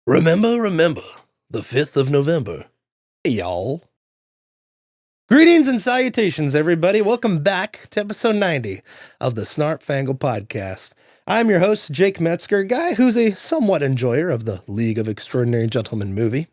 Remember, the 5th of November. Hey, y'all. Greetings and salutations, everybody. Welcome back to episode 90 of the Snarp Fangle Podcast. I'm your host, Jake Metzger, guy who's a somewhat enjoyer of the League of Extraordinary Gentlemen movie.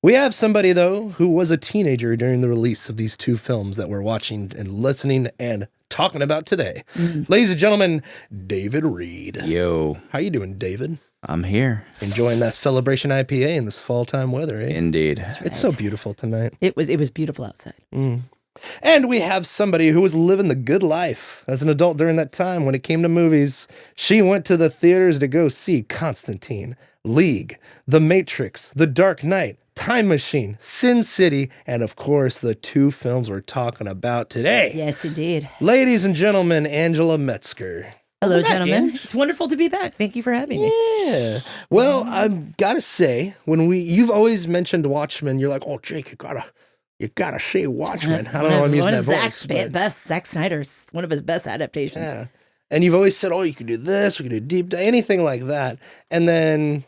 We have somebody, though, who was a teenager during the release of these two films that we're watching and listening and talking about today. Ladies and gentlemen, David Reed. Yo. How you doing, David? I'm here. Enjoying that Celebration IPA in this fall time weather, eh? Indeed. Right. It's so beautiful tonight. It was beautiful outside. And we have somebody who was living the good life as an adult during that time when it came to movies. She went to the theaters to go see Constantine, League, The Matrix, The Dark Knight, Time Machine, Sin City, and of course the two films we're talking about today. Yes, indeed. Ladies and gentlemen, Angela Metzger. Hello, Welcome back, gentlemen. Ange. It's wonderful to be back. Thank you for having me. Yeah. Well, I've got to say, you've always mentioned Watchmen, you're like, oh, Jake, you gotta say Watchmen. I don't know why I'm using that voice. Zack Snyder's one of his best adaptations. Yeah. And you've always said, oh, you could do this, we could do deep dive, anything like that. And then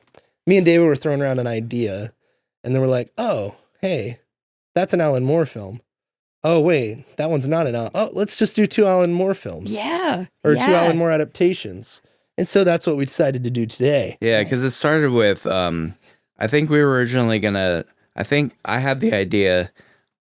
me and David were throwing around an idea, and then we're like, oh, hey, that's an Alan Moore film. Oh, wait, that one's not an Alan. Oh, let's just do two Alan Moore films. Yeah. Or two Alan Moore adaptations. And so that's what we decided to do today. Yeah, because it started with, I think we were originally I think I had the idea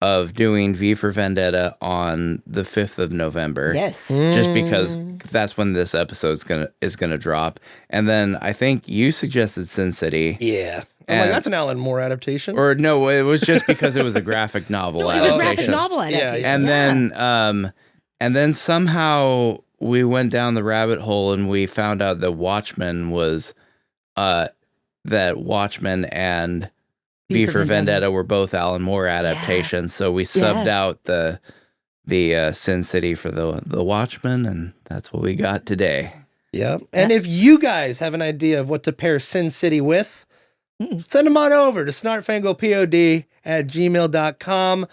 of doing V for Vendetta on the 5th of November. Yes. Just because that's when this episode is gonna drop. And then I think you suggested Sin City. Yeah. I'm like, that's an Alan Moore adaptation. Or no, it was just because it was a graphic novel It was a adaptation. graphic novel adaptation. And then somehow we went down the rabbit hole and we found out that Watchmen was that Watchmen and V for Vendetta were both Alan Moore adaptations. Yeah. So we subbed out the Sin City for the Watchmen, and that's what we got today. Yep. And if you guys have an idea of what to pair Sin City with, send them on over to snarpfanglepod@gmail.com.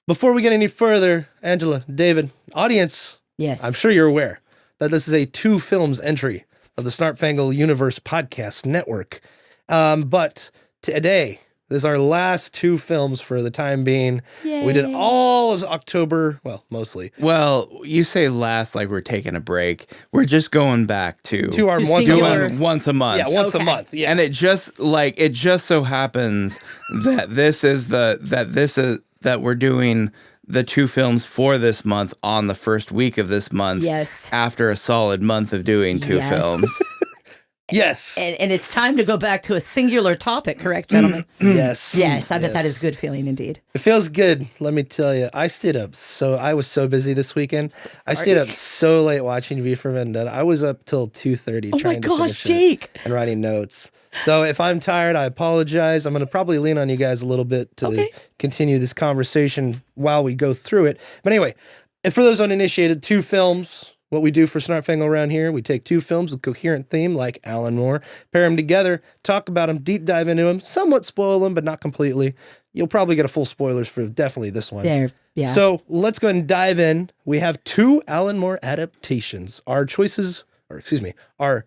Before we get any further, Angela, David, audience, yes, I'm sure you're aware that this is a two films entry of the Snarp Fangle Universe Podcast Network. But today, this is our last two films for the time being. Yay. We did all of October, well, mostly. Well, you say last like we're taking a break. We're just going back to our once a month. Yeah, once a month. Yeah. And it just so happens that that we're doing the two films for this month on the first week of this month. Yes. After a solid month of doing two films. Yes. And it's time to go back to a singular topic, correct, gentlemen? Yes. Yes, I bet that is good feeling indeed. It feels good, let me tell you. I was so busy this weekend. I stayed up so late watching V for Vendetta. I was up till 2:30 trying to finish Jake. it and writing notes. So if I'm tired, I apologize. I'm going to probably lean on you guys a little bit to continue this conversation while we go through it. But anyway, and for those uninitiated, two films. What we do for Snarp Fangle around here, we take two films with coherent theme like Alan Moore, pair them together, talk about them, deep dive into them, somewhat spoil them, but not completely. You'll probably get a full spoilers for definitely this one. Yeah. So let's go ahead and dive in. We have two Alan Moore adaptations. Our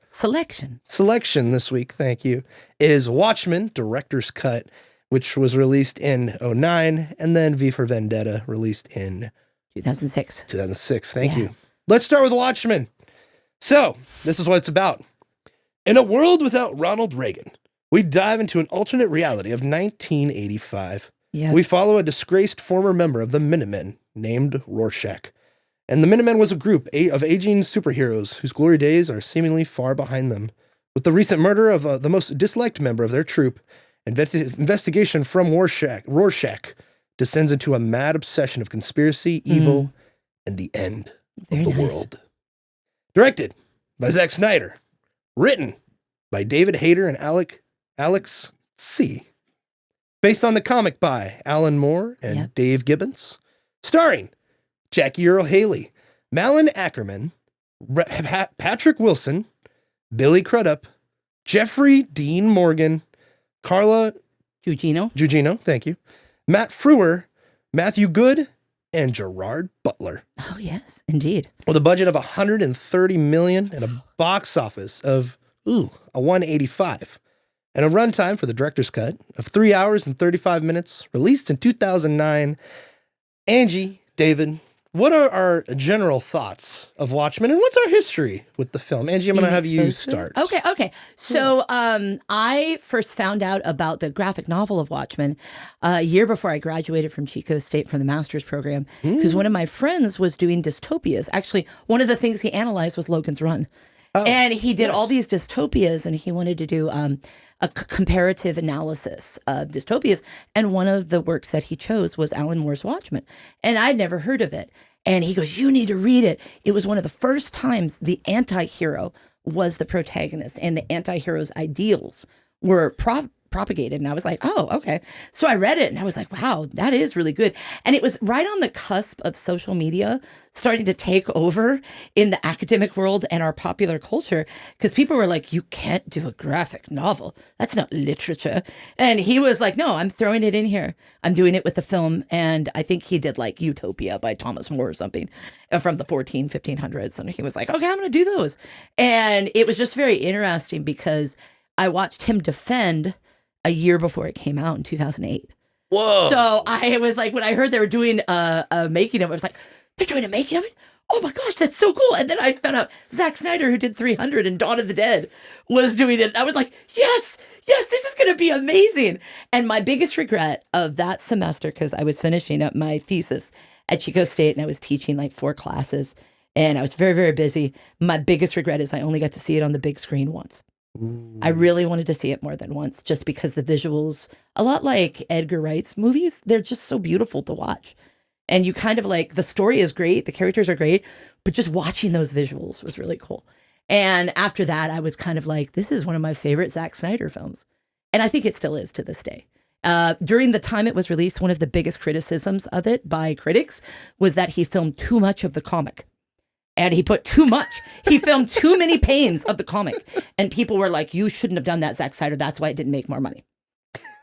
selection this week, thank you, is Watchmen, Director's Cut, which was released in 2009, and then V for Vendetta, released in 2006. Thank you. Let's start with Watchmen. So, this is what it's about. In a world without Ronald Reagan, we dive into an alternate reality of 1985. Yeah. We follow a disgraced former member of the Minutemen named Rorschach. And the Minutemen was a group of aging superheroes whose glory days are seemingly far behind them. With the recent murder of the most disliked member of their troop, investigation from Rorschach descends into a mad obsession of conspiracy, evil, and the end of the world. Directed by Zack Snyder. Written by David Hayter and Alex C. Based on the comic by Alan Moore and Dave Gibbons. Starring Jackie Earle Haley, Malin Ackerman, Patrick Wilson, Billy Crudup, Jeffrey Dean Morgan, Carla Gugino, thank you, Matt Frewer, Matthew Good, and Gerard Butler. Oh, yes, indeed. With a budget of $130 million and a box office of a $185. and a runtime for the director's cut of 3 hours and 35 minutes, released in 2009. Angie, David, what are our general thoughts of Watchmen, and what's our history with the film? Angie, I'm going to have you start. Okay. So I first found out about the graphic novel of Watchmen a year before I graduated from Chico State from the master's program, because one of my friends was doing dystopias. Actually, one of the things he analyzed was Logan's Run. And he did all these dystopias, and he wanted to do a comparative analysis of dystopias. And one of the works that he chose was Alan Moore's Watchmen. And I'd never heard of it. And he goes, you need to read it. It was one of the first times the anti-hero was the protagonist, and the anti-hero's ideals were propagated. And I was like, oh, okay. So I read it and I was like, wow, that is really good. And it was right on the cusp of social media starting to take over in the academic world and our popular culture, because people were like, you can't do a graphic novel. That's not literature. And he was like, no, I'm throwing it in here. I'm doing it with the film. And I think he did like Utopia by Thomas More or something from the 1500s. And he was like, okay, I'm going to do those. And it was just very interesting because I watched him defend a year before it came out in 2008. Whoa. So I was like, when I heard they were doing a making of it, I was like, they're doing a making of it? Oh my gosh, that's so cool. And then I found out Zack Snyder, who did 300 and Dawn of the Dead, was doing it. I was like, yes, this is going to be amazing. And my biggest regret of that semester, because I was finishing up my thesis at Chico State and I was teaching like 4 classes and I was very, very busy. My biggest regret is I only got to see it on the big screen once. I really wanted to see it more than once, just because the visuals, a lot like Edgar Wright's movies, they're just so beautiful to watch. And you kind of like, the story is great, the characters are great, but just watching those visuals was really cool. And after that, I was kind of like, this is one of my favorite Zack Snyder films. And I think it still is to this day. During the time it was released, one of the biggest criticisms of it by critics was that he filmed too much of the comic. And he put too much. He filmed too many panes of the comic. And people were like, you shouldn't have done that, Zack Snyder. That's why it didn't make more money.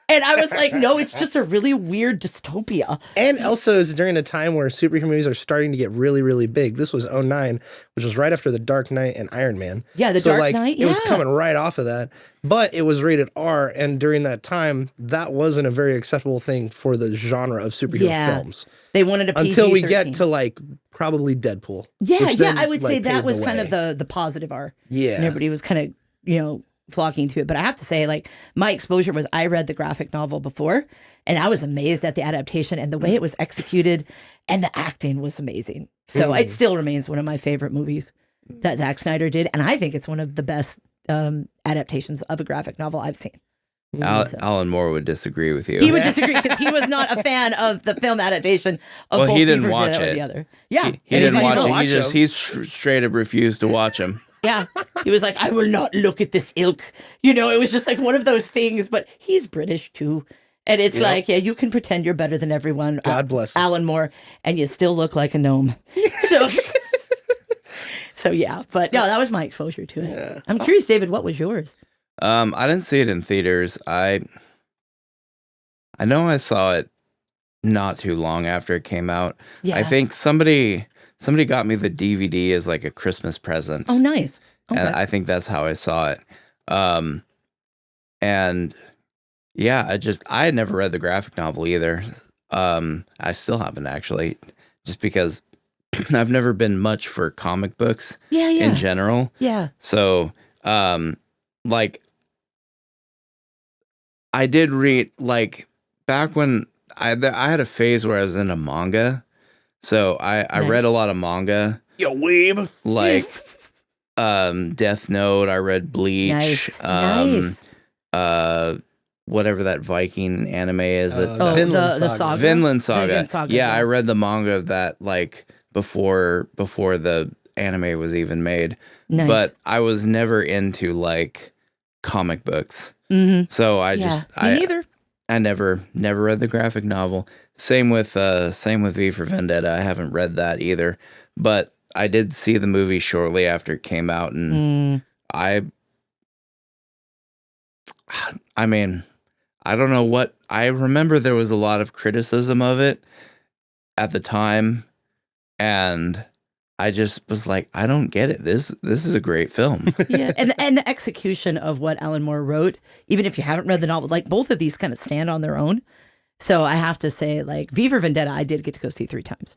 And I was like, no, it's just a really weird dystopia. And also is during a time where superhero movies are starting to get really, really big. This was 2009, which was right after The Dark Knight and Iron Man. Yeah, The Dark Knight, It was coming right off of that. But it was rated R, and during that time, that wasn't a very acceptable thing for the genre of superhero films. They wanted a PG-13. Until we get to like probably Deadpool. I would say that was kind of the positive R. Yeah. And everybody was kind of, flocking to it. But I have to say, like, my exposure was I read the graphic novel before, and I was amazed at the adaptation and the way it was executed, and the acting was amazing. So it still remains one of my favorite movies that Zack Snyder did, and I think it's one of the best adaptations of a graphic novel I've seen. Alan Moore would disagree with you. He would disagree because he was not a fan of the film adaptation of both he didn't For watch Vendetta it. or the other. Yeah. He didn't watch it. He him. straight up refused to watch him. Yeah. He was like, I will not look at this ilk. It was just like one of those things, but he's British too. And it's like, yeah, you can pretend you're better than everyone. God bless him. Alan Moore, and you still look like a gnome. So yeah, but no, that was my exposure to it. Yeah. I'm curious, David, what was yours? I didn't see it in theaters. I know I saw it not too long after it came out. Yeah. I think somebody got me the DVD as like a Christmas present. Oh, nice. Okay. And I think that's how I saw it. And yeah, I had never read the graphic novel either. I still haven't actually, just because I've never been much for comic books in general. Yeah. So, like, I did read, like, back when I had a phase where I was into manga. So I read a lot of manga. Yo, weeb. Like, Death Note, I read Bleach. Nice. Whatever that Viking anime is. The Saga. Vinland Saga. Vinland Saga, Yeah, I read the manga of that, like, before the anime was even made. Nice. But I was never into, like, comic books. Mm-hmm. So I Me neither. I never read the graphic novel. Same with V for Vendetta. I haven't read that either. But I did see the movie shortly after it came out, and I mean, I don't know what, I remember there was a lot of criticism of it at the time, and I just was like, I don't get it. This is a great film. Yeah, and the execution of what Alan Moore wrote, even if you haven't read the novel, like both of these kind of stand on their own. So I have to say, like V for Vendetta, I did get to go see 3 times.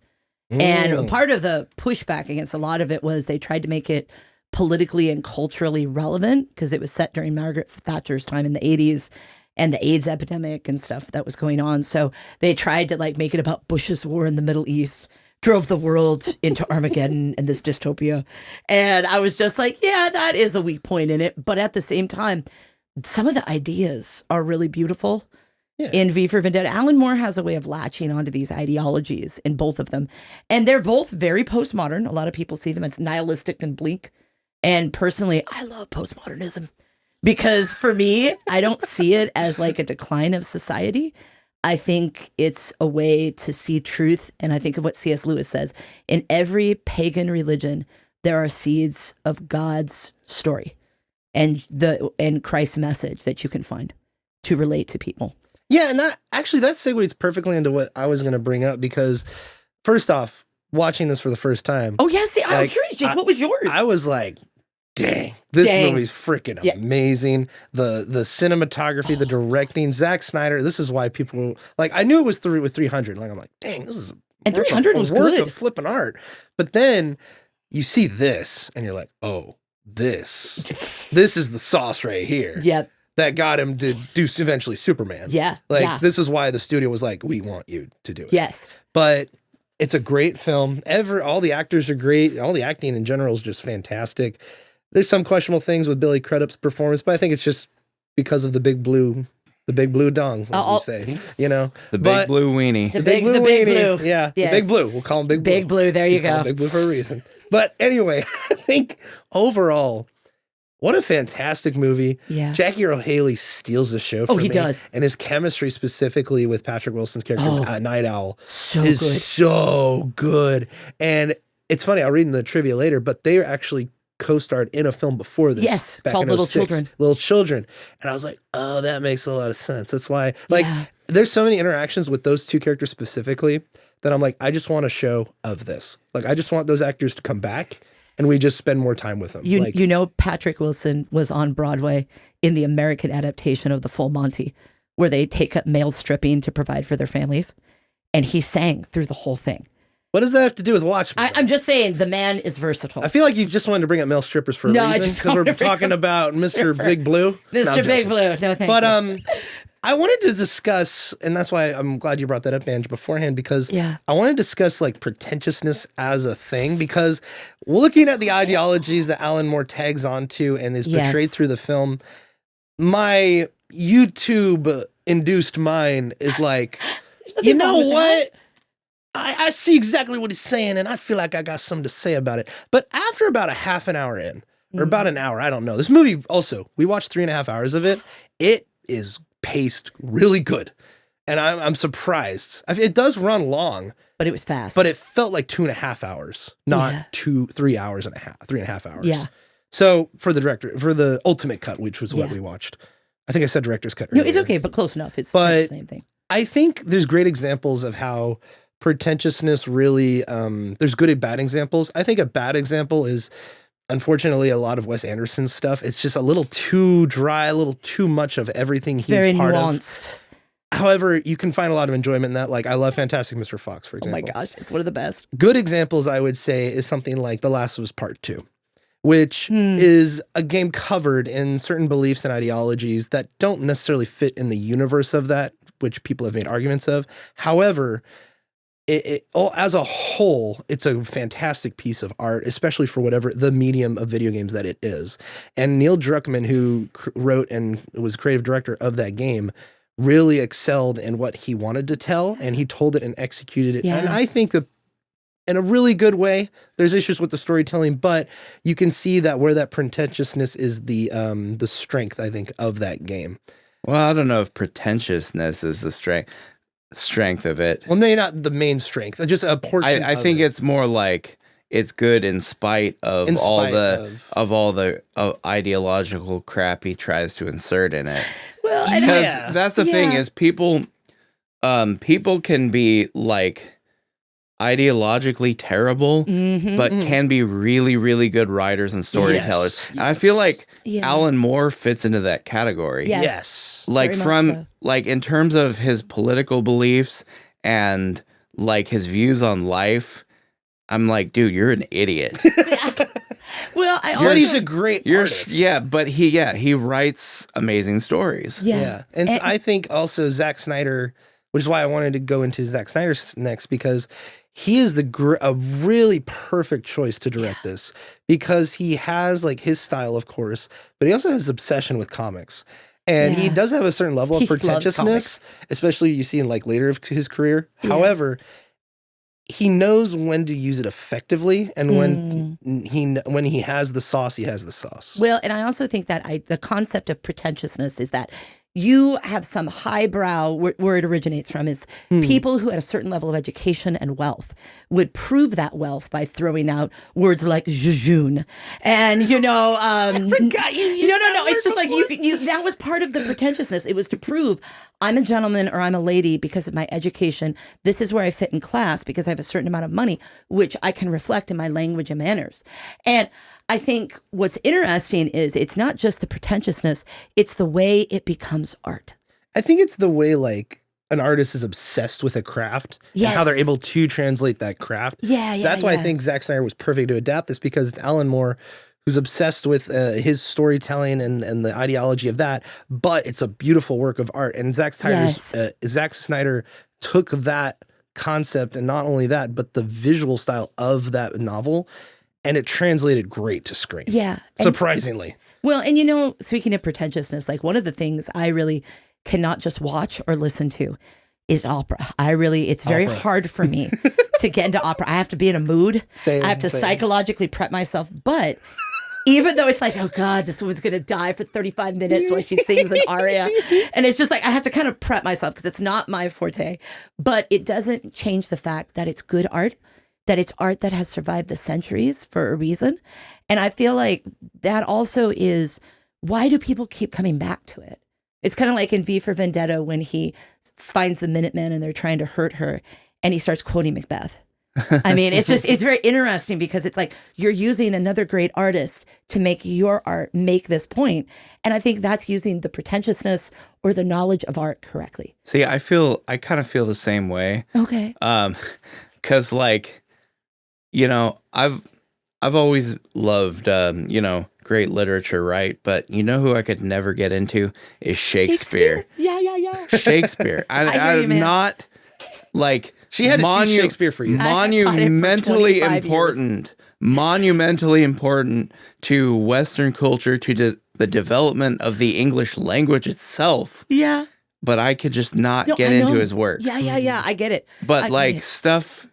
And part of the pushback against a lot of it was they tried to make it politically and culturally relevant because it was set during Margaret Thatcher's time in the 80s and the AIDS epidemic and stuff that was going on. So they tried to like make it about Bush's war in the Middle East, drove the world into Armageddon and this dystopia. And I was just like, yeah, that is a weak point in it. But at the same time, some of the ideas are really beautiful. Yeah. In V for Vendetta, Alan Moore has a way of latching onto these ideologies in both of them. And they're both very postmodern. A lot of people see them as nihilistic and bleak. And personally, I love postmodernism because for me, I don't see it as like a decline of society. I think it's a way to see truth. And I think of what C.S. Lewis says, in every pagan religion, there are seeds of God's story and Christ's message that you can find to relate to people. Yeah, and that segues perfectly into what I was going to bring up because, first off, watching this for the first time. Oh, yes. Yeah, I'm curious, Jake. What was yours? I was like, dang, this movie's freaking amazing. The cinematography, the directing, Zack Snyder. This is why people, like, I knew it was with 300. Like, I'm like, dang, this is and 300 was work good. Of flipping art. But then you see this, and you're like, oh, this is the sauce right here. Yeah. That got him to do eventually Superman. Yeah. Like, this is why the studio was like, we want you to do it. Yes. But it's a great film. All the actors are great. All the acting in general is just fantastic. There's some questionable things with Billy Crudup's performance, but I think it's just because of the big blue dong, as we say, you know? The big blue weenie. The big blue. Yeah, yes. The big blue. We'll call him Big Blue. Big Blue, there you go. Big Blue for a reason. But anyway, I think overall, what a fantastic movie. Yeah. Jackie Earle Haley steals the show for me. He does. And his chemistry specifically with Patrick Wilson's character, Night Owl, is good. So good. And it's funny, I'll read in the trivia later, but they actually co-starred in a film before this. Yes, back called in Little 06, Children. Little Children. And I was like, oh, that makes a lot of sense. That's why, there's so many interactions with those two characters specifically that I'm like, I just want a show of this. Like, I just want those actors to come back and we just spend more time with them. You know, Patrick Wilson was on Broadway in the American adaptation of The Full Monty, where they take up male stripping to provide for their families. And he sang through the whole thing. What does that have to do with Watchmen? I'm just saying, the man is versatile. I feel like you just wanted to bring up male strippers for a reason, because we're talking about Mr. Big Blue. Mr. Big Blue. No, thank you. But I wanted to discuss, and that's why I'm glad you brought that up, Ange, beforehand, because I want to discuss like pretentiousness as a thing, because looking at the ideologies that Alan Moore tags onto and is portrayed through the film, my YouTube-induced mind is like, you know what? I see exactly what he's saying, and I feel like I got something to say about it. But after about a half an hour in, or about an hour, I don't know. This movie also, we watched 3.5 hours of it. It is paced really good. And I'm surprised. It does run long. But it was fast. But it felt like 2.5 hours, not 3 hours and a half, 3.5 hours. Yeah. So for the ultimate cut, which was what we watched. I think I said director's cut earlier. No, it's okay, but close enough. It's the same thing. I think there's great examples of how pretentiousness really, there's good and bad examples. I think a bad example is, unfortunately, a lot of Wes Anderson's stuff. It's just a little too dry, a little too much of everything he's very part nuanced. of. However, you can find a lot of enjoyment in that. Like, I love Fantastic Mr. Fox, for example. Oh my gosh, it's one of the best. Good examples, I would say, is something like The Last of Us Part 2, which is a game covered in certain beliefs and ideologies that don't necessarily fit in the universe of that, which people have made arguments of. However, as a whole, it's a fantastic piece of art, especially for whatever the medium of video games that it is. And Neil Druckmann, who wrote and was creative director of that game, really excelled in what he wanted to tell, and he told it and executed it. Yeah. And I think that in a really good way. There's issues with the storytelling, but you can see that where that pretentiousness is the strength, I think, of that game. Well, I don't know if pretentiousness is the strength of it. Well, maybe not the main strength, just a portion. I think it's more like it's good in spite of all the ideological crap he tries to insert in it. Well, because that's the thing is people can be like ideologically terrible, but can be really, really good writers and storytellers. Yes, And I feel like Yeah. Alan Moore fits into that category. Yes. Like Very much from so. like in terms of his political beliefs and like his views on life, I'm like, dude, you're an idiot. Well, I But also he's a great artist. but he writes amazing stories. Yeah. And so I think also Zack Snyder, which is why I wanted to go into Zack Snyder next, because he is a really perfect choice to direct this, because he has like his style, of course, but he also has obsession with comics. And he does have a certain level of He loves pretentiousness, comics. especially you see in like later of his career. Yeah. However, he knows when to use it effectively, and when he has the sauce, he has the sauce. Well, and I also think that the concept of pretentiousness is that you have some highbrow, where it originates from is people who had a certain level of education and wealth would prove that wealth by throwing out words like jejune. And, I forgot you used no, that it's word just like you that was part of the pretentiousness. It was to prove I'm a gentleman or I'm a lady because of my education. This is where I fit in class because I have a certain amount of money, which I can reflect in my language and manners. And I think what's interesting is it's not just the pretentiousness, it's the way it becomes art. I think it's the way like an artist is obsessed with a craft and how they're Yes. able to translate that craft. Yeah. That's why I think Zack Snyder was perfect to adapt this, because it's Alan Moore who's obsessed with his storytelling and the ideology of that, but it's a beautiful work of art. And Zack Snyder took that concept, and not only that, but the visual style of that novel, and it translated great to screen. Yeah. And, Surprisingly. well, and speaking of pretentiousness, like one of the things I really cannot just watch or listen to is opera. It's very Opera. hard for me to get into opera. I have to be in a mood. Same, I have to same. psychologically prep myself. But even though it's like, oh God, this woman's going to die for 35 minutes while she sings an aria. And it's just like, I have to kind of prep myself because it's not my forte. But it doesn't change the fact that it's good art, that it's art that has survived the centuries for a reason. And I feel like that also is, why do people keep coming back to it? It's kind of like in V for Vendetta when he finds the Minutemen and they're trying to hurt her and he starts quoting Macbeth. I mean, it's very interesting because it's like you're using another great artist to make your art make this point. And I think that's using the pretentiousness or the knowledge of art correctly. See, I kind of feel the same way. Okay. Cause like, I've always loved, great literature, right? But you know who I could never get into is Shakespeare. Yeah. Shakespeare. I hear you, I'm man. not like She had to teach Shakespeare for you. I taught it for Monumentally 25 years. important to Western culture, to the development of the English language itself. Yeah. But I could just not No, get I into know. his work. Yeah. I get it. But I like get it. stuff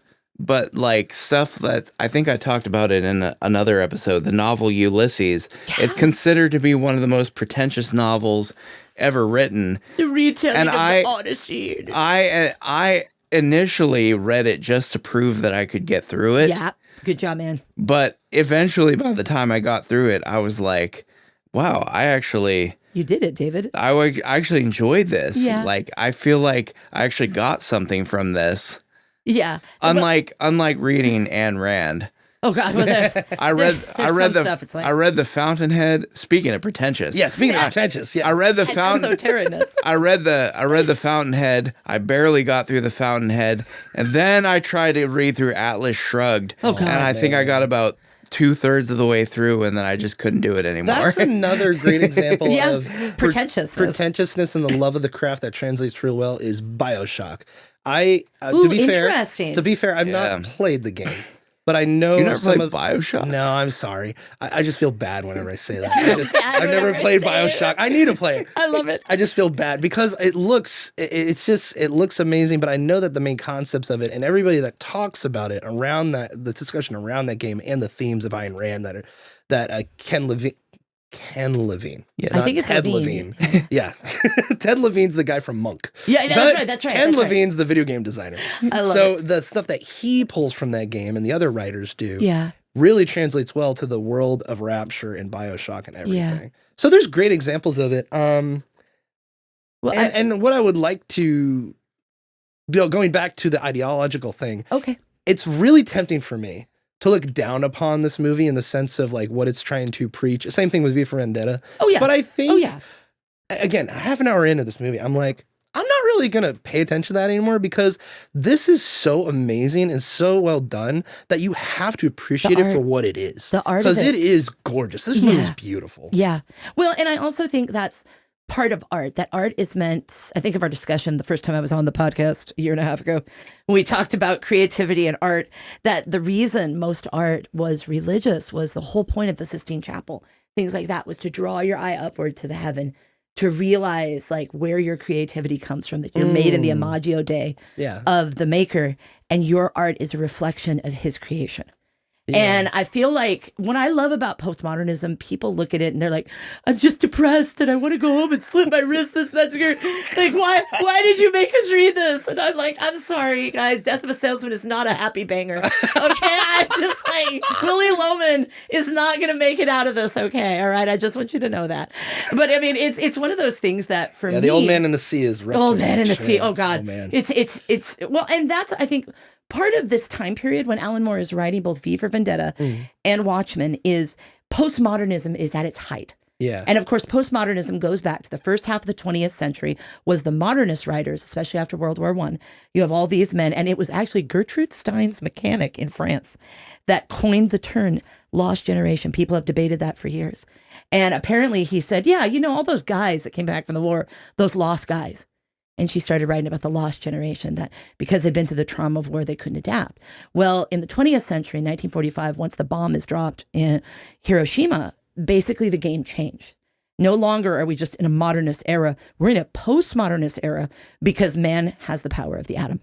that I think I talked about it in another episode, the novel Ulysses. It's considered to be one of the most pretentious novels ever written. The retelling And of the Odyssey. I initially read it just to prove that I could get through it. Yeah. Good job, man. But eventually, by the time I got through it, I was like, wow, You did it, David. I actually enjoyed this. Yeah. Like, I feel like I actually got something from this. Yeah. Unlike reading Ayn Rand. Oh God. Well, I read the stuff. It's like, I read the Fountainhead. Speaking of pretentious, Yeah, speaking of pretentious, yeah. I read the Fountain. esotericness. I read the Fountainhead. I barely got through the Fountainhead, and then I tried to read through Atlas Shrugged. Oh, God, and I think I got about 2/3 of the way through, and then I just couldn't do it anymore. That's another great example Yeah, of pretentiousness. pretentiousness and the love of the craft that translates real well is BioShock. To be interesting. fair, I've Yeah. not played the game, but I know You never some played of BioShock? No, I'm sorry. I just feel bad whenever I say that. bad I've never whenever I played say it. BioShock. I need to play it. I love it. I just feel bad because it looks amazing, but I know that the main concepts of it and everybody that talks about it around the discussion around that game and the themes of Ayn Rand that Ken Levine. Yeah, I Not think it's Ted Levine. Levine. Yeah. Ted Levine's the guy from Monk. Yeah, But that's right. Ken that's right. Levine's the video game designer. I love So it. the stuff that he pulls from that game and the other writers do Yeah. really translates well to the world of Rapture and BioShock and everything. Yeah. So there's great examples of it. Well, And what I would like to, going back to the ideological thing, okay. it's really tempting for me to look down upon this movie in the sense of like what it's trying to preach. Same thing with V for Vendetta. Oh yeah. But I think, Oh yeah. again, half an hour into this movie, I'm like, I'm not really going to pay attention to that anymore because this is so amazing and so well done that you have to appreciate it for what it is. The art of because it is gorgeous. This movie is beautiful. Yeah. Well, and I also think that's part of art. That art is meant, I think of our discussion the first time I was on the podcast a year and a half ago, when we talked about creativity and art, that the reason most art was religious was the whole point of the Sistine Chapel, things like that, was to draw your eye upward to the heaven, to realize like where your creativity comes from, that you're made in the imago Dei of the maker, and your art is a reflection of his creation. Yeah. And I feel like what I love about postmodernism, people look at it and they're like, I'm just depressed and I want to go home and slit my wrist, Miss Metzger. Like, why did you make us read this? And I'm like, I'm sorry, guys. Death of a Salesman is not a happy banger. Okay. I'm just like, Willie Loman is not going to make it out of this. Okay. All right. I just want you to know that. But I mean, it's one of those things that for me. The Old Man in the Sea is rough. Old Man in the Sea. Oh God. Oh, man. It's well, and that's, I think, part of this time period when Alan Moore is writing both V for Vendetta and Watchmen is postmodernism is at its height. Yeah. And of course, postmodernism goes back to the first half of the 20th century, was the modernist writers, especially after World War I. You have all these men, and it was actually Gertrude Stein's mechanic in France that coined the term lost generation. People have debated that for years. And apparently he said, yeah, you know, all those guys that came back from the war, those lost guys. And she started writing about the lost generation, that because they'd been through the trauma of war, they couldn't adapt. Well, in the 20th century, 1945, once the bomb is dropped in Hiroshima, basically the game changed. No longer are we just in a modernist era. We're in a postmodernist era because man has the power of the atom.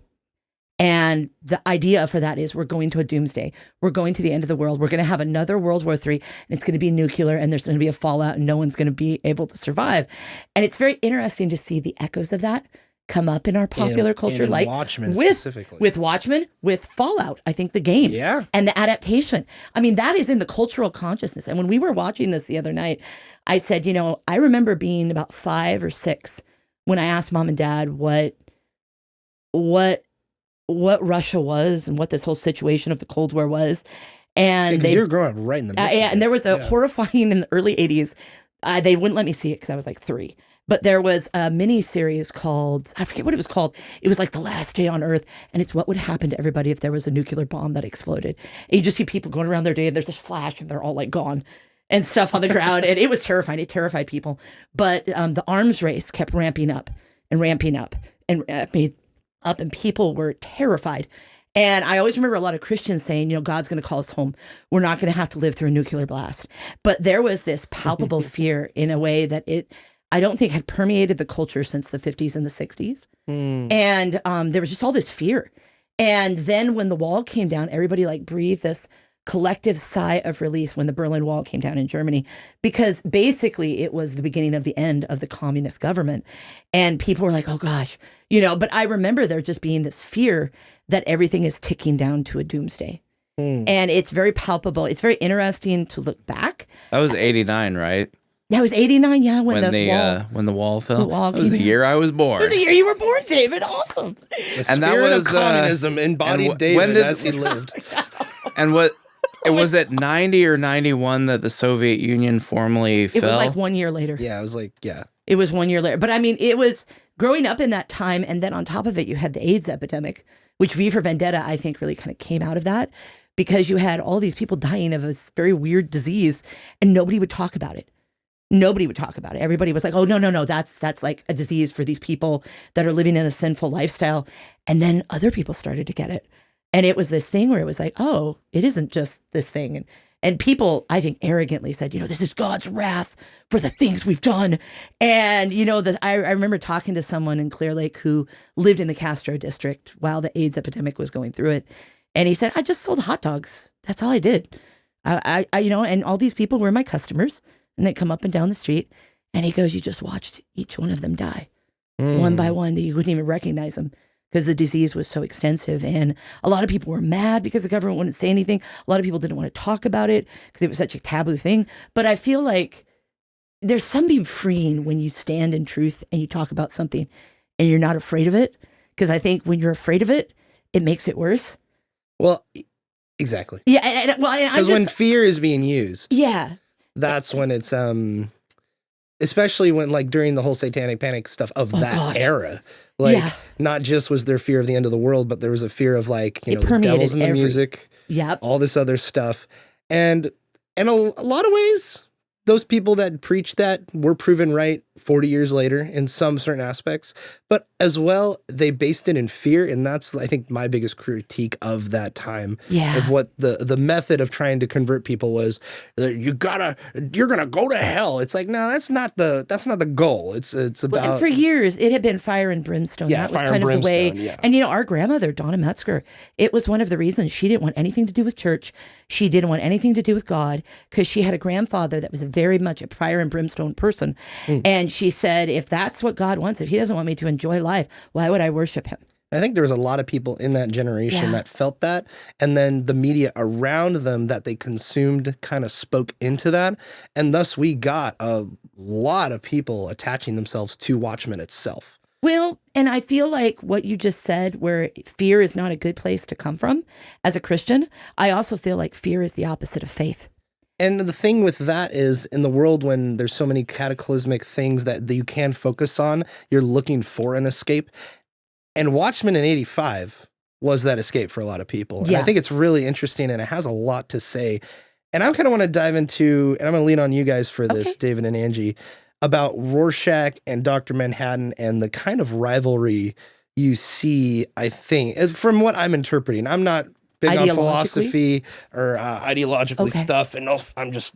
And the idea for that is we're going to a doomsday. We're going to the end of the world. We're going to have another World War III, and it's going to be nuclear, and there's going to be a fallout, and no one's going to be able to survive. And it's very interesting to see the echoes of that come up in our popular culture, like Watchmen with Watchmen, with Fallout, I think the game, and the adaptation. I mean, that is in the cultural consciousness. And when we were watching this the other night, I said, you know, I remember being about 5 or 6 when I asked Mom and Dad what Russia was and what this whole situation of the Cold War was. And you were growing up right in the midst of it. And there was a horrifying in the early 80s. They wouldn't let me see it because I was like 3. But there was a mini series called, I forget what it was called. It was like The Last Day on Earth. And it's what would happen to everybody if there was a nuclear bomb that exploded. And you just see people going around their day and there's this flash and they're all like gone and stuff on the ground. And it was terrifying. It terrified people. But the arms race kept ramping up and ramping up and ramping up, and people were terrified. And I always remember a lot of Christians saying, you know, God's going to call us home. We're not going to have to live through a nuclear blast. But there was this palpable fear in a way that I don't think had permeated the culture since the 50s and the 60s. And there was just all this fear. And then when the wall came down, everybody like breathed this collective sigh of relief when the Berlin Wall came down in Germany, because basically it was the beginning of the end of the communist government. And people were like, oh gosh, you know, but I remember there just being this fear that everything is ticking down to a doomsday. And it's very palpable. It's very interesting to look back. That was 89, right? That was 89, yeah, when the wall fell. The wall that was the year I was born. It was the year you were born, David. Awesome. The spirit of communism embodied David as he lived. And what... Was it 90 or 91 that the Soviet Union formally fell? It was like 1 year later. Yeah, it was like, It was 1 year later. But I mean, it was growing up in that time. And then on top of it, you had the AIDS epidemic, which V for Vendetta, I think, really kind of came out of that, because you had all these people dying of this very weird disease and nobody would talk about it. Nobody would talk about it. Everybody was like, oh, no, that's like a disease for these people that are living in a sinful lifestyle. And then other people started to get it. And it was this thing where it was like, oh, it isn't just this thing. And people, I think, arrogantly said, you know, this is God's wrath for the things we've done. And, you know, I remember talking to someone in Clear Lake who lived in the Castro district while the AIDS epidemic was going through it. And he said, I just sold hot dogs. That's all I did. I you know, and all these people were my customers. And they come up and down the street. And he goes, you just watched each one of them die one by one, that you couldn't even recognize them, because the disease was so extensive. And a lot of people were mad because the government wouldn't say anything. A lot of people didn't want to talk about it because it was such a taboo thing. But I feel like there's something freeing when you stand in truth and you talk about something and you're not afraid of it. Because I think when you're afraid of it, it makes it worse. Well, exactly. Yeah, and Because when fear is being used, yeah, that's when it's especially when like during the whole satanic panic stuff of that era. Like not just was there fear of the end of the world, but there was a fear of like, you know, the devils in the music, all this other stuff. And in a lot of ways, those people that preached that were proven right 40 years later in some certain aspects, but as well, they based it in fear. And that's, I think, my biggest critique of that time of what the method of trying to convert people was. You're going to go to hell. It's like, no, that's not the goal. It's about. Well, and for years, it had been fire and brimstone. Yeah, that was kind of the way. Yeah. And, you know, our grandmother, Donna Metzger, it was one of the reasons she didn't want anything to do with church. She didn't want anything to do with God because she had a grandfather that was very much a fire and brimstone person. And she said, if that's what God wants, if he doesn't want me to enjoy life, why would I worship him? I think there was a lot of people in that generation that felt that. And then the media around them that they consumed kind of spoke into that. And thus we got a lot of people attaching themselves to Watchmen itself. Well, and I feel like what you just said, where fear is not a good place to come from as a Christian, I also feel like fear is the opposite of faith. And the thing with that is, in the world when there's so many cataclysmic things that you can focus on, you're looking for an escape. And Watchmen in 85 was that escape for a lot of people. And I think it's really interesting, and it has a lot to say. And I kind of want to dive into, and I'm going to lean on you guys for this, David and Angie, about Rorschach and Dr. Manhattan and the kind of rivalry you see, I think, from what I'm interpreting. I'm not big on philosophy or ideologically stuff, and I'm just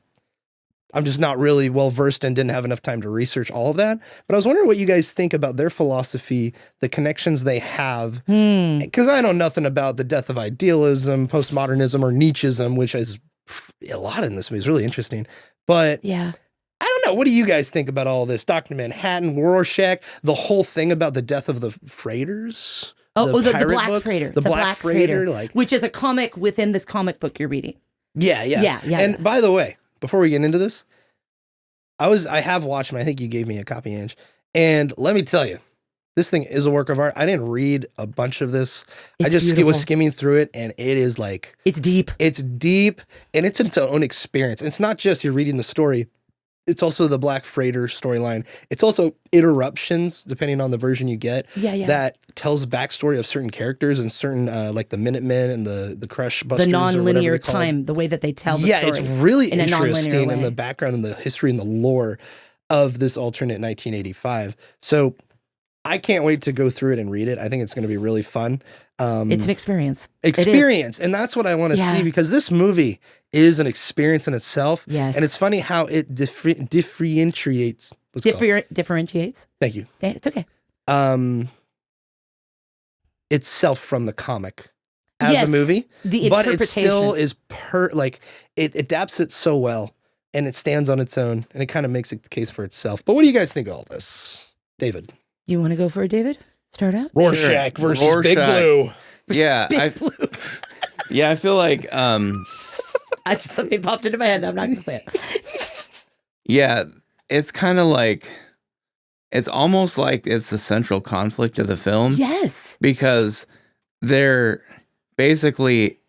not really well versed and didn't have enough time to research all of that. But I was wondering what you guys think about their philosophy, the connections they have, because I know nothing about the death of idealism, postmodernism, or Nietzscheism, which is a lot in this movie. It's really interesting. But I don't know. What do you guys think about all this? Dr. Manhattan, Rorschach, the whole thing about the death of the freighters? The Black Freighter. The Black Freighter. Like, which is a comic within this comic book you're reading. Yeah. And by the way, before we get into this, I have Watchmen. I think you gave me a copy, Ange. And let me tell you, this thing is a work of art. I didn't read a bunch of this. I just was skimming through it, and it is like... It's deep. It's deep, and it's its own experience. And it's not just you're reading the story. It's also the Black Freighter storyline. It's also interruptions, depending on the version you get, that tells backstory of certain characters and certain, like the Minutemen and the Crush Busters. The non-linear time, the way that they tell the story. Yeah, it's really interesting in the background and the history and the lore of this alternate 1985. So I can't wait to go through it and read it. I think it's going to be really fun. It's an experience. And that's what I want to see, because this movie is an experience in itself. Yes. And it's funny how it differentiates. Differentiates? Thank you. It's okay. Itself from the comic as a movie. But it still is it adapts it so well, and it stands on its own, and it kind of makes it the case for itself. But what do you guys think of all this? David. You want to go for it, David? Start out? Rorschach versus Big Blue. Yeah. I feel like something popped into my head. I'm not going to say it. Yeah, it's kind of like, it's almost like it's the central conflict of the film. Yes. Because they're basically,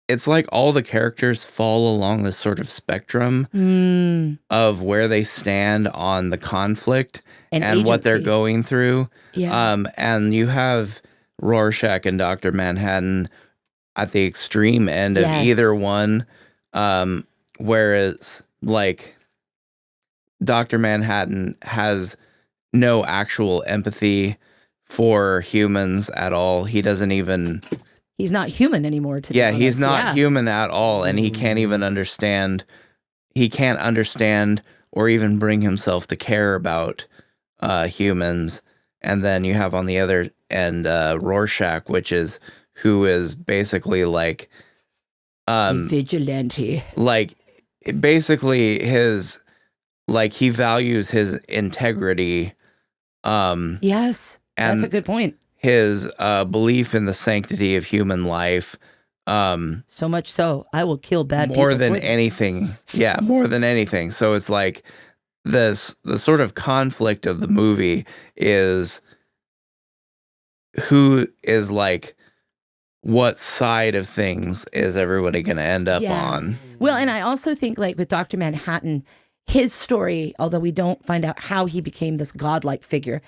it's like all the characters fall along this sort of spectrum of where they stand on the conflict and what they're going through. Yeah. And you have Rorschach and Dr. Manhattan at the extreme end of either one. Whereas like Dr. Manhattan has no actual empathy for humans at all. He doesn't even... He's not human anymore. He's not human at all. And he can't even understand. He can't understand or even bring himself to care about humans. And then you have on the other end Rorschach, who is basically like vigilante. Like basically he values his integrity. Yes, that's a good point. His belief in the sanctity of human life. So much so, I will kill bad people. More than anything. Yeah, more than anything. So it's like the sort of conflict of the movie is who is like what side of things is everybody going to end up on. Well, and I also think like with Dr. Manhattan, his story, although we don't find out how he became this godlike figure.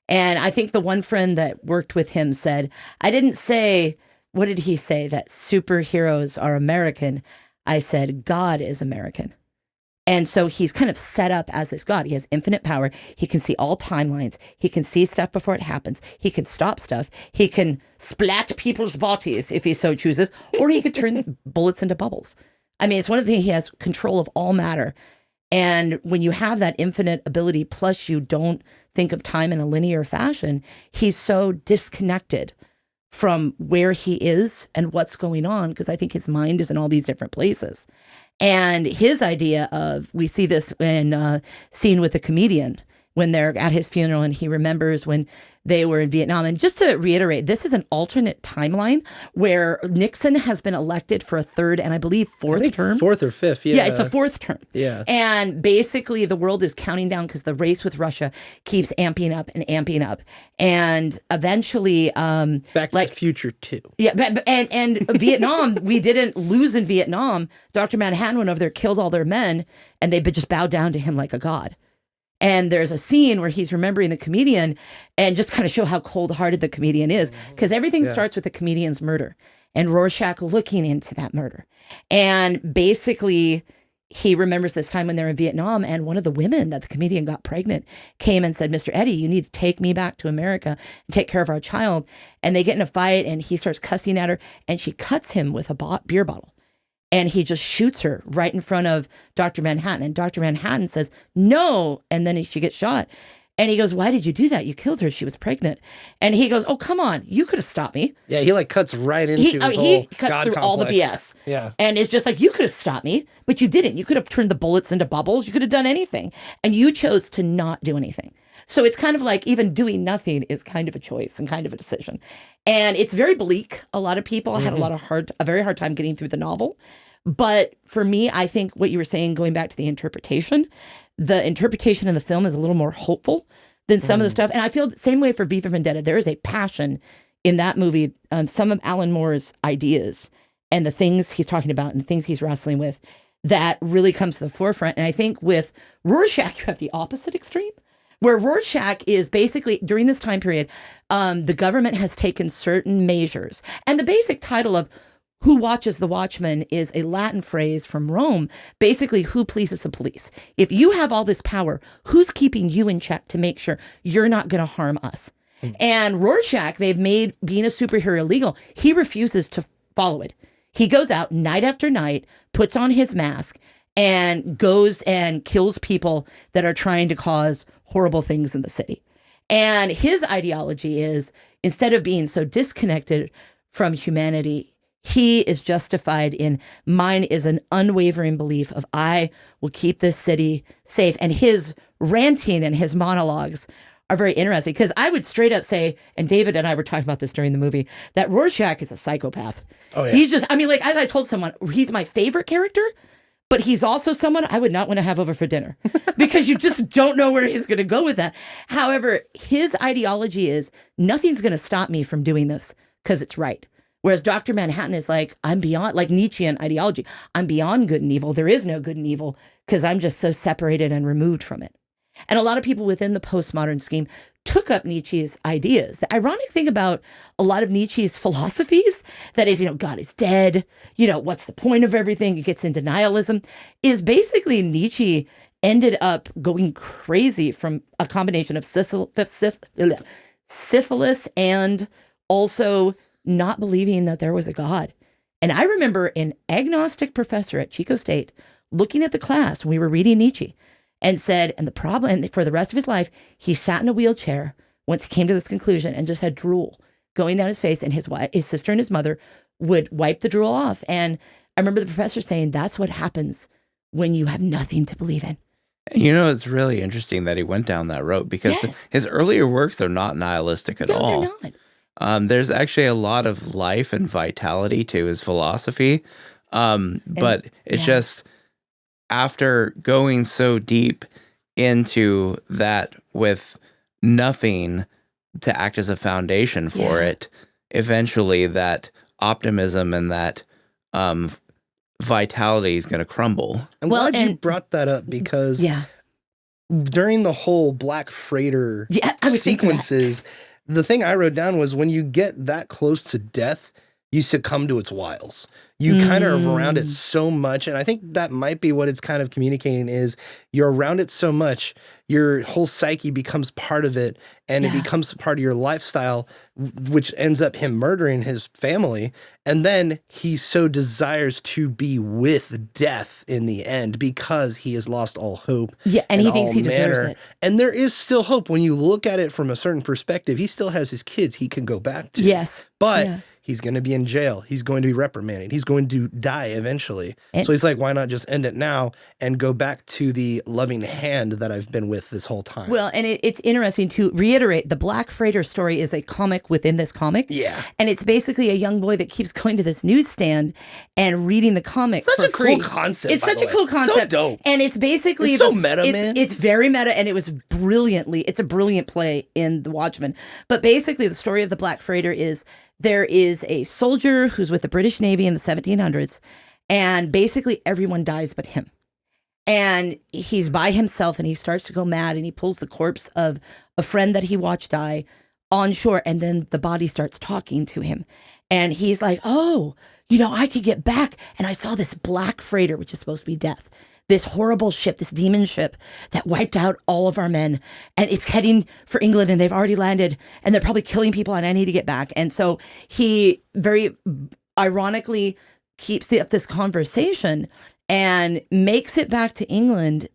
And I think the one friend that worked with him said, I didn't say, what did he say? That superheroes are American. I said, God is American. And so he's kind of set up as this God. He has infinite power. He can see all timelines. He can see stuff before it happens. He can stop stuff. He can splat people's bodies if he so chooses, or he could turn bullets into bubbles. I mean, it's one of the things, he has control of all matter. And when you have that infinite ability, plus you don't think of time in a linear fashion, he's so disconnected from where he is and what's going on, because I think his mind is in all these different places. And his idea of, we see this in Scene with the Comedian, when they're at his funeral and he remembers when they were in Vietnam. And just to reiterate, this is an alternate timeline where Nixon has been elected for a third and I believe fourth term. Fourth or fifth, yeah. Yeah, it's a fourth term. Yeah. And basically the world is counting down because the race with Russia keeps amping up and amping up. And eventually... Back to the Future 2. Yeah, and Vietnam, we didn't lose in Vietnam. Dr. Manhattan went over there, killed all their men, and they just bowed down to him like a god. And there's a scene where he's remembering the comedian and just kind of show how cold-hearted the comedian is, because everything starts with the comedian's murder and Rorschach looking into that murder. And basically, he remembers this time when they're in Vietnam, and one of the women that the comedian got pregnant came and said, Mr. Eddie, you need to take me back to America and take care of our child. And they get in a fight, and he starts cussing at her, and she cuts him with a beer bottle. And he just shoots her right in front of Dr. Manhattan. And Dr. Manhattan says, no. And then she gets shot. And he goes, why did you do that? You killed her. She was pregnant. And he goes, oh, come on. You could have stopped me. Yeah, he like cuts right into his whole he cuts God through complex. all the BS. Yeah. And it's just like, you could have stopped me, but you didn't. You could have turned the bullets into bubbles. You could have done anything. And you chose to not do anything. So it's kind of like even doing nothing is kind of a choice and kind of a decision. And it's very bleak. A lot of people had a very hard time getting through the novel. But for me, I think what you were saying, going back to the interpretation in the film is a little more hopeful than some of the stuff. And I feel the same way for V for Vendetta. There is a passion in that movie, some of Alan Moore's ideas and the things he's talking about and the things he's wrestling with that really comes to the forefront. And I think with Rorschach, you have the opposite extreme, where Rorschach is basically, during this time period, the government has taken certain measures. And the basic title of Who Watches the Watchmen is a Latin phrase from Rome, basically who polices the police. If you have all this power, who's keeping you in check to make sure you're not going to harm us? And Rorschach, they've made being a superhero illegal. He refuses to follow it. He goes out night after night, puts on his mask, and goes and kills people that are trying to cause horrible things in the city. And his ideology is, instead of being so disconnected from humanity, he is justified in, mine is an unwavering belief of, I will keep this city safe. And his ranting and his monologues are very interesting, because I would straight up say, and David and I were talking about this during the movie, that Rorschach is a psychopath. Oh, yeah. He's just, I mean, like, as I told someone, he's my favorite character, but he's also someone I would not want to have over for dinner, because you just don't know where he's going to go with that. However, his ideology is, nothing's going to stop me from doing this because it's right. Whereas Dr. Manhattan is like, I'm beyond, like Nietzschean ideology, I'm beyond good and evil. There is no good and evil because I'm just so separated and removed from it. And a lot of people within the postmodern scheme took up Nietzsche's ideas. The ironic thing about a lot of Nietzsche's philosophies, that is, God is dead, what's the point of everything? It gets into nihilism, is basically Nietzsche ended up going crazy from a combination of syphilis and also not believing that there was a God. And I remember an agnostic professor at Chico State looking at the class when we were reading Nietzsche and said, and the problem, and for the rest of his life, he sat in a wheelchair once he came to this conclusion and just had drool going down his face, and his sister and his mother would wipe the drool off. And I remember the professor saying, that's what happens when you have nothing to believe in. It's really interesting that he went down that road, because his earlier works are not nihilistic at all. They're not. There's actually a lot of life and vitality to his philosophy. But it's just, after going so deep into that with nothing to act as a foundation for it, eventually that optimism and that vitality is going to crumble. I'm glad you brought that up because during the whole Black Freighter sequences, the thing I wrote down was when you get that close to death, you succumb to its wiles. You kind of are around it so much. And I think that might be what it's kind of communicating is you're around it so much, your whole psyche becomes part of it and it becomes part of your lifestyle, which ends up him murdering his family. And then he so desires to be with death in the end because he has lost all hope. Yeah, and he thinks he deserves it. And there is still hope when you look at it from a certain perspective. He still has his kids he can go back to. Yes. But he's going to be in jail. He's going to be reprimanded. He's going to die eventually. So he's like, why not just end it now and go back to the loving hand that I've been with this whole time? Well, and it's interesting to reiterate, the Black Freighter story is a comic within this comic. Yeah. And it's basically a young boy that keeps going to this newsstand and reading the comic for free. Cool concept. It's such a cool concept. So dope. And it's basically... It's so meta, man. It's very meta, and it was it's a brilliant play in The Watchmen. But basically, the story of the Black Freighter is there is a soldier who's with the British Navy in the 1700s, and basically everyone dies but him. And he's by himself, and he starts to go mad, and he pulls the corpse of a friend that he watched die on shore, and then the body starts talking to him. And he's like, oh, I could get back. And I saw this Black Freighter, which is supposed to be death. This horrible ship, this demon ship that wiped out all of our men, and it's heading for England, and they've already landed, and they're probably killing people, and I need to get back. And so he very ironically keeps up this conversation and makes it back to England,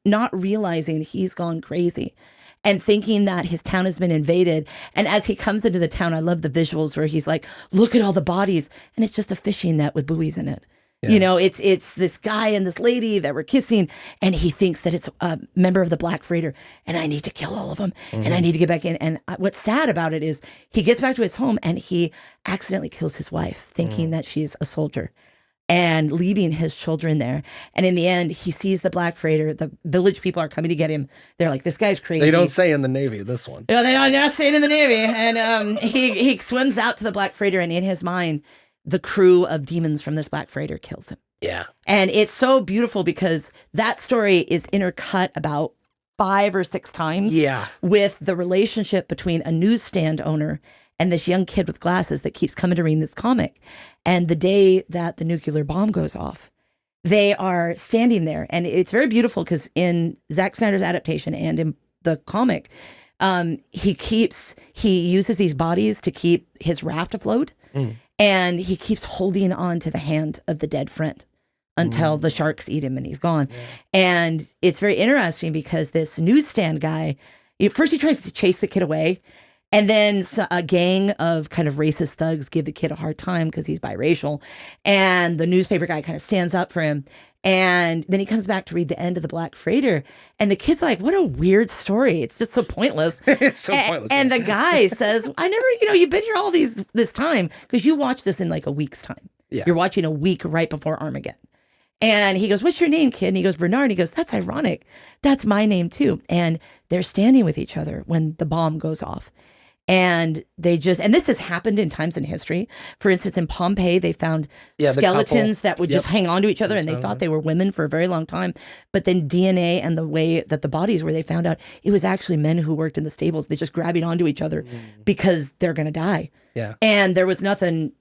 not realizing he's gone crazy and thinking that his town has been invaded. And as he comes into the town, I love the visuals where he's like, look at all the bodies, and it's just a fishing net with buoys in it. Yeah. It's this guy and this lady that were kissing, and he thinks that it's a member of the Black Freighter, and I need to kill all of them, and I need to get back in. And what's sad about it is he gets back to his home, and he accidentally kills his wife, thinking that she's a soldier, and leaving his children there. And in the end, he sees the Black Freighter. The village people are coming to get him. They're like, this guy's crazy. They don't say in the Navy, this one. No, they're not saying in the Navy. And he swims out to the Black Freighter, and in his mind, the crew of demons from this Black Freighter kills him. Yeah. And it's so beautiful because that story is intercut about 5 or 6 times with the relationship between a newsstand owner and this young kid with glasses that keeps coming to read this comic. And the day that the nuclear bomb goes off, they are standing there. And it's very beautiful because in Zack Snyder's adaptation and in the comic, he uses these bodies to keep his raft afloat. And he keeps holding on to the hand of the dead friend until the sharks eat him and he's gone. Yeah. And it's very interesting because this newsstand guy, first he tries to chase the kid away. And then a gang of kind of racist thugs give the kid a hard time because he's biracial. And the newspaper guy kind of stands up for him. And then he comes back to read the end of the Black Freighter. And the kid's like, what a weird story. It's just so pointless. It's so pointless. And the guy says, I never, you've been here all this time because you watch this in like a week's time. Yeah. You're watching a week right before Armageddon. And he goes, what's your name, kid? And he goes, Bernard. And he goes, that's ironic. That's my name too. And they're standing with each other when the bomb goes off. And and this has happened in times in history. For instance, in Pompeii, they found skeletons that would just hang on to each other, and they thought they were women for a very long time. But then DNA and the way that the bodies were, they found out it was actually men who worked in the stables. They just grabbing onto each other because they're going to die. Yeah. And there was nothing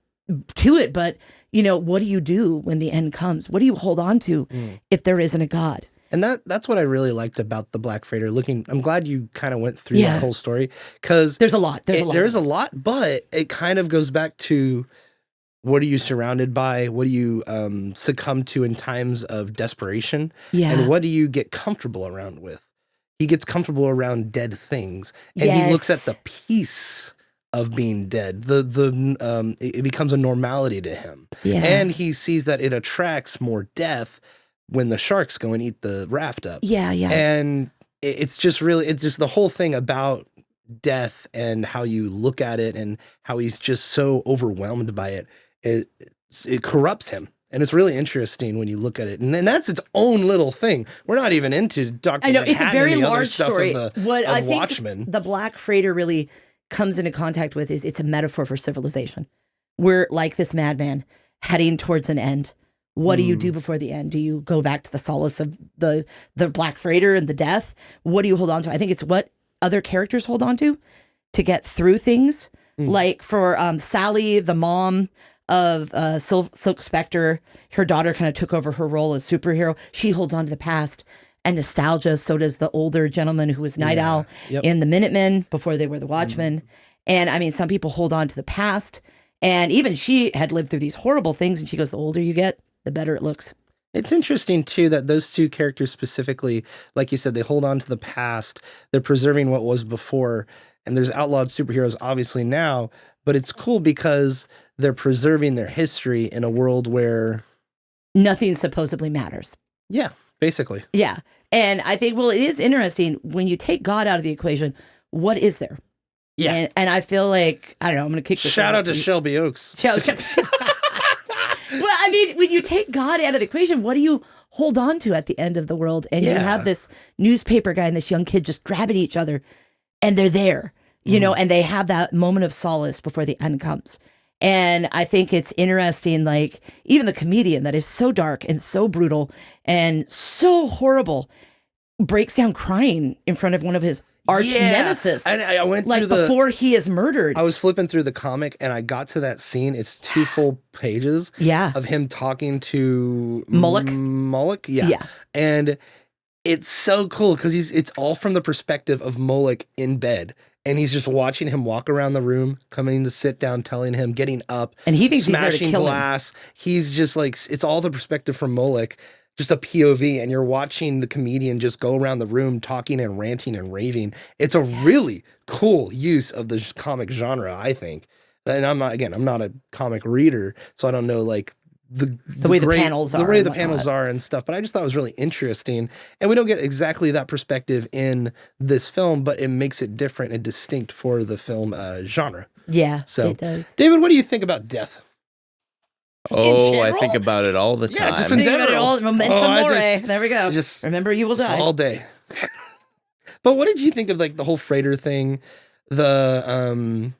to it, but, what do you do when the end comes? What do you hold on to if there isn't a God? And that's what I really liked about the Black Freighter. I'm glad you kind of went through that whole story because there's a lot. There's a lot, but it kind of goes back to what are you surrounded by? What do you succumb to in times of desperation? Yeah. And what do you get comfortable around with? He gets comfortable around dead things, and he looks at the peace of being dead. It becomes a normality to him, and he sees that it attracts more death when the sharks go and eat the raft up. Yeah. And it's just the whole thing about death and how you look at it and how he's just so overwhelmed by it. It corrupts him. And it's really interesting when you look at it. And then that's its own little thing. We're not even into Dr. I know, Manhattan it's a very and the large other stuff story. What I think the Black Freighter really comes into contact with is it's a metaphor for civilization. we're like this madman heading towards an end. What do you do before the end? Do you go back to the solace of the Black Freighter and the death? What do you hold on to? I think it's what other characters hold on to get through things. Like for Sally, the mom of Silk Spectre, her daughter kind of took over her role as superhero. She holds on to the past and nostalgia. So does the older gentleman who was Night Owl in the Minutemen before they were the Watchmen. And I mean, some people hold on to the past. And even she had lived through these horrible things. And she goes, the older you get, the better it looks. It's interesting, too, that those two characters specifically, like you said, they hold on to the past. They're preserving what was before. And there's outlawed superheroes, obviously, now. But it's cool because they're preserving their history in a world where nothing supposedly matters. Yeah, basically. Yeah. And I think, well, it is interesting when you take God out of the equation, what is there? Yeah. And I feel like, I don't know, I'm going to kick this Shout out to Shelby Oaks. Well, I mean, when you take God out of the equation, what do you hold on to at the end of the world? And you have this newspaper guy and this young kid just grabbing each other, and they're there, you know, and they have that moment of solace before the end comes. And I think it's interesting, like, even the comedian that is so dark and so brutal and so horrible breaks down crying in front of one of his arch nemesis. And I went like through before he is murdered. I was flipping through the comic and I got to that scene. It's 2 full pages of him talking to Moloch. Yeah. And it's so cool because it's all from the perspective of Moloch in bed. And he's just watching him walk around the room, coming to sit down, telling him, getting up, and he thinks smashing he's there to kill glass. He's just like, it's all the perspective from Moloch, just a POV, and you're watching the comedian just go around the room talking and ranting and raving. It's a really cool use of the comic genre, I think. And I'm not a comic reader, so I don't know like the way the panels are, the way the panels are and stuff. But I just thought it was really interesting, and we don't get exactly that perspective in this film, but it makes it different and distinct for the film genre. Yeah, so it does. David, what do you think about death? Oh, I think about it all the time. Yeah, just in general. Momentum more. There we go. Just remember, you will die all day. But what did you think of like the whole freighter thing, the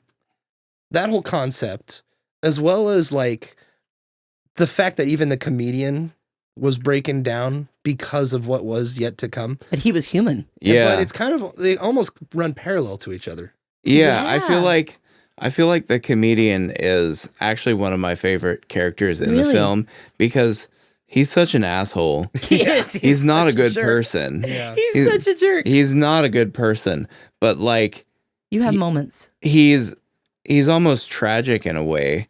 that whole concept, as well as like the fact that even the comedian was breaking down because of what was yet to come? But he was human. Yeah, but it's kind of, they almost run parallel to each other. Yeah, I feel like the comedian is actually one of my favorite characters in the film because he's such an asshole. He is. He's not a good person. Yeah. He's such a jerk. He's not a good person, but like you have moments. He's almost tragic in a way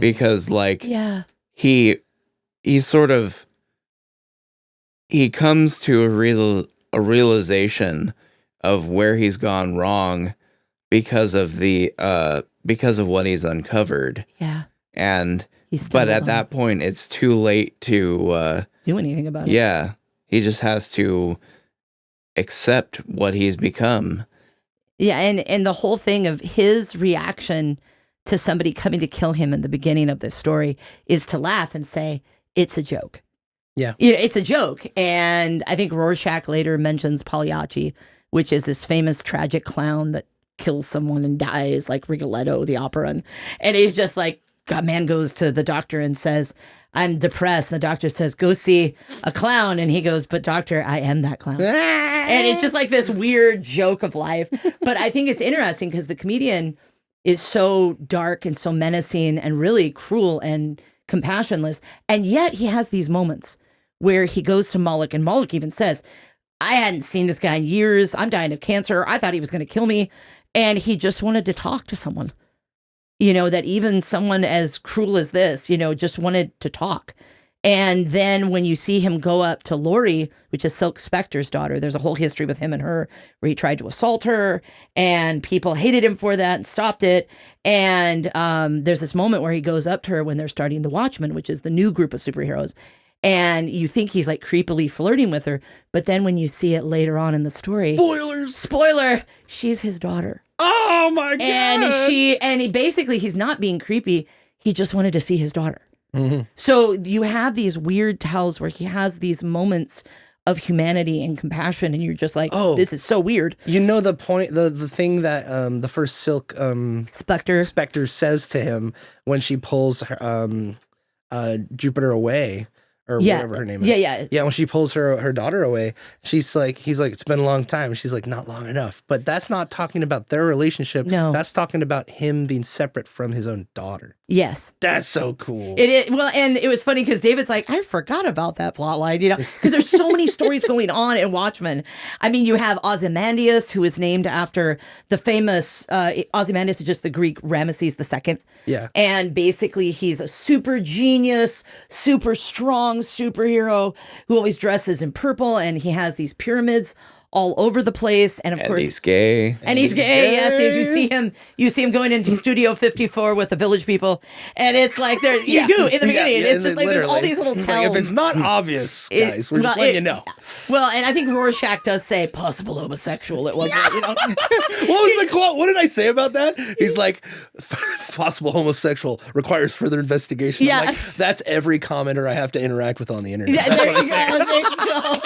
because like he sort of comes to a realization of where he's gone wrong because of what he's uncovered. Yeah. And but at that point it's too late to do anything about it. Yeah. He just has to accept what he's become. Yeah, and the whole thing of his reaction to somebody coming to kill him in the beginning of the story is to laugh and say, it's a joke. Yeah. You know, it's a joke. And I think Rorschach later mentions Pagliacci, which is this famous tragic clown that kills someone and dies, like Rigoletto, the opera. And he's just like, God, man goes to the doctor and says, I'm depressed. And the doctor says, go see a clown. And he goes, but doctor, I am that clown. And it's just like this weird joke of life. But I think it's interesting because the comedian is so dark and so menacing and really cruel and compassionless. And yet he has these moments where he goes to Moloch, and Moloch even says, I hadn't seen this guy in years. I'm dying of cancer. I thought he was going to kill me. And he just wanted to talk to someone, you know, that even someone as cruel as this, you know, just wanted to talk. And then when you see him go up to Lori, which is Silk Spectre's daughter, there's a whole history with him and her where he tried to assault her and people hated him for that and stopped it. And there's this moment where he goes up to her when they're starting the Watchmen, which is the new group of superheroes. And you think he's like creepily flirting with her. But then when you see it later on in the story, spoiler, she's his daughter. Oh my God. And he's not being creepy. He just wanted to see his daughter. Mm-hmm. So you have these weird tells where he has these moments of humanity and compassion, and you're just like, Oh. this is so weird. You know the point, the thing that the first Silk Spectre says to him when she pulls her, Jupiter away, or whatever her name is. Yeah. When she pulls her daughter away, he's like, it's been a long time. And she's like, not long enough. But that's not talking about their relationship. No. That's talking about him being separate from his own daughter. Yes. That's so cool. It is. Well, and it was funny because David's like, I forgot about that plot line, because there's so many stories going on in Watchmen. I mean, you have Ozymandias, who is named after the famous, Ozymandias is just the Greek Ramesses II. Yeah. And basically he's a super genius, super strong superhero who always dresses in purple, and he has these pyramids all over the place, and of course he's gay. And he's gay. Yes, as you see him going into Studio 54 with the Village People, and it's like there you do in the beginning. It's just like there's all these little tells. Like, if it's not obvious, guys, we're just letting you know. Well, and I think Rorschach does say possible homosexual at one point. What was the quote? What did I say about that? He's like, possible homosexual requires further investigation. Yeah. I'm like, that's every commenter I have to interact with on the internet. Yeah, That's there what you I say. go. There you go.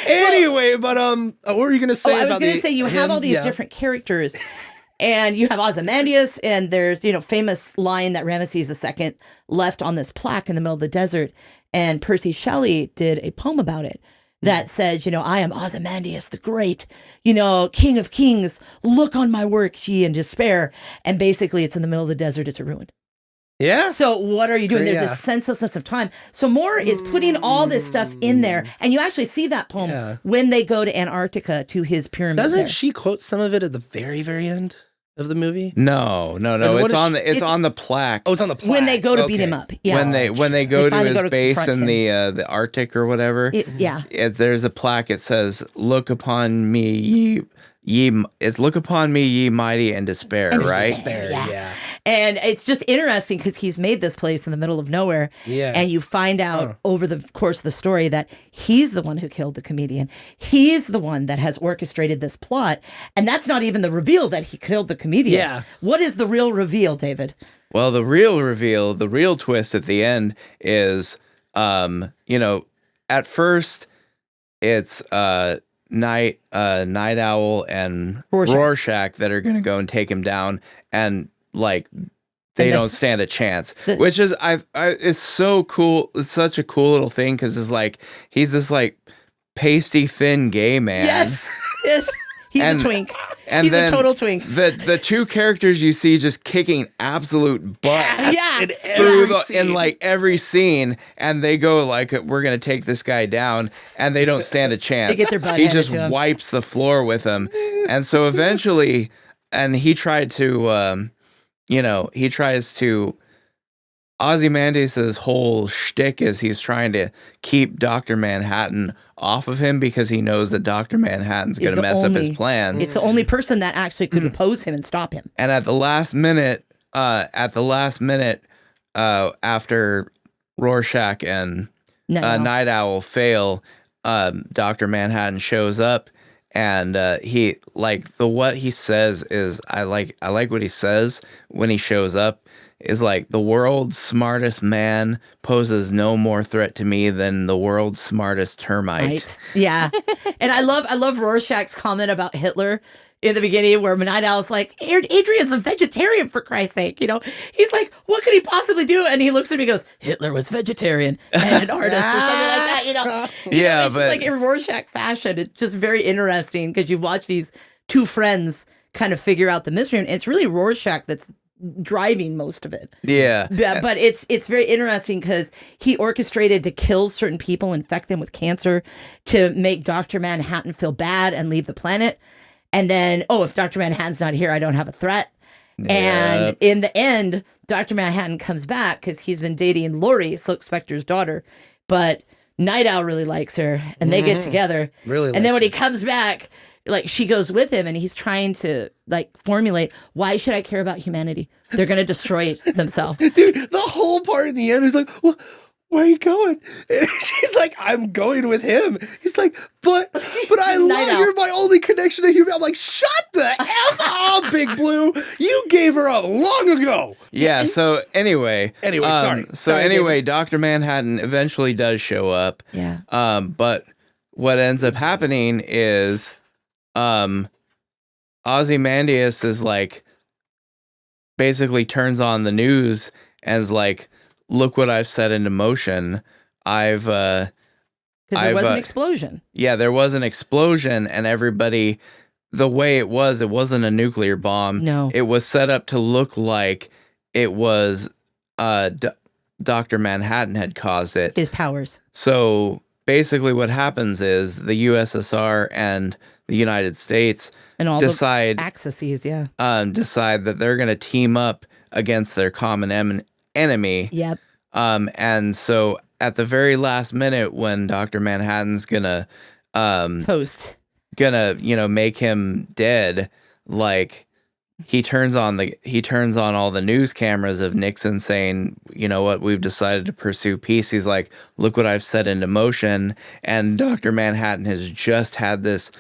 Anyway, but what were you going to say? I was going to say you have all these different characters, and you have Ozymandias, and there's famous line that Ramesses II left on this plaque in the middle of the desert, and Percy Shelley did a poem about it that says, I am Ozymandias the Great, King of Kings. Look on my work, ye in despair, and basically it's in the middle of the desert. It's a ruin. Yeah. So what are you doing? Great, There's a senselessness of time. So Moore is putting all this stuff in there, and you actually see that poem when they go to Antarctica to his pyramid. Doesn't she quote some of it at the very, very end of the movie? No. It's on the plaque. Oh, it's on the plaque. When they go to beat him up. Yeah. When they go to his base confront in him. the Arctic or whatever. There's a plaque. It says, "Look upon me, look upon me, ye mighty, and despair." Right? Despair, yeah. And it's just interesting because he's made this place in the middle of nowhere. Yeah. And you find out over the course of the story that he's the one who killed the comedian. He's the one that has orchestrated this plot. And that's not even the reveal that he killed the comedian. Yeah. What is the real reveal, David? Well, the real reveal, the real twist at the end is, at first it's Night Owl and Rorschach that are going to go and take him down, and they don't stand a chance, which is it's so cool. It's such a cool little thing because it's like he's this pasty thin gay man. Yes, he's a twink. And he's a total twink. The two characters you see just kicking absolute butt. In every scene, and they go we're gonna take this guy down, and they don't stand a chance. They get their butt He handed just to him. wipes the floor with him, and so eventually, and he tried to, Ozymandias' whole shtick is he's trying to keep Dr. Manhattan off of him because he knows that Dr. Manhattan's going to mess up his plans. It's the only person that actually could oppose him and stop him. And at the last minute, after Rorschach and Night Owl fail, Dr. Manhattan shows up, and he what he says is I like what he says when he shows up is the world's smartest man poses no more threat to me than the world's smartest termite. Right. Yeah. And I love Rorschach's comment about Hitler in the beginning where Night Owl's like, Adrian's a vegetarian, for Christ's sake. He's like, what could he possibly do? And he looks at me and goes, Hitler was vegetarian and an artist or something like that. Yeah, it's but just in Rorschach fashion. It's just very interesting because you watch these two friends kind of figure out the mystery. And it's really Rorschach that's driving most of it. Yeah. But it's very interesting because he orchestrated to kill certain people, infect them with cancer, to make Dr. Manhattan feel bad and leave the planet. And then, if Dr. Manhattan's not here, I don't have a threat. Yep. And in the end, Dr. Manhattan comes back because he's been dating Lori, Silk Spectre's daughter. But Night Owl really likes her, and they get together. And then when he comes back, she goes with him, and he's trying to formulate, why should I care about humanity? They're going to destroy themselves. Dude, the whole part in the end is where are you going? And she's like, I'm going with him. He's like, but I Night love, you're my only connection to human. I'm like, shut the F up, Big Blue. You gave her up long ago. Yeah, so anyway. Sorry. So Sorry, anyway, Dr. Manhattan eventually does show up. Yeah. But what ends up happening is Ozymandias is like, basically turns on the news as like, look what I've set into motion. Because there was an explosion. Yeah, there was an explosion, and everybody, the way it wasn't a nuclear bomb. No. It was set up to look like it was Dr. Manhattan had caused it. His powers. So basically what happens is the USSR and the United States And all decide the axes, yeah. Decide that they're going to team up against their common enemy. Yep. And so at the very last minute, when Dr. Manhattan's gonna make him dead, like he turns on all the news cameras of Nixon saying, you know what, we've decided to pursue peace. He's like, look what I've set into motion. And Dr. Manhattan has just had this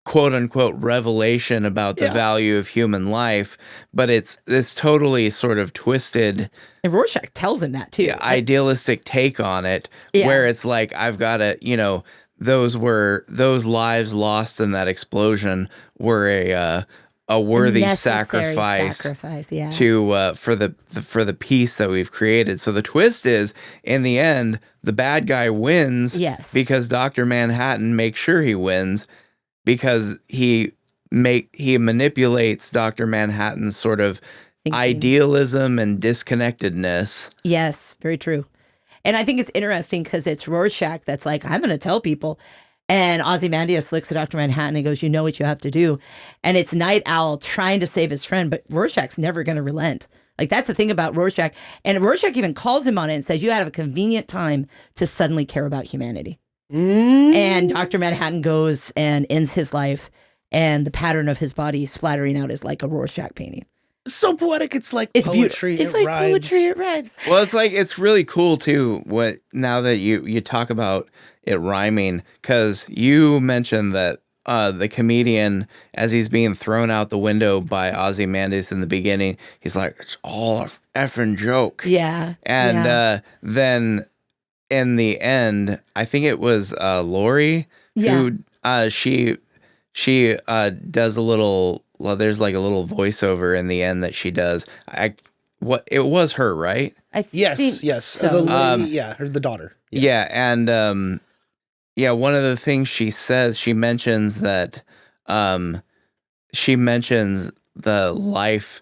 quote unquote revelation about the value of human life, but it's this totally sort of twisted, and Rorschach tells him that too. Idealistic take on it, where it's like, I've got to, those lives lost in that explosion were a worthy sacrifice to for the peace that we've created. So the twist is, in the end, the bad guy wins, because Dr. Manhattan makes sure he wins, because he manipulates Dr. Manhattan's sort of idealism and disconnectedness. Yes, very true. And I think it's interesting because it's Rorschach that's like, I'm going to tell people. And Ozymandias looks at Dr. Manhattan and goes, you know what you have to do. And it's Night Owl trying to save his friend, but Rorschach's never going to relent. Like, that's the thing about Rorschach. And Rorschach even calls him on it and says, you have a convenient time to suddenly care about humanity. And Dr. Manhattan goes and ends his life, and the pattern of his body splattering out is like a Rorschach painting. So poetic, it's like poetry. It's like rhymes. poetry, it rhymes. Well, it's really cool too, now that you talk about it rhyming, because you mentioned that the comedian, as he's being thrown out the window by Ozymandias in the beginning, he's like, it's all a effing joke. Yeah. And then in the end, I think it was Lori who she does a little, well, there's like a little voiceover in the end that she does. It was her, right? Yes. So. The lady, the daughter. Yeah. And one of the things she says, she mentions that the life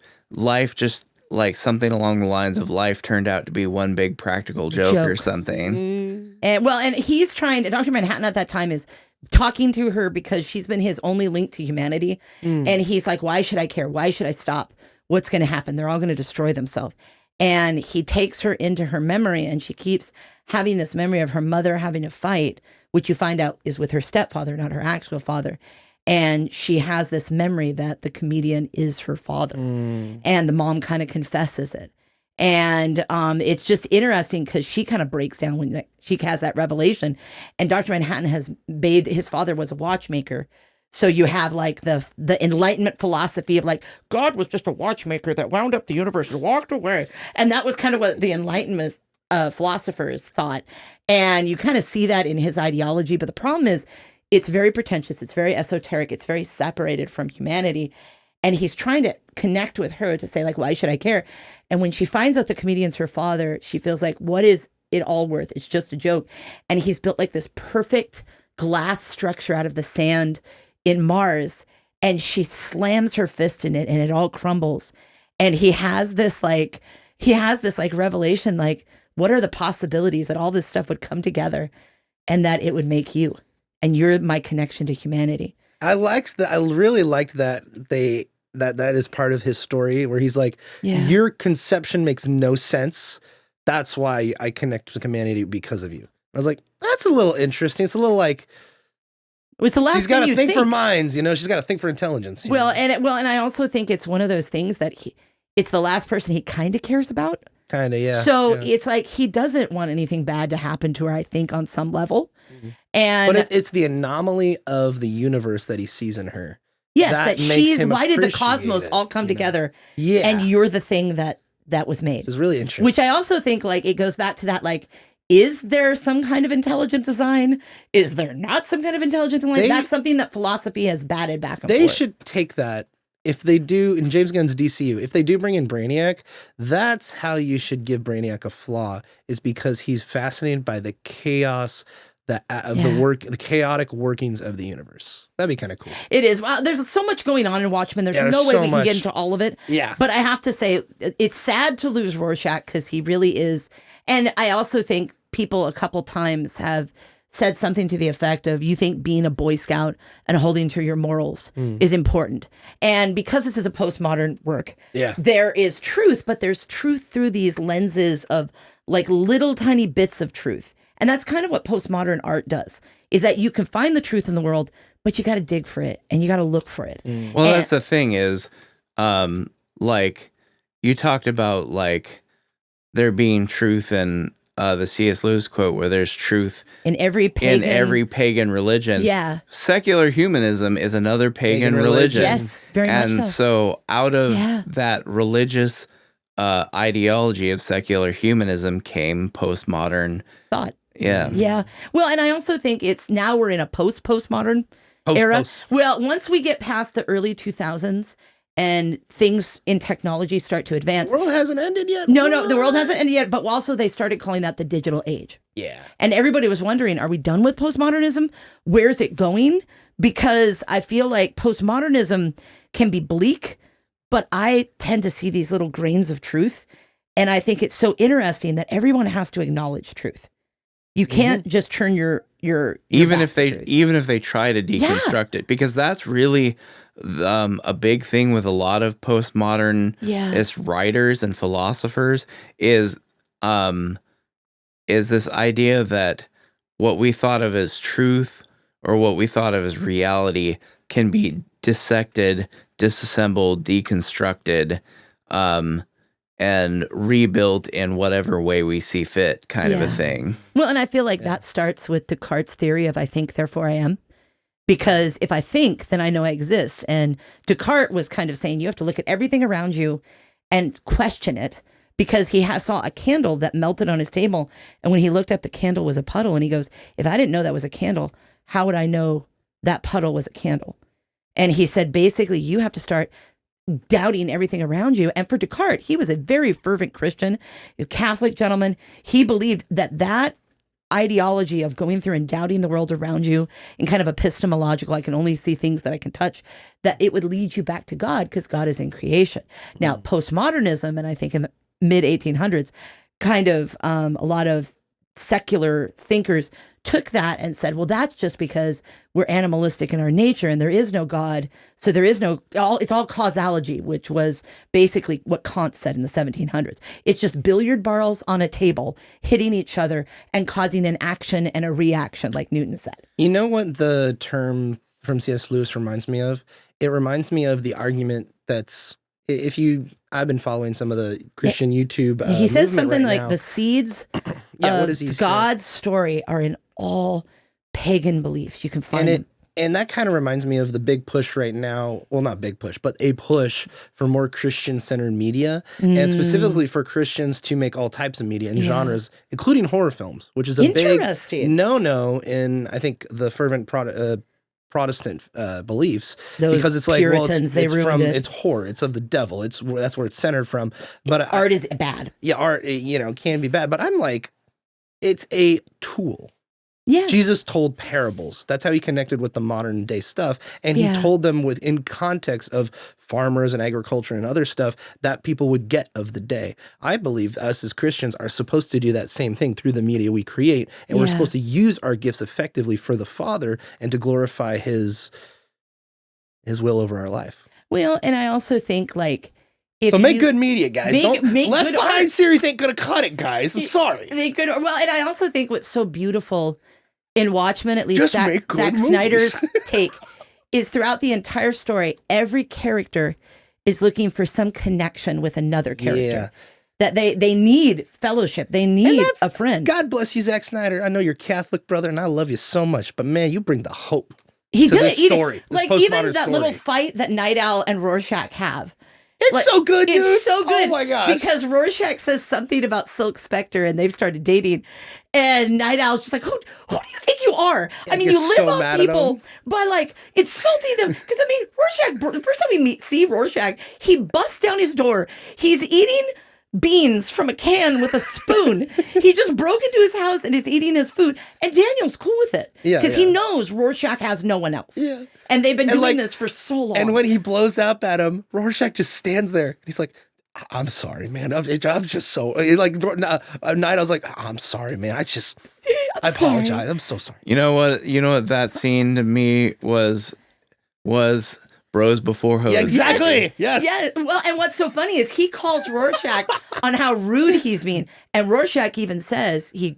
just like something along the lines of life turned out to be one big practical joke or something. And he's trying, Dr. Manhattan at that time is talking to her because she's been his only link to humanity. And he's like, why should I care? Why should I stop? What's going to happen? They're all going to destroy themselves. And he takes her into her memory, and she keeps having this memory of her mother having a fight, which you find out is with her stepfather, not her actual father. And she has this memory that the comedian is her father. And the mom kind of confesses it. And it's just interesting because she kind of breaks down when she has that revelation. And Dr. Manhattan has made, his father was a watchmaker. So you have like the Enlightenment philosophy of like, God was just a watchmaker that wound up the universe and walked away. And that was kind of what the Enlightenment philosophers thought. And you kind of see that in his ideology. But the problem is, it's very pretentious. It's very esoteric. It's very separated from humanity. And he's trying to connect with her to say, like, why should I care? And when she finds out the comedian's her father, she feels like, what is it all worth? It's just a joke. And he's built like this perfect glass structure out of the sand in Mars. And she slams her fist in it and it all crumbles. And he has this revelation, like, what are the possibilities that all this stuff would come together and that it would make you? And you're my connection to humanity. I really liked that that is part of his story where he's like, your conception makes no sense. That's why I connect with humanity because of you. I was like, that's a little interesting. It's a little like, it's the last she's got to think for minds, she's got to think for intelligence. And I also think it's one of those things that it's the last person he kind of cares about. Kind of, yeah. So yeah. it's like he doesn't want anything bad to happen to her, I think, on some level. And But it's the anomaly of the universe that he sees in her. yes, that that makes she's, him why did the appreciate cosmos it, all come you know? together? Yeah. And you're the thing that was made. It's really interesting. Which I also think, like, it goes back to that, like, is there some kind of intelligent design? Is there not some kind of intelligent design? That's something that philosophy has batted back and they forth. should take that. If they do, in James Gunn's DCU, if they do bring in Brainiac, that's how you should give Brainiac a flaw, is because he's fascinated by the chaos the chaotic workings of the universe. That'd be kind of cool. It is. Well, there's so much going on in Watchmen. There's no way we can get into all of it. Yeah. But I have to say, it's sad to lose Rorschach because he really is. And I also think people a couple times have said something to the effect of, you think being a Boy Scout and holding to your morals is important. And because this is a postmodern work, there is truth, but there's truth through these lenses of like little tiny bits of truth. And that's kind of what postmodern art does, is that you can find the truth in the world, but you got to dig for it and you got to look for it. Well, that's the thing is, like you talked about, like there being truth in the C.S. Lewis quote, where there's truth in every pagan religion. Yeah. Secular humanism is another pagan religion. Yes, very much so. And so out of that religious ideology of secular humanism came postmodern thought. Yeah. Yeah. Well, and I also think it's now we're in a postmodern era. Well, once we get past the early 2000s and things in technology start to advance. The world hasn't ended yet. No, the world hasn't ended yet. But also they started calling that the digital age. Yeah. And everybody was wondering, are we done with postmodernism? Where's it going? Because I feel like postmodernism can be bleak, but I tend to see these little grains of truth. And I think it's so interesting that everyone has to acknowledge truth. You can't just turn your even if they try to deconstruct it, because that's really a big thing with a lot of postmodernist writers and philosophers is this idea that what we thought of as truth or what we thought of as reality can be dissected, disassembled, deconstructed, and rebuilt in whatever way we see fit, kind of a thing. Well, and I feel like that starts with Descartes' theory of I think, therefore I am. Because if I think, then I know I exist. And Descartes was kind of saying you have to look at everything around you and question it, because he saw a candle that melted on his table. And when he looked up, the candle was a puddle. And he goes, if I didn't know that was a candle, how would I know that puddle was a candle? And he said, basically, you have to start doubting everything around you. And for Descartes, he was a very fervent Christian, a Catholic gentleman. He believed that ideology of going through and doubting the world around you and kind of epistemological, I can only see things that I can touch, that it would lead you back to God because God is in creation. Now, postmodernism, and I think in the mid 1800s, kind of a lot of secular thinkers took that and said, well, that's just because we're animalistic in our nature and there is no God. So there is it's all causality, which was basically what Kant said in the 1700s. It's just billiard balls on a table hitting each other and causing an action and a reaction, like Newton said. You know what the term from C.S. Lewis reminds me of? It reminds me of the argument that's, I've been following some of the Christian YouTube he says something right like now. the seeds what does he of say? God's story are in all pagan beliefs. You can find them. And that kind of reminds me of the big push right now. Well, not big push, but a push for more Christian-centered media, and specifically for Christians to make all types of media and genres, including horror films, which is a big no-no in, I think, the fervent Protestant beliefs. Those because it's like, Puritans, well, it's horror, it's of the devil, that's where it's centered from. But art is bad. Yeah, art, can be bad. But I'm like, it's a tool. Yes. Jesus told parables. That's how he connected with the modern day stuff. And he told them in context of farmers and agriculture and other stuff that people would get of the day. I believe us as Christians are supposed to do that same thing through the media we create. And we're supposed to use our gifts effectively for the Father and to glorify his will over our life. Well, and I also think make good media, guys. Make Left Behind series ain't gonna cut it, guys. I'm sorry. Make good. Well, and I also think what's so beautiful in Watchmen, at least Just Zack Snyder's take, is throughout the entire story, every character is looking for some connection with another character. that they need fellowship. They need a friend. God bless you, Zack Snyder. I know you're Catholic, brother, and I love you so much. But man, you bring the hope. He to did this it. story, this Like even postmodern that story. little fight that Night Owl and Rorschach have. It's Like, so good, dude. It's so good. Oh my gosh. Because Rorschach says something about Silk Spectre and they've started dating. And Night Owl's just like, who do you think you are? I mean, you gets live so off mad at people him. by like insulting them. Because I mean, Rorschach, the first time we see Rorschach, he busts down his door. He's eating beans from a can with a spoon. He just broke into his house and is eating his food. And Daniel's cool with it. Yeah, Because yeah. he knows Rorschach has no one else. Yeah. And they've been And, doing like, this for so long. And when he blows up at him, Rorschach just stands there. He's like, I'm sorry, man. I'm just so like Night. I was like, I'm sorry, man. I apologize. I'm so sorry. You know what? That scene to me was bros before hoes. Yeah, exactly. Yes. Yeah. Well, and what's so funny is he calls Rorschach on how rude he's being, and Rorschach even says he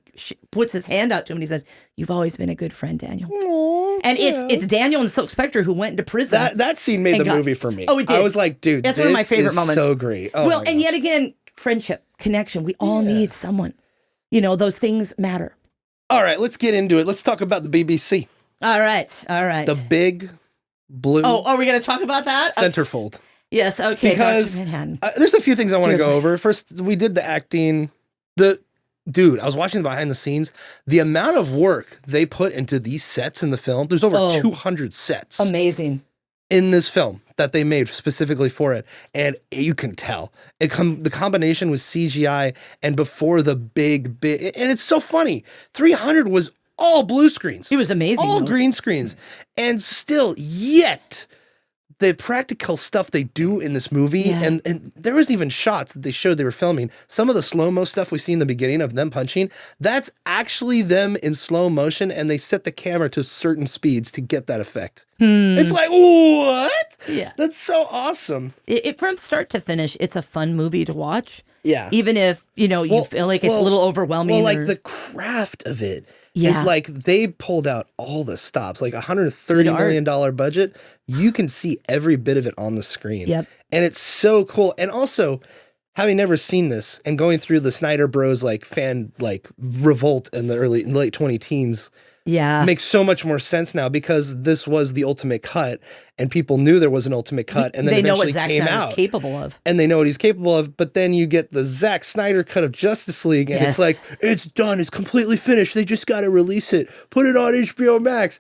puts his hand out to him and he says, "You've always been a good friend, Daniel." Aww, And yeah. it's Daniel and Silk Spectre who went into prison. That scene made and the got- movie for me. Oh, it did. I was like, dude, That's this one of my favorite is moments. so great. Oh, well, my and gosh. yet again, friendship, connection. We all need someone. You know, those things matter. All right, let's get into it. Let's talk about the BBC. All right. The big blue Oh, are we going to talk about that? centerfold. Yes. Okay. Because Dr. Manhattan. There's a few things I want to Dear go God. over. First, we did the acting. Dude, I was watching the behind the scenes. The amount of work they put into these sets in the film, there's over 200 sets Amazing. in this film that they made specifically for it. And you can tell. The combination with CGI and before the big, and it's so funny. 300 was all blue screens. He was amazing. All though. green screens. And still, yet, the practical stuff they do in this movie, Yeah. and there was even shots that they showed they were filming. Some of the slow-mo stuff we see in the beginning of them punching, that's actually them in slow motion, and they set the camera to certain speeds to get that effect. It's like, what? Yeah. That's so awesome. It from start to finish, it's a fun movie to watch. Yeah. Even if, you Well, feel like it's a little overwhelming. Well, like or- the craft of it is Yeah. like they pulled out all the stops, like $130 Good art. million budget. You can see every bit of it on the screen. Yep. And it's so cool. And also, having never seen this and going through the Snyder Bros fan revolt in the late 20 teens yeah. makes so much more sense now because this was the ultimate cut and people knew there was an ultimate cut and then they know eventually what Zack came Snyder's out. capable of. And they know what he's capable of, but then you get the Zack Snyder cut of Justice League, and Yes. it's like, it's done, it's completely finished, they just got to release it, put it on HBO Max.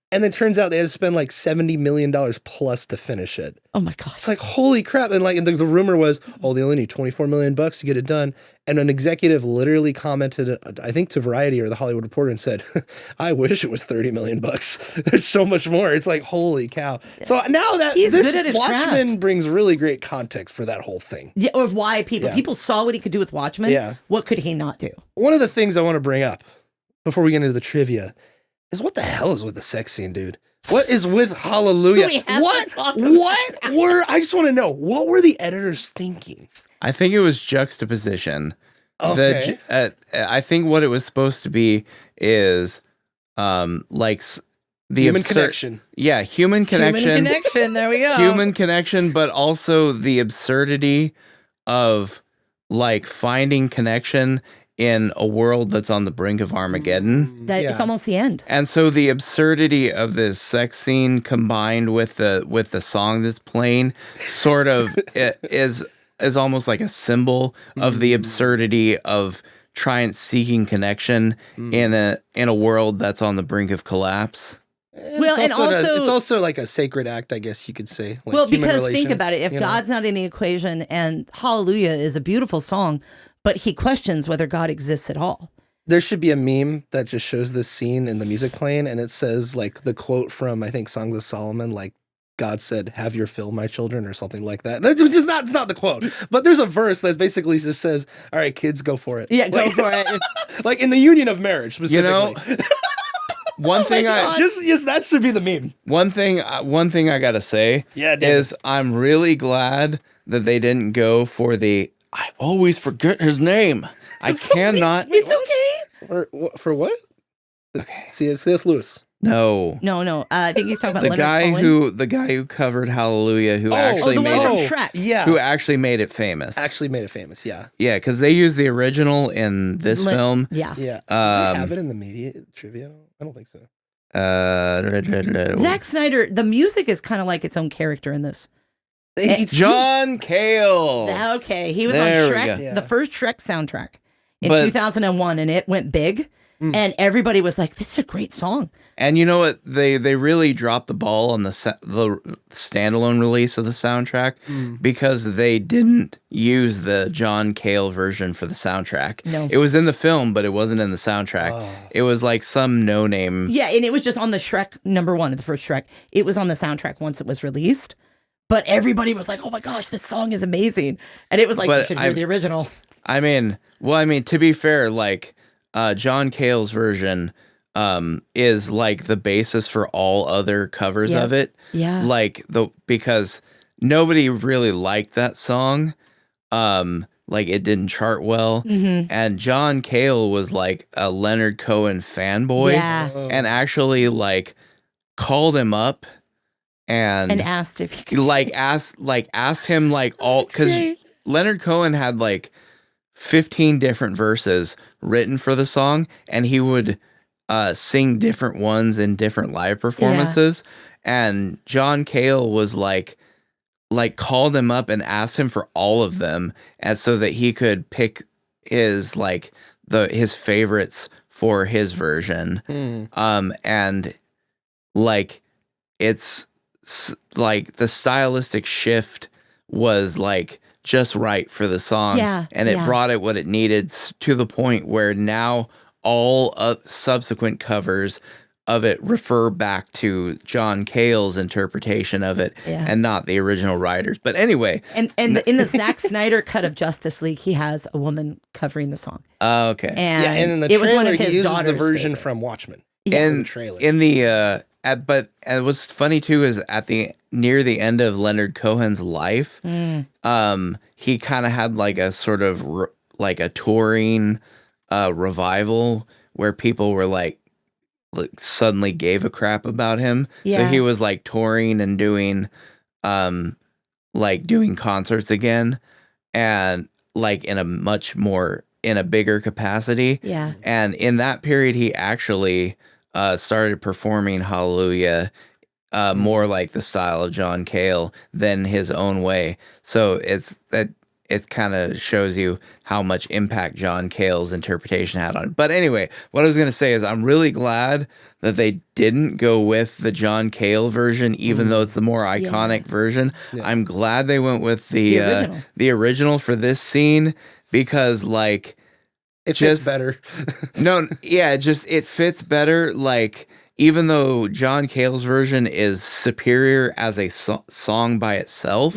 And then turns out they had to spend like $70 million plus to finish it. Oh my God. It's like, holy crap. And the rumor was, oh, they only need $24 million to get it done. And an executive literally commented, I think to Variety or the Hollywood Reporter, and said, I wish it was $30 million. There's so much more. It's like, holy cow. So now that He's this good at his Watchmen craft. brings really great context for that whole thing. Yeah, or why people saw what he could do with Watchmen. Yeah. What could he not do? One of the things I want to bring up before we get into the trivia is what the hell is with the sex scene, dude? What is with Hallelujah? We have to What? talk about I just want to know, what were the editors thinking? I think it was juxtaposition. Okay. I think what it was supposed to be is the Human connection. Yeah, human connection. Human connection. There we go. Human connection, but also the absurdity of like finding connection in a world that's on the brink of Armageddon. That it's almost the end. And so the absurdity of this sex scene combined with the song that's playing sort of is almost like a symbol of the absurdity of seeking connection in a world that's on the brink of collapse. Well, and also- it's also like a sacred act, I guess you could say. Like Well, human because think relations, about it. If you know? God's not in the equation and Hallelujah is a beautiful song, but he questions whether God exists at all. There should be a meme that just shows this scene in the music playing, and it says like the quote from I think Songs of Solomon, like God said, "Have your fill, my children," or something like that. It's not the quote, but there's a verse that basically just says, "All right, kids, go for it." Yeah, go Like- for it. Like in the union of marriage, specifically. You know, one thing just that should be the meme. one thing I gotta say is I'm really glad that they didn't go for the I always forget his name. I cannot. It's okay. For what? Okay. C.S. Lewis. No. No. I think he's talking about The Leonard guy Cohen. the guy who covered Hallelujah, who the actually one made from it, Shrek. Yeah. who actually made it famous. Actually made it famous, yeah. Yeah, because they used the original in this film. Yeah. Yeah. Do they have it in the media trivia? I don't think so. Zack Snyder, the music is kind of like its own character in this. John Cale. Okay, he was There on we Shrek, go. Yeah. the first Shrek soundtrack in But- 2001, and it went big. And everybody was like, "This is a great song." And you know what? They really dropped the ball on the standalone release of the soundtrack because they didn't use the John Cale version for the soundtrack. No. It was in the film, but it wasn't in the soundtrack. Oh. It was like some no-name. Yeah, and it was just on the Shrek #1, the first Shrek. It was on the soundtrack once it was released, but everybody was like, "Oh my gosh, this song is amazing!" And it was like, But "You should hear the original." I mean, to be fair, like John Cale's version is like the basis for all other covers Yeah. of it. Yeah. Like because nobody really liked that song. Like it didn't chart well. Mm-hmm. And John Cale was like a Leonard Cohen fanboy Yeah. and actually like called him up And asked if he could. asked him like all because great. Leonard Cohen had like 15 different verses written for the song, and he would sing different ones in different live performances. And John Cale was like called him up and asked him for all of them, and so that he could pick his his favorites for his version. And like it's like the stylistic shift was like just right for the song, and it brought it what it needed to the point where now all subsequent covers of it refer back to John Cale's interpretation of it and not the original writers. But anyway, And in the Zack Snyder cut of Justice League, he has a woman covering the song. okay. And in the it was one trailer, of his he uses daughter's the version favorite. from Watchmen. in the trailer. in the but what's funny too is near the end of Leonard Cohen's life, he kind of had like a sort of like a touring revival where people were like suddenly gave a crap about him. So Yeah. he was like touring and doing doing concerts again, and like in a bigger capacity. Yeah. And in that period, he actually started performing Hallelujah more like the style of John Cale than his own way. So it kind of shows you how much impact John Cale's interpretation had on it. But anyway, what I was going to say is I'm really glad that they didn't go with the John Cale version, even though it's the more iconic version. Yeah. I'm glad they went with the original for this scene because like It fits better. it fits better. Like, even though John Cale's version is superior as a song by itself,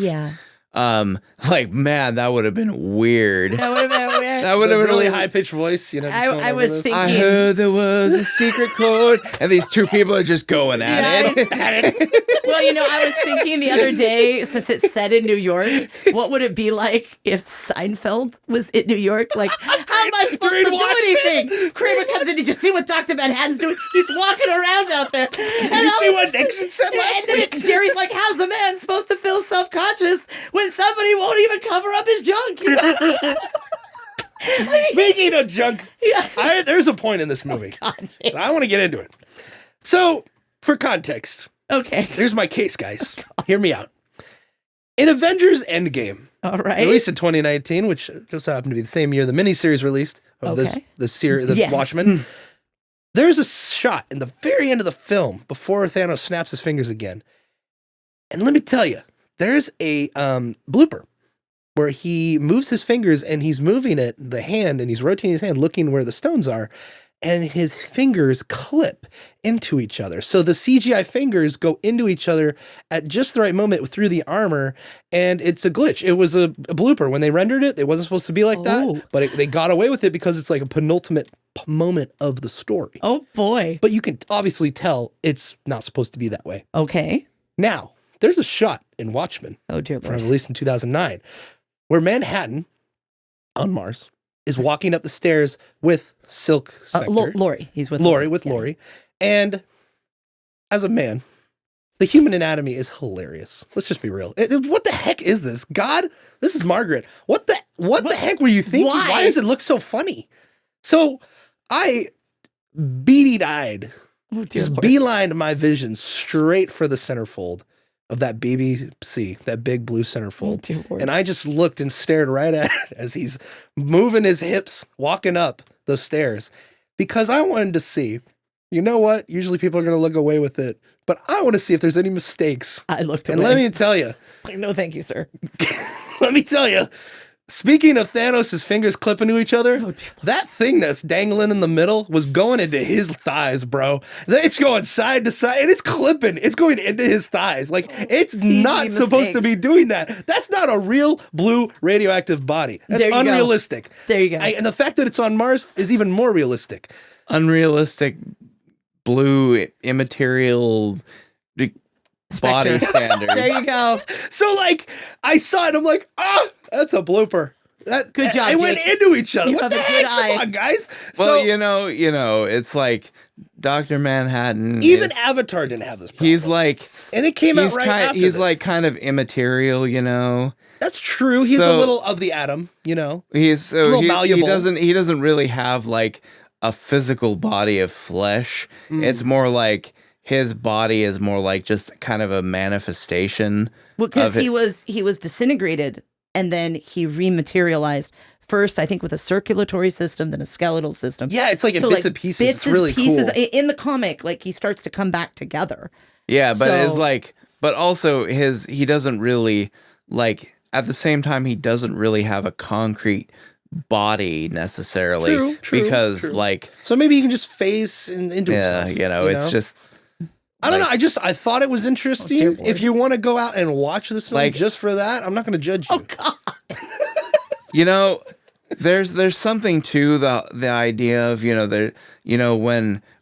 like, man, that would have been weird. That would have been weird. That would have been really high pitched voice. You know, just going I over was this. thinking. I heard there was a secret chord, and these two people are just going at it. Well, I was thinking the other day, since it's set in New York, what would it be like if Seinfeld was in New York? Like, how am I supposed to do anything? Kramer comes in. Did you see what Dr. Manhattan's doing? He's walking around out there. Did you see what Nixon said last week? And Jerry's like, how's a man supposed to feel self-conscious when somebody won't even cover up his junk? Speaking of junk, there's a point in this movie. So I want to get into it. So, for context, Okay. here's my case, guys. Hear me out. In Avengers Endgame, All right. released in 2019, which just happened to be the same year the miniseries released of the series, Yes. Watchmen, there's a shot in the very end of the film before Thanos snaps his fingers again. And let me tell you, there's a blooper where he moves his fingers and he's moving the hand, and he's rotating his hand looking where the stones are, and his fingers clip into each other. So the CGI fingers go into each other at just the right moment through the armor, and it's a glitch. It was a blooper. When they rendered it wasn't supposed to be like that, but they got away with it because it's like a penultimate moment of the story. Oh, boy. But you can obviously tell it's not supposed to be that way. Okay. Now, there's a shot in Watchmen, Oh, dear Lord. released in 2009, where Manhattan on Mars is walking up the stairs with Silk Spectre. Lori. He's with Lori. Yeah. And as a man, the human anatomy is hilarious. Let's just be real. What the heck is this? God, this is Margaret. What the heck were you thinking? Why does it look so funny? So I beady-eyed, just beelined my vision straight for the centerfold of that BBC, that big blue centerfold. And I just looked and stared right at it as he's moving his hips, walking up those stairs. Because I wanted to see, you know what? Usually people are going to look away with it. But I want to see if there's any mistakes. I looked away. And let me tell you. No, thank you, sir. Let me tell you. Speaking of Thanos' fingers clipping to each other, that thing that's dangling in the middle was going into his thighs, bro. It's going side to side, and it's clipping. It's going into his thighs. Like, it's not supposed to be doing that. That's not a real blue radioactive body. That's unrealistic. There you go. And the fact that it's on Mars is even more realistic. Unrealistic blue immaterial body standards. There you go. So, like, I saw it. I'm like, that's a blooper. Good job. It went into each other. What the heck? Come on, guys. Well, you know, it's like Dr. Manhattan. Even Avatar didn't have this problem. He's like, and it came out right after He's this. like kind of immaterial, you know. That's true. He's a little of the atom, you know. He's a little malleable. He doesn't really have like a physical body of flesh. It's more like his body is more like just kind of a manifestation. Well, because he was disintegrated and then he rematerialized. First, I think with a circulatory system, then a skeletal system. Yeah, it's like in bits and pieces. It's really cool. In the comic, like he starts to come back together. Yeah, but it's like, but also he doesn't really like, at the same time, he doesn't really have a concrete body necessarily. True, because like, so maybe he can just phase into himself. You know, it's just. I don't know. I thought it was interesting. If you want to go out and watch this film just for that, I'm not going to judge you. Oh God. You know, there's something to the idea of,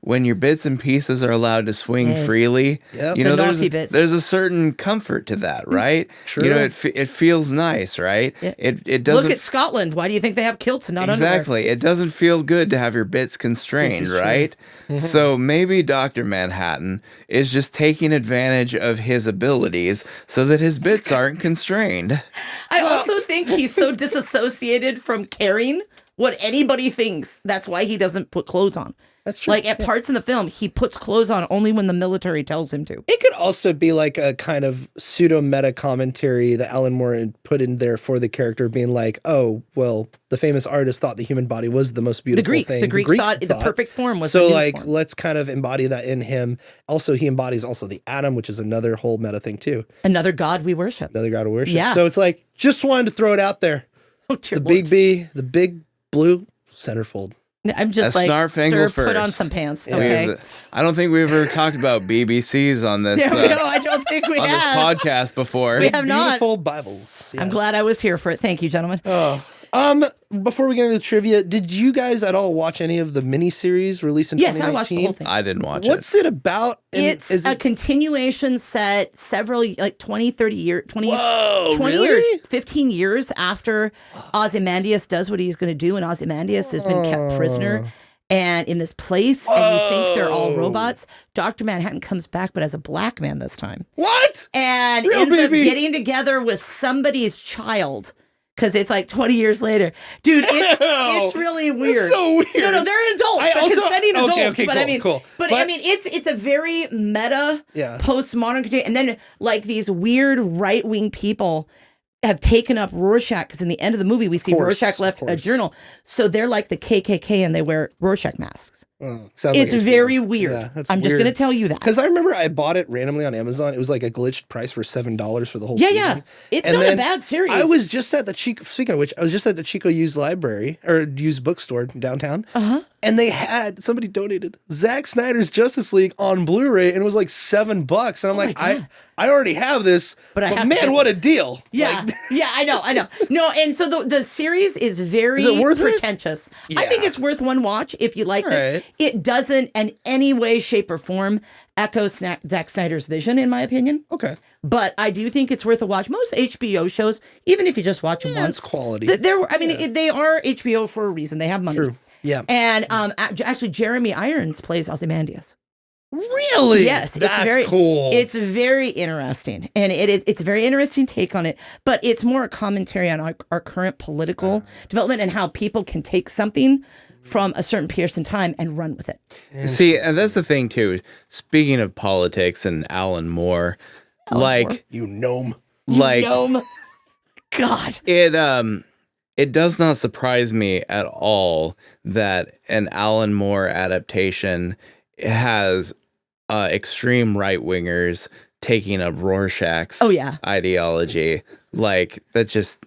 when your bits and pieces are allowed to swing freely, there's a certain comfort to that, right? True. You know, it feels nice, right? Yeah. It doesn't. Look at Scotland. Why do you think they have kilts and not exactly? underwear? It doesn't feel good to have your bits constrained, right? So maybe Dr. Manhattan is just taking advantage of his abilities so that his bits aren't constrained. I also think he's so disassociated from caring what anybody thinks. That's why he doesn't put clothes on. That's true. Like at parts in the film, he puts clothes on only when the military tells him to. It could also be like a kind of pseudo meta commentary that Alan Moore had put in there for the character, being like, "Oh, well, the famous artist thought the human body was the most beautiful thing." The Greeks thought the perfect form was so. The like, form. let's kind of embody that in him. Also, he embodies also the atom, which is another whole meta thing too. Another god we worship. Another god we worship. Yeah. So it's like just wanted to throw it out there. Oh, dear the Lord. big B, the big blue centerfold. I'm just like, Snarp Fangle sir, put on first. some pants, okay? I don't think we've ever talked about BBCs on this. No, I don't think we on have. this podcast before. We have not. Beautiful Bibles. Yeah. I'm glad I was here for it. Thank you, gentlemen. Before we get into the trivia, did you guys at all watch any of the miniseries released in 2019? Yes, I watched the whole thing. I didn't watch What's it about? It's a continuation set several, like 20, 30 years, 20, Whoa, 20 really? or 15 years after Ozymandias does what he's going to do, and Ozymandias has been kept prisoner and in this place, and you think they're all robots. Dr. Manhattan comes back, but as a black man this time. What? And Real ends up baby. getting together with somebody's child. Because it's like 20 years later. Dude, it's really weird. It's so weird. No, they're adults. They're consenting adults. Okay, but cool, I mean, cool. But I mean, it's a very meta, postmodern, and then like these weird right-wing people have taken up Rorschach, because in the end of the movie, we see Rorschach left a journal. So they're like the KKK and they wear Rorschach masks. It's very weird. Yeah, I'm just going to tell you that. Because I remember I bought it randomly on Amazon. It was like a glitched price for $7 for the whole season. Yeah. It's not a bad series. I was just at the Chico, speaking of which, I was just at the Chico used library, or used bookstore downtown. And they had, somebody donated Zack Snyder's Justice League on Blu-ray, and it was like $7. And I'm like, I already have this, but man, what a deal. Yeah. Like, yeah, I know. No, and so the series is very pretentious. I think it's worth one watch if you like this. It doesn't in any way, shape, or form echo Zack Snyder's vision, in my opinion. Okay. But I do think it's worth a watch. Most HBO shows, even if you just watch them once, it's quality. they are HBO for a reason. They have money. True. Yeah. And actually, Jeremy Irons plays Ozymandias. Really? Yes, That's it's very cool. It's very interesting, and it's a very interesting take on it. But it's more a commentary on our current political development and how people can take something from a certain period in time and run with it. See, and that's the thing too. Speaking of politics and Alan Moore, like you gnome. like Gnome. God. it does not surprise me at all that an Alan Moore adaptation has extreme right wingers taking up Rorschach's ideology. Like that just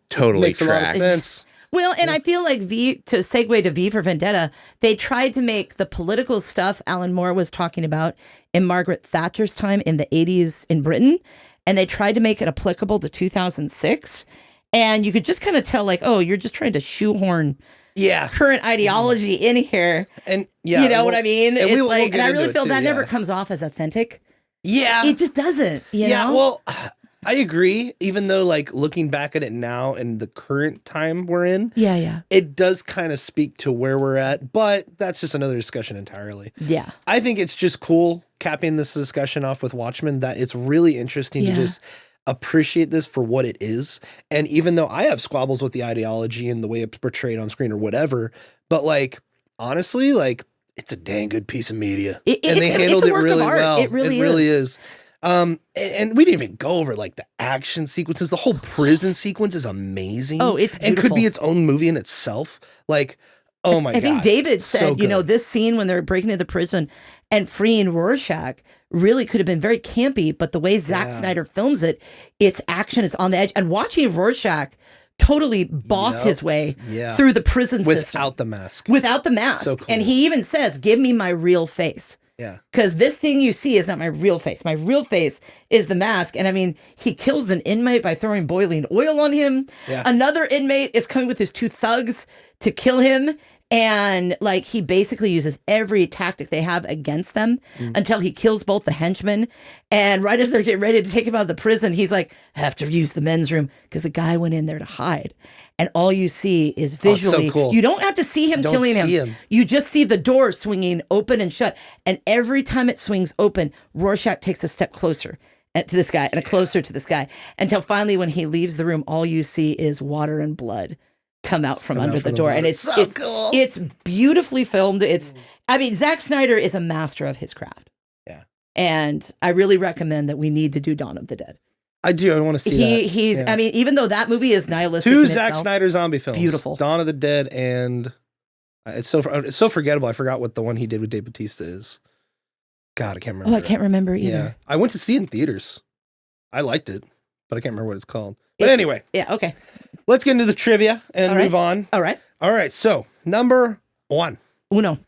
totally Makes a lot of tracks. sense. Well, and I feel like to segue to V for Vendetta, they tried to make the political stuff Alan Moore was talking about in Margaret Thatcher's time in the 80s in Britain, and they tried to make it applicable to 2006. And you could just kind of tell, like, oh, you're just trying to shoehorn current ideology in here. And you know what I mean? And It's like, and I really feel too, that never comes off as authentic. Yeah. It just doesn't. You know? Well, I agree. Even though, like, looking back at it now in the current time we're in, it does kind of speak to where we're at. But that's just another discussion entirely. Yeah. I think it's just cool capping this discussion off with Watchmen that it's really interesting to just appreciate this for what it is. And even though I have squabbles with the ideology and the way it's portrayed on screen or whatever, but like, honestly, like, it's a dang good piece of media. And they handled it really well. It really is. And we didn't even go over like the action sequences. The whole prison sequence is amazing. Oh, it's beautiful. And could be its own movie in itself. Like, oh my God. I think David said, So you know, good. this scene when they're breaking into the prison and freeing Rorschach really could have been very campy, but the way Zack Snyder films it, its action is on the edge. And watching Rorschach totally boss his way through the prison system. Without the mask. Without the mask. So cool. And he even says, give me my real face. Yeah. Because this thing you see is not my real face. My real face is the mask. And I mean, he kills an inmate by throwing boiling oil on him. Yeah. Another inmate is coming with his two thugs to kill him. And like he basically uses every tactic they have against them until he kills both the henchmen. And right as they're getting ready to take him out of the prison, he's like, I have to use the men's room because the guy went in there to hide. And all you see is visually, so cool. You don't have to see him killing him. You just see the door swinging open and shut. And every time it swings open, Rorschach takes a step closer to this guy and closer to this guy until finally when he leaves the room, all you see is water and blood come out from under the door. And it's cool. It's beautifully filmed. I mean, Zack Snyder is a master of his craft. Yeah. And I really recommend that we need to do Dawn of the Dead. I do. I want to see that. He's, I mean, even though that movie is nihilistic Two in Zack itself, Snyder zombie films. beautiful. Dawn of the Dead and it's so forgettable. I forgot what the one he did with Dave Bautista is. God, I can't remember. Oh, I can't remember either. Yeah. I went to see it in theaters. I liked it, but I can't remember what it's called. But anyway. Yeah, okay. Let's get into the trivia and move on. All right. All right. So, number 1. Uno.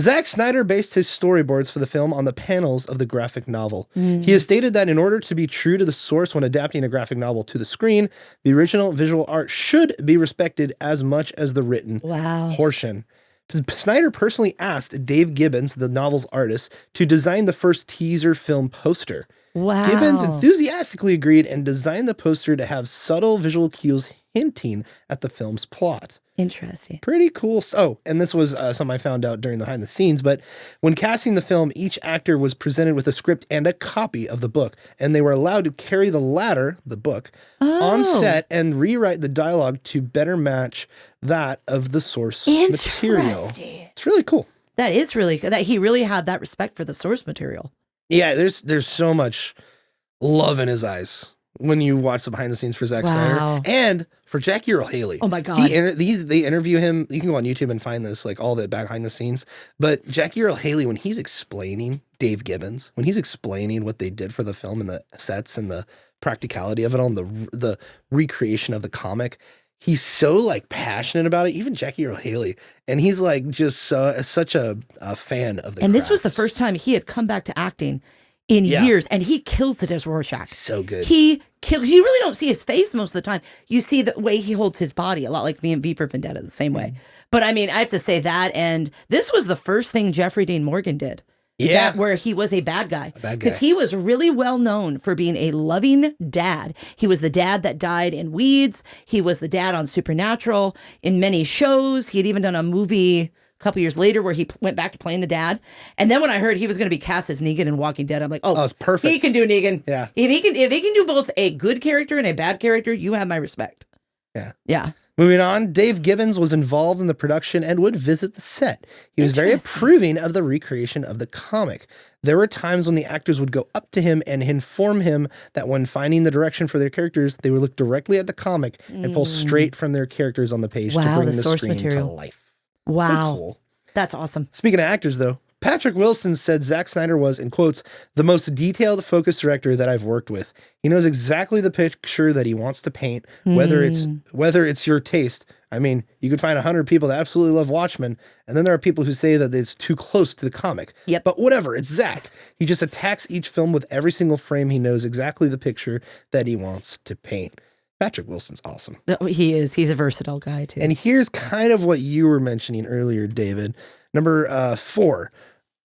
Zack Snyder based his storyboards for the film on the panels of the graphic novel. He has stated that in order to be true to the source when adapting a graphic novel to the screen, the original visual art should be respected as much as the written portion. Snyder personally asked Dave Gibbons, the novel's artist, to design the first teaser film poster. Wow. Gibbons enthusiastically agreed and designed the poster to have subtle visual cues hinting at the film's plot. Interesting. Pretty cool. Oh, and this was something I found out during the behind the scenes, but when casting the film, each actor was presented with a script and a copy of the book, and they were allowed to carry the latter, the book, on set and rewrite the dialogue to better match that of the source material. It's really cool. That is really good. That he really had that respect for the source material. Yeah, there's so much love in his eyes when you watch the behind the scenes for Zack Snyder and for Jackie Earle Haley. Oh my God. They interview him. You can go on YouTube and find this, like all the behind the scenes. But Jackie Earle Haley, when he's explaining Dave Gibbons, when he's explaining what they did for the film and the sets and the practicality of it all, and the recreation of the comic, he's so like passionate about it. Even Jackie Earle Haley, and he's like just such a fan of the. And this was the first time he had come back to acting in years, and he kills it as Rorschach. So good. He kills. You really don't see his face most of the time. You see the way he holds his body, a lot like me and V for Vendetta, the same way. But I mean, I have to say that, and this was the first thing Jeffrey Dean Morgan did. Yeah. Where he was a bad guy. Because he was really well known for being a loving dad. He was the dad that died in Weeds. He was the dad on Supernatural, in many shows. He had even done a movie couple years later where he went back to playing the dad. And then when I heard he was going to be cast as Negan in Walking Dead, I'm like, oh, it's perfect. He can do Negan. Yeah. If he can do both a good character and a bad character, you have my respect. Yeah. Yeah. Moving on, Dave Gibbons was involved in the production and would visit the set. He was very approving of the recreation of the comic. There were times when the actors would go up to him and inform him that when finding the direction for their characters, they would look directly at the comic and pull straight from their characters on the page to bring the source screen material to life. Wow. So cool. That's awesome. Speaking of actors, though, Patrick Wilson said Zack Snyder was, in quotes, the most detailed, focused director that I've worked with. He knows exactly the picture that he wants to paint, whether it's your taste. I mean, you could find 100 people that absolutely love Watchmen, and then there are people who say that it's too close to the comic. Yep. But whatever, it's Zack. He just attacks each film with every single frame. He knows exactly the picture that he wants to paint. Patrick Wilson's awesome. He is. He's a versatile guy, too. And here's kind of what you were mentioning earlier, David. Number 4.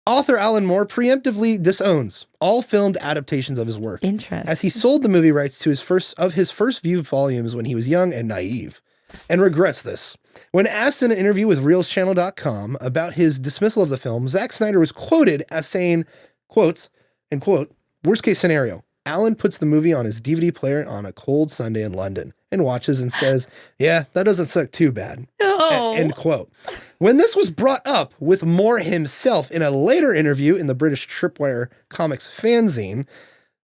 Author Alan Moore preemptively disowns all filmed adaptations of his work. Interesting. As he sold the movie rights to his first few volumes when he was young and naive, and regrets this. When asked in an interview with ReelsChannel.com about his dismissal of the film, Zack Snyder was quoted as saying, quotes, and quote, worst case scenario, Alan puts the movie on his DVD player on a cold Sunday in London and watches and says, yeah, that doesn't suck too bad. Oh. End quote. When this was brought up with Moore himself in a later interview in the British Tripwire Comics fanzine,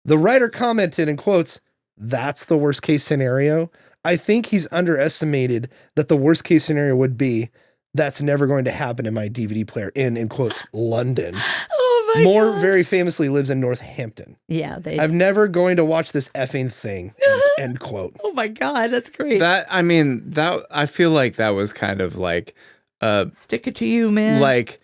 the writer commented in quotes, that's the worst case scenario. I think he's underestimated that the worst case scenario would be that's never going to happen in my DVD player in quotes, London. Oh my Moore gosh. very famously lives in Northampton. Yeah. I'm never going to watch this effing thing. End quote. Oh my God. That's great. I feel like that was kind of like, stick it to you, man. like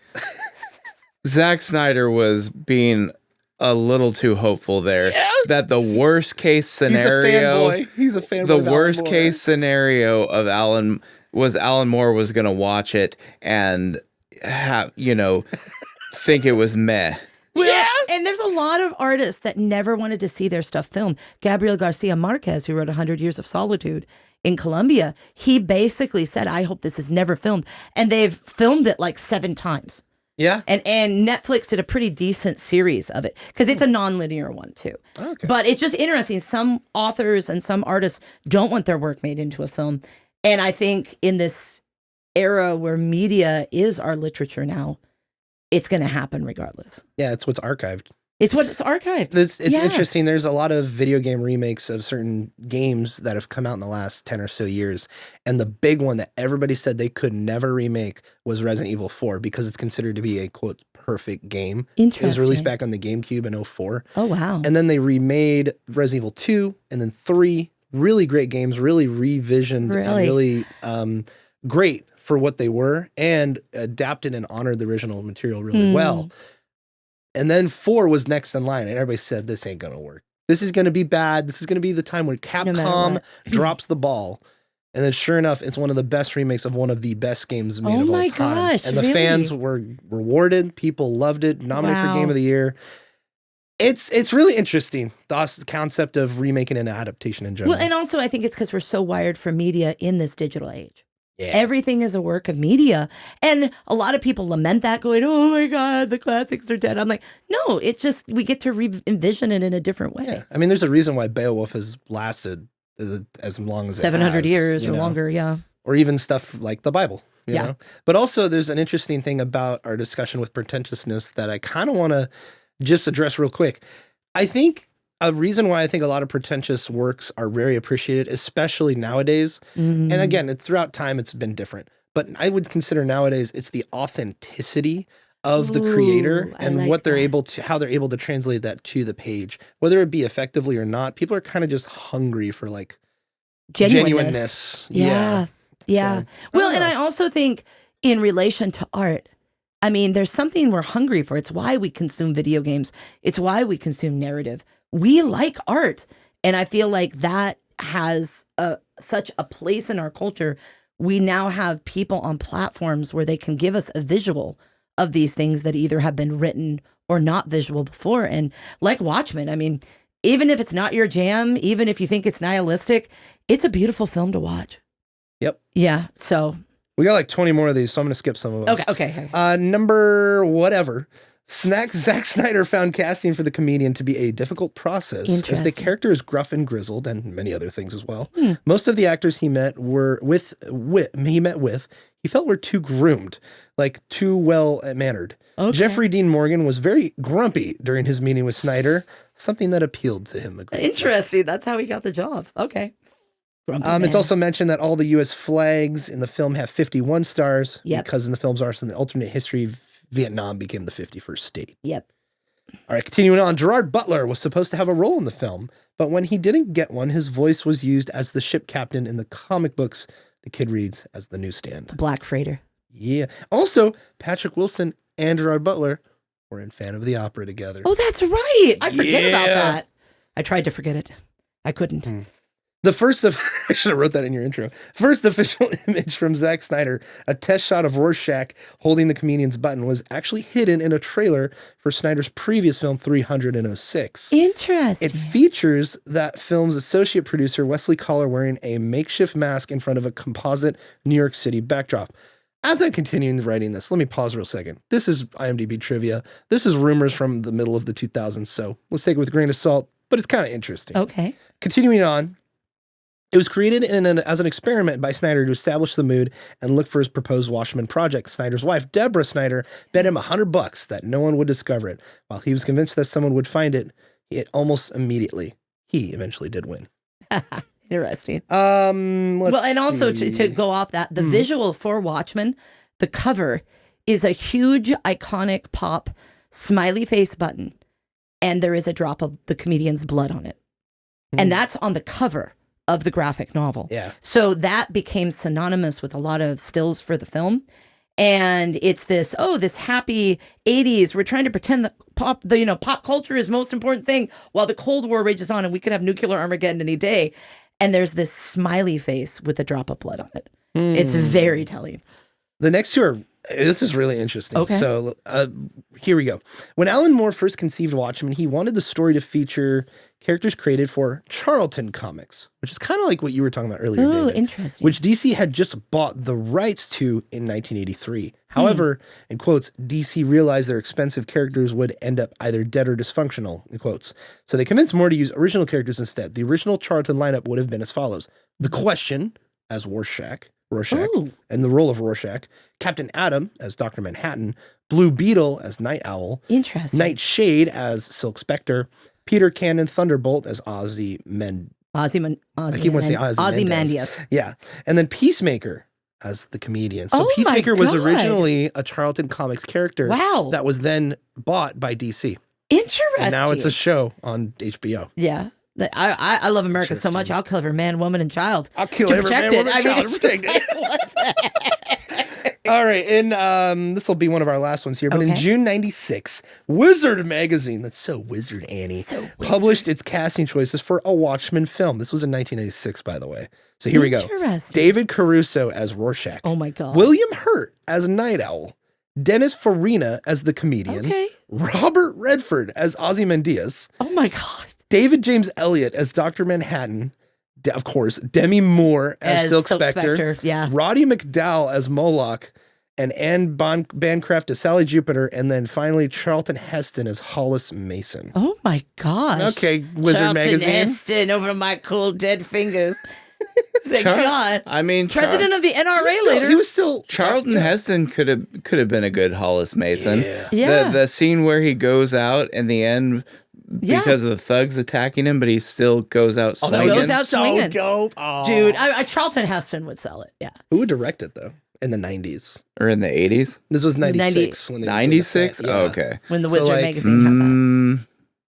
Zack Snyder was being a little too hopeful there. Yeah. That the worst case scenario, He's a fanboy. the worst case scenario of Alan Moore was going to watch it and have, think it was meh. Yeah. And there's a lot of artists that never wanted to see their stuff filmed. Gabriel Garcia Marquez, who wrote 100 Years of Solitude in Colombia, he basically said, I hope this is never filmed. And they've filmed it like 7 times. Yeah. And Netflix did a pretty decent series of it because it's a non-linear one too. Okay. But it's just interesting. Some authors and some artists don't want their work made into a film. And I think in this era where media is our literature now, it's going to happen regardless. Yeah, it's what's archived. It's archived. It's interesting. There's a lot of video game remakes of certain games that have come out in the last 10 or so years. And the big one that everybody said they could never remake was Resident Evil 4 because it's considered to be a, quote, perfect game. Interesting. It was released back on the GameCube in 2004. Oh, wow. And then they remade Resident Evil 2 and then 3. Really great games, really revisioned and really great for what they were and adapted and honored the original material really well. And then 4 was next in line, and everybody said, this ain't going to work. This is going to be bad. This is going to be the time when Capcom drops the ball. And then sure enough, it's one of the best remakes of one of the best games made of all time. Oh my gosh, and the fans were rewarded. People loved it. Nominated for Game of the Year. It's really interesting, the concept of remaking an adaptation in general. Well, and also I think it's because we're so wired for media in this digital age. Yeah. Everything is a work of media. And a lot of people lament that going, oh my God, the classics are dead. I'm like, no, it's just, we get to envision it in a different way. Yeah. I mean, there's a reason why Beowulf has lasted as long as 700 it has, years or longer. Yeah. Or even stuff like the Bible. You Yeah. know? But also there's an interesting thing about our discussion with pretentiousness that I kind of want to just address real quick. I think a reason why I think a lot of pretentious works are very appreciated, especially nowadays, and again, throughout time, it's been different, but I would consider nowadays it's the authenticity of the creator and like what they're able to, how they're able to translate that to the page, whether it be effectively or not. People are kind of just hungry for like genuineness. Yeah. So, well, and I also think in relation to art, I mean, there's something we're hungry for. It's why we consume video games. It's why we consume narrative. We like art. And I feel like that has such a place in our culture. We now have people on platforms where they can give us a visual of these things that either have been written or not visual before. And like Watchmen, I mean, even if it's not your jam, even if you think it's nihilistic, it's a beautiful film to watch. Yep. Yeah. So We got like 20 more of these, so I'm going to skip some of them. Okay. Number whatever. Zack Snyder found casting for the comedian to be a difficult process, as the character is gruff and grizzled, and many other things as well. Most of the actors he met with, he felt were too groomed, like too well mannered. Okay. Jeffrey Dean Morgan was very grumpy during his meeting with Snyder, something that appealed to him. Interesting. That's how he got the job. Okay. It's also mentioned that all the U.S. flags in the film have 51 stars because in the film's arson, the alternate history, Vietnam became the 51st state. Yep. All right, continuing on. Gerard Butler was supposed to have a role in the film, but when he didn't get one, his voice was used as the ship captain in the comic books the kid reads as the newsstand. The Black Freighter. Yeah. Also, Patrick Wilson and Gerard Butler were in Phantom of the Opera together. Oh, that's right. I forget about that. I tried to forget it. I couldn't. The first of I should have wrote that in your intro. First official image from Zack Snyder, a test shot of Rorschach holding the comedian's button, was actually hidden in a trailer for Snyder's previous film 306. Interesting. It features that film's associate producer Wesley Collar wearing a makeshift mask in front of a composite New York City backdrop. As I'm continuing writing this, let me pause real second. This is IMDb trivia. This is rumors from the middle of the 2000s, so let's take it with a grain of salt, but it's kind of interesting. Okay. Continuing on. It was created as an experiment by Snyder to establish the mood and look for his proposed Watchmen project. Snyder's wife, Deborah Snyder, bet him $100 that no one would discover it. While he was convinced that someone would find it, almost immediately, he eventually did win. Interesting. And also to go off that, the visual for Watchmen, the cover is a huge, iconic pop smiley face button, and there is a drop of the comedian's blood on it. And that's on the cover of the graphic novel. Yeah. So that became synonymous with a lot of stills for the film. And it's this happy 80s. We're trying to pretend that pop culture is the most important thing while the Cold War rages on and we could have nuclear Armageddon any day. And there's this smiley face with a drop of blood on it. It's very telling. The next two are, this is really interesting. Okay. So here we go. When Alan Moore first conceived Watchmen, he wanted the story to feature characters created for Charlton Comics, which is kind of like what you were talking about earlier, David, interesting. which DC had just bought the rights to in 1983. However, in quotes, DC realized their expensive characters would end up either dead or dysfunctional, in quotes. So they convinced Moore to use original characters instead. The original Charlton lineup would have been as follows. The Question as Rorschach, and the role of Rorschach, Captain Atom as Dr. Manhattan, Blue Beetle as Night Owl, interesting. Nightshade as Silk Spectre, Peter Cannon Thunderbolt as Ozymandias. Yeah. And then Peacemaker as the comedian. So Peacemaker was originally a Charlton Comics character that was then bought by DC. Interesting. And now it's a show on HBO. Yeah. I love America so much. I'll kill every man, woman, and child. I'll kill every man, woman, and child to protect it. All right, and this will be one of our last ones here. But in June '96, Wizard magazine, that's so Wizard, Annie, published its casting choices for a Watchmen film. This was in 1986, by the way. So here we go. David Caruso as Rorschach. Oh my God. William Hurt as Night Owl. Dennis Farina as the comedian. Robert Redford as Ozymandias. Oh my God. David James Elliott as Dr. Manhattan. Of course, Demi Moore as Silk Spectre. Yeah. Roddy McDowall as Moloch, and Anne Bancroft as Sally Jupiter, and then finally Charlton Heston as Hollis Mason. Oh my gosh. Okay, Wizard Charlton magazine. Heston over my cold dead fingers. God. I mean, president of the NRA later. He was still Charlton Heston could have been a good Hollis Mason. Yeah. The scene where he goes out in the end because of the thugs attacking him, but he still goes out swinging. He goes out swinging. So dope. Oh. Dude, Charlton Heston would sell it. Yeah. Who would direct it though? In the 90s or in the 80s? This was 96 when they 96? Oh, okay. When the Wizard magazine had that.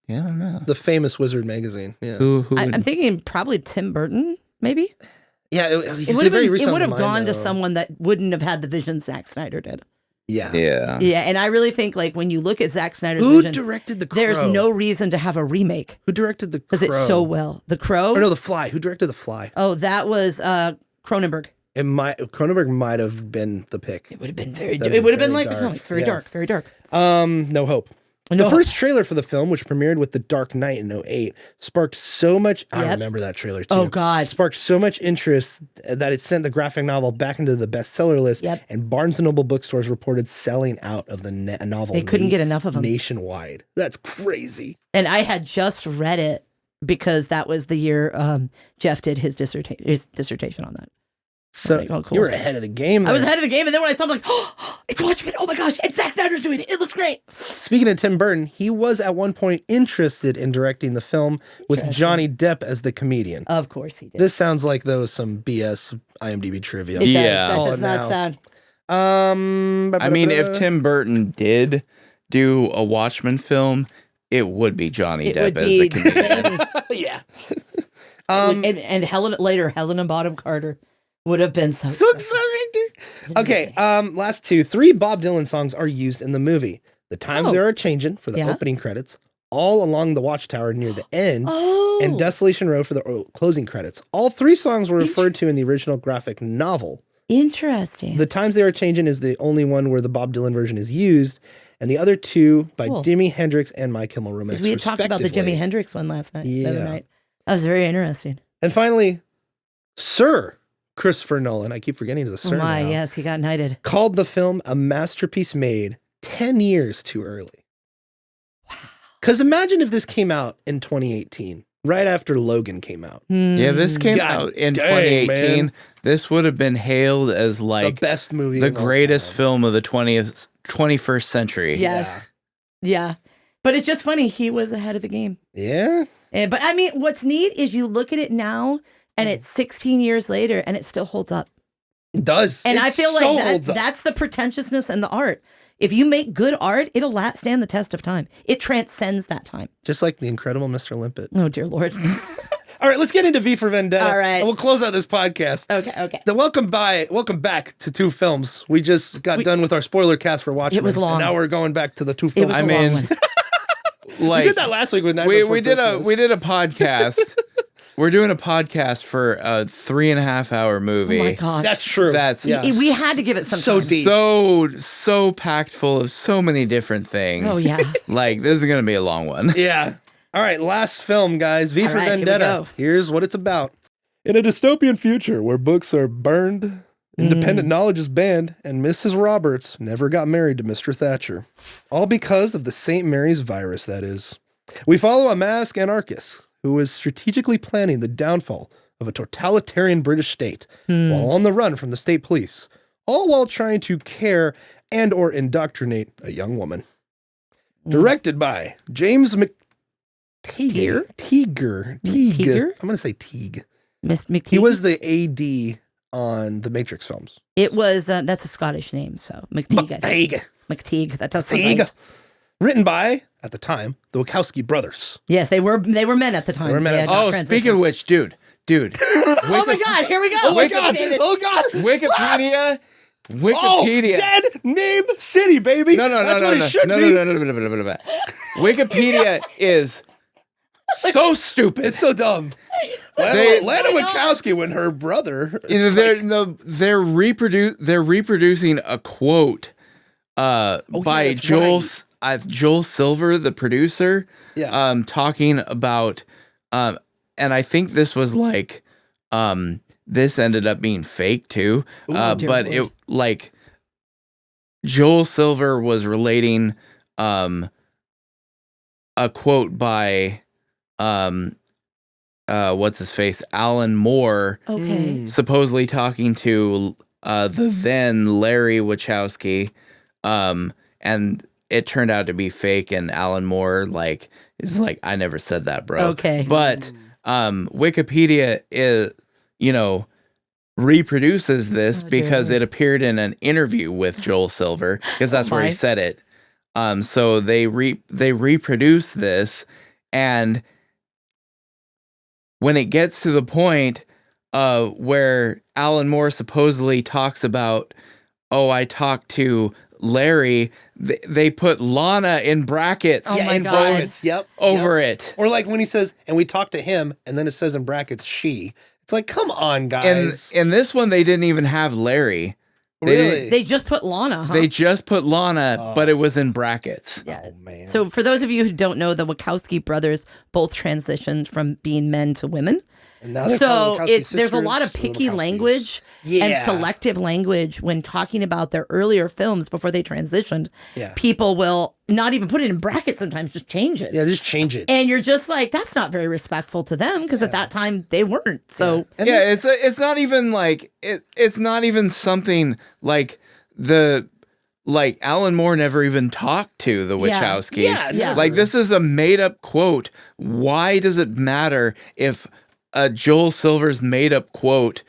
Yeah, I don't know. The famous Wizard magazine. Yeah. Who I'm thinking probably Tim Burton, maybe. Yeah, it would have gone to someone that wouldn't have had the vision Zack Snyder did. Yeah. And I really think like when you look at Zack Snyder's vision, who directed The Crow? There's no reason to have a remake. Who directed The Crow? Because it's so well. The Crow? Or no, The Fly. Who directed The Fly? Oh, that was Cronenberg. Cronenberg might have been the pick. It would have been it would have been like dark. The comics, very dark, very dark. No Hope. The first trailer for the film, which premiered with The Dark Knight in 2008, sparked so much... I remember that trailer, too. Oh, God. Sparked so much interest that it sent the graphic novel back into the bestseller list, and Barnes & Noble bookstores reported selling out of the novel. They couldn't get enough of them. Nationwide. That's crazy. And I had just read it because that was the year Jeff did his dissertation on that. So like, oh, cool. You were ahead of the game there. I was ahead of the game, and then when I saw it, I'm like, oh, it's Watchmen. Oh my gosh, and Zack Snyder's doing it. It looks great. Speaking of Tim Burton, he was at one point interested in directing the film with Johnny Depp as the comedian. Of course he did. This sounds like some BS IMDb trivia. It does. That does not sound. I mean, if Tim Burton did do a Watchmen film, it would be Johnny Depp as the comedian. Yeah. And Helena Bonham Carter would have been so exciting. Okay, last two. 3 Bob Dylan songs are used in the movie. The Times They Are Changin' for the opening credits, All Along the Watchtower near the end, and Desolation Row for the closing credits. All 3 songs were referred to in the original graphic novel. Interesting. The Times They Are Changin' is the only one where the Bob Dylan version is used, and the other 2 by Jimi Hendrix and My Chemical Romance. We had talked about the Jimi Hendrix one last night. The other night. That was very interesting. And finally, Sir Christopher Nolan, I keep forgetting the surname. Oh my, yes, he got knighted. Called the film a masterpiece made 10 years too early. Wow. Because imagine if this came out in 2018, right after Logan came out. Yeah, this came out in 2018. Man. This would have been hailed as like the best movie, the greatest film of the 21st century. Yes. Yeah. But it's just funny. He was ahead of the game. Yeah. But I mean, what's neat is you look at it now, and it's 16 years later, and it still holds up. It does. And I feel like that's the pretentiousness and the art. If you make good art, it'll stand the test of time. It transcends that time. Just like the incredible Mr. Limpet. Oh, dear Lord. All right, let's get into V for Vendetta. All right. And we'll close out this podcast. Okay. Welcome back to 2 films. We just got done with our spoiler cast for Watchmen. It was long. And now we're going back to the 2 films. It was a long one. Like, we did that last week with Night we did a podcast. We're doing a podcast for a 3.5-hour movie. Oh my God. That's true. We had to give it some so time. deep. So packed full of so many different things. Oh, yeah. Like, this is going to be a long one. Yeah. All right, last film, guys. V for Vendetta. Here Here's what it's about. In a dystopian future where books are burned, independent knowledge is banned, and Mrs. Roberts never got married to Mr. Thatcher. All because of the St. Mary's virus, that is. We follow a masked anarchist who is strategically planning the downfall of a totalitarian British state while on the run from the state police, all while trying to care and or indoctrinate a young woman. Directed by James Teague. I'm going to say Teague. Miss McTeague? He was the AD on the Matrix films. It was, that's a Scottish name, so McTeague. I think. McTeague. That does sound right. Written by, at the time, the Wachowski brothers. Yes, they were men at the time. They were men at the time. Oh, speaking of which, dude. Oh my God, here we go. Oh my God. Wikipedia. Oh, Dead Name City, baby. No. That's what it should be. No. Wikipedia is so stupid. It's so dumb. Lana Wachowski, when her brother, they're reproducing a quote by Joel Silver, the producer, talking about, and I think this was like, this ended up being fake too, but Lord. It like Joel Silver was relating a quote by what's his face, Alan Moore, supposedly talking to the then Larry Wachowski, and it turned out to be fake, and Alan Moore is like, I never said that, bro. Okay. But Wikipedia is, reproduces this because it appeared in an interview with Joel Silver, because that's where he said it. So they reproduce this, and when it gets to the point where Alan Moore supposedly talks about, I talked to Larry, they put Lana in brackets. Oh my God. Brackets. Over it. Or like when he says, and we talked to him, and then it says in brackets, she. It's like, come on, guys. In this one, they didn't even have Larry. Really? They just put Lana, huh? They just put Lana, but it was in brackets. Yeah. Oh, man. So for those of you who don't know, the Wachowski brothers both transitioned from being men to women. And now they're So called Wachowski there's a lot of sisters, or picky Wachowskis. language and selective language when talking about their earlier films before they transitioned. Yeah. People will not even put it in brackets sometimes, just change it. Yeah, just change it. And you're just like, that's not very respectful to them because at that time they weren't. So And Yeah, it's not even like it's not even something like Alan Moore never even talked to the Yeah. Wachowskis. Yeah, Yeah. Like this is a made up quote. Why does it matter if Joel Silver's made up quote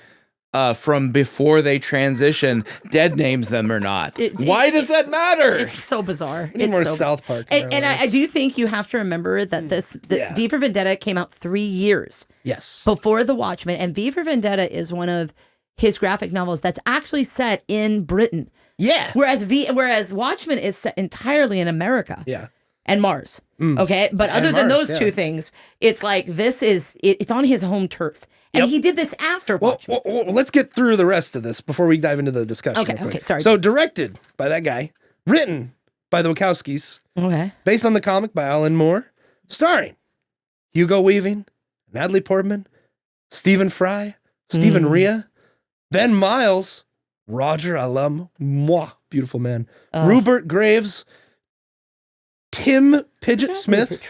from before they transition dead names them or not? Why does that matter? it's so bizarre. We need It's more so South Park. And I do think you have to remember that Yeah. V for Vendetta came out 3 years Yes. before The Watchmen, and V for Vendetta is one of his graphic novels that's actually set in Britain, Yeah. whereas Watchmen is set entirely in America Yeah. and Mars. Okay, but And other than Mars, those yeah. two things, it's like it's on his home turf, and Yep. he did this after Well, Watchmen. let's get through the rest of this before we dive into the discussion. Okay, real quick. okay, sorry. So directed by that guy, written by the Wachowskis, Okay, based on the comic by Alan Moore, starring Hugo Weaving, Natalie Portman, Stephen Fry, Stephen Rhea, Ben Miles, Roger Alum, beautiful man, Rupert Graves, Tim Pidgett Smith,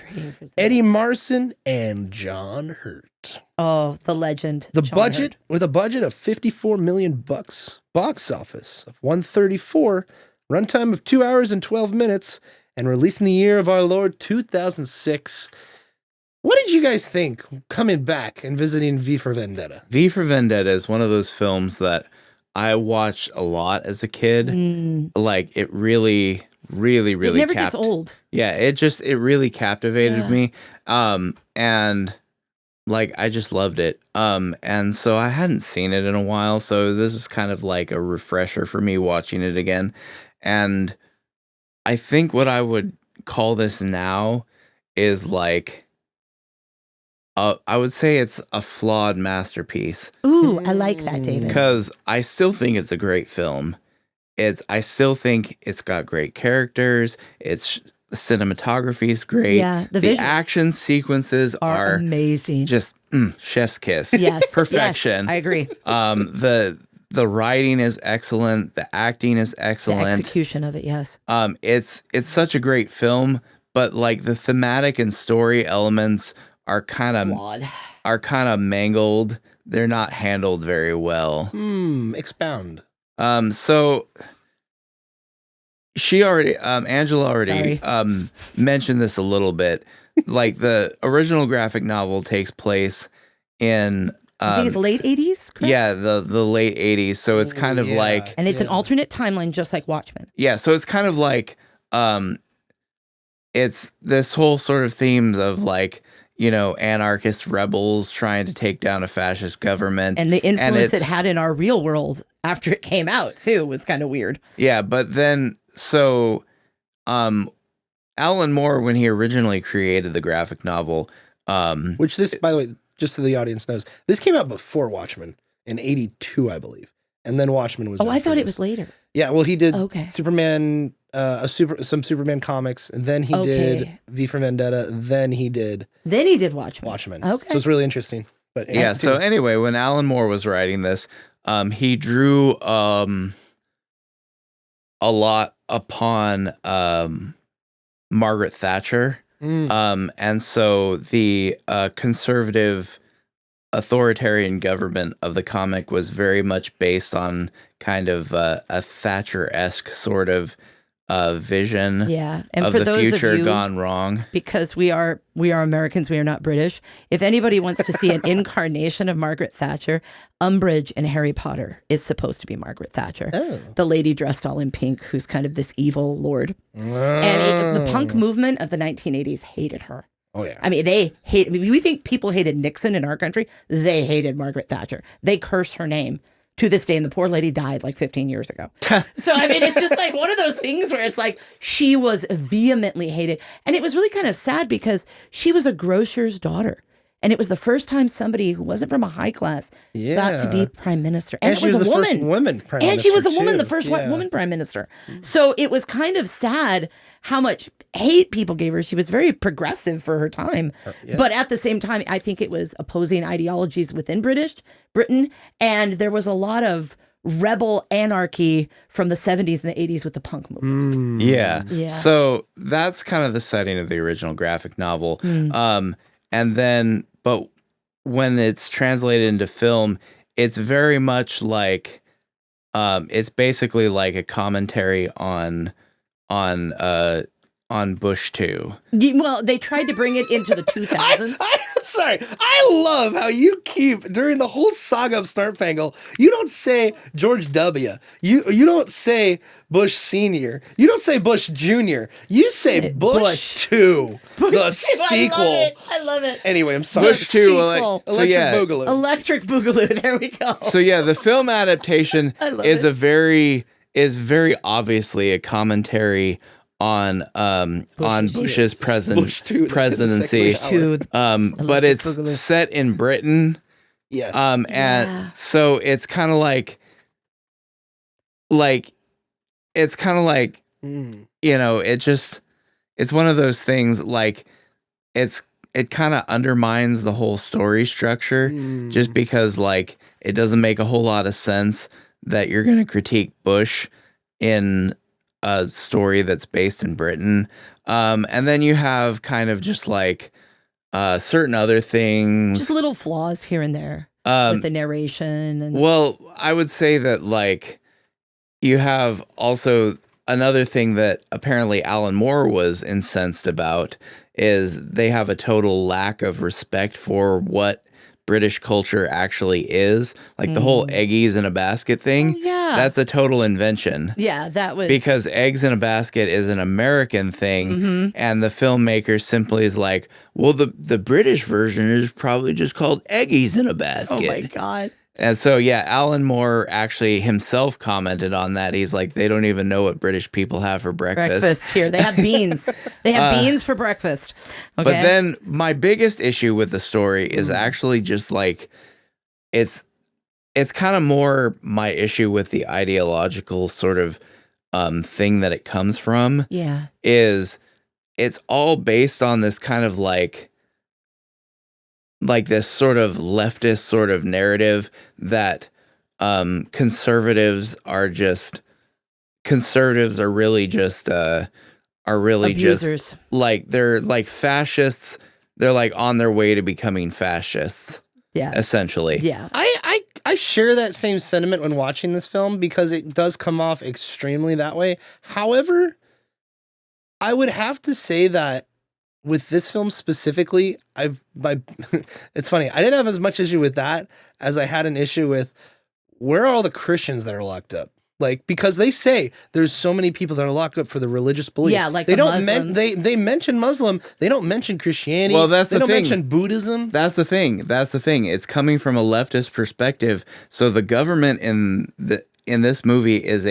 Eddie Marson, and John Hurt. Oh, the legend. The John budget, Hurt. with a budget of $54 million, box office of 134, runtime of 2 hours and 12 minutes, and released in the year of our Lord 2006. What did you guys think coming back and visiting V for Vendetta? V for Vendetta is one of those films that I watched a lot as a kid. Like it really It never gets old. Yeah, it really captivated me. And like I just loved it. And so I hadn't seen it in a while, so this was kind of like a refresher for me watching it again. And I think what I would call this now is like I would say it's a flawed masterpiece. Ooh, I like that, David. Because I still think it's a great film. I still think it's got great characters. Its cinematography is great. Yeah, the the visuals action sequences are amazing. just chef's kiss. Yes, Perfection. Yes, I agree. The writing is excellent. The acting is The excellent. execution of it, yes. It's such a great film, but like the thematic and story elements are kind of mangled. They're not handled very well. Expound. So she already, Angela already mentioned this a little bit. Like the original graphic novel takes place in I think it's late 80s, correct? yeah, the late 80s. So it's kind of Yeah. like And it's an alternate timeline, just like Watchmen. yeah, so it's kind of like it's this whole sort of themes of like, you know, anarchist rebels trying to take down a fascist government. And the influence it it's- had in our real world after it came out, too, was kind of weird. Yeah, but then so Alan Moore, when he originally created the graphic novel, Which this, by the way, just so the audience knows, this came out before Watchmen in 82, I believe. And then Watchmen was Oh, I after thought it this. was later. Yeah, well, he did Okay. Superman, some Superman comics, and then he did Okay. V for Vendetta, then he did Then he did Watchmen. Watchmen. Okay. So it's really interesting. But yeah, so continue. anyway, when Alan Moore was writing this, he drew a lot upon Margaret Thatcher. And so the conservative authoritarian government of the comic was very much based on kind of a Thatcher-esque sort of vision Yeah. And of for the those future of you, gone wrong. because we are Americans, we are not British. If anybody wants to see an incarnation of Margaret Thatcher, Umbridge in Harry Potter is supposed to be Margaret Thatcher. Oh. The lady dressed all in pink who's kind of this evil lord. And the punk movement of the 1980s hated her. Oh, yeah. I mean, we think people hated Nixon in our country. They hated Margaret Thatcher. They curse her name to this day, and the poor lady died like 15 years ago. So, I mean, it's just like one of those things where it's like she was vehemently hated. And it was really kind of sad because she was a grocer's daughter. And it was the first time somebody who wasn't from a high class got to be prime minister. And it she was a the woman. first woman prime and she was a minister, woman, too. the first woman prime minister. So it was kind of sad how much hate people gave her. She was very progressive for her time. But at the same time, I think it was opposing ideologies within Britain. And there was a lot of rebel anarchy from the 70s and the 80s with the punk movement. Yeah. So that's kind of the setting of the original graphic novel. And then, but when it's translated into film, it's very much like, it's basically like a commentary on Bush 2. Well, they tried to bring it into the 2000s. Sorry, I love how you keep, during the whole saga of Snarp Fangle, you don't say George W. You don't say Bush Sr. You don't say Bush Jr. You say Bush 2, the sequel. I love it. Anyway, I'm sorry. Bush 2, Electric Boogaloo. Electric Boogaloo. There we go. So yeah, the film adaptation is very obviously a commentary on Bush's presidency. But it's set in Britain. Yes. And so it's kind of like you know, it's one of those things, like it kind of undermines the whole story structure just because, like, it doesn't make a whole lot of sense that you're going to critique Bush in a story that's based in Britain. And then you have kind of just like certain other things. Just little flaws here and there with the narration. And well, I would say that, like, you have also another thing that apparently Alan Moore was incensed about is they have a total lack of respect for what British culture actually is. Like the whole eggies in a basket thing. Oh, yeah. That's a total invention. Yeah, that was Because eggs in a basket is an American thing, and the filmmaker simply is like, well, the British version is probably just called eggies in a basket. Oh my God. And so, yeah, Alan Moore actually himself commented on that. He's like, they don't even know what British people have for breakfast. Breakfast here. They have beans. They have beans for breakfast. Okay. But then my biggest issue with the story is actually just like, it's kind of more my issue with the ideological sort of thing that it comes from. Yeah. Is it's all based on this kind of like this sort of leftist sort of narrative that conservatives are really just Abusers. like they're like fascists. They're like on their way to becoming fascists. Yeah. Essentially. Yeah. I share that same sentiment when watching this film because it does come off extremely that way. However, I would have to say that with this film specifically, it's funny. I didn't have as much issue with that as I had an issue with where are all the Christians that are locked up? Like, because they say there's so many people that are locked up for the religious beliefs. Yeah, like they the don't Muslims. they mention Muslim. They don't mention Christianity. Well, that's they the don't thing. mention Buddhism. That's the thing. It's coming from a leftist perspective. So the government in this movie is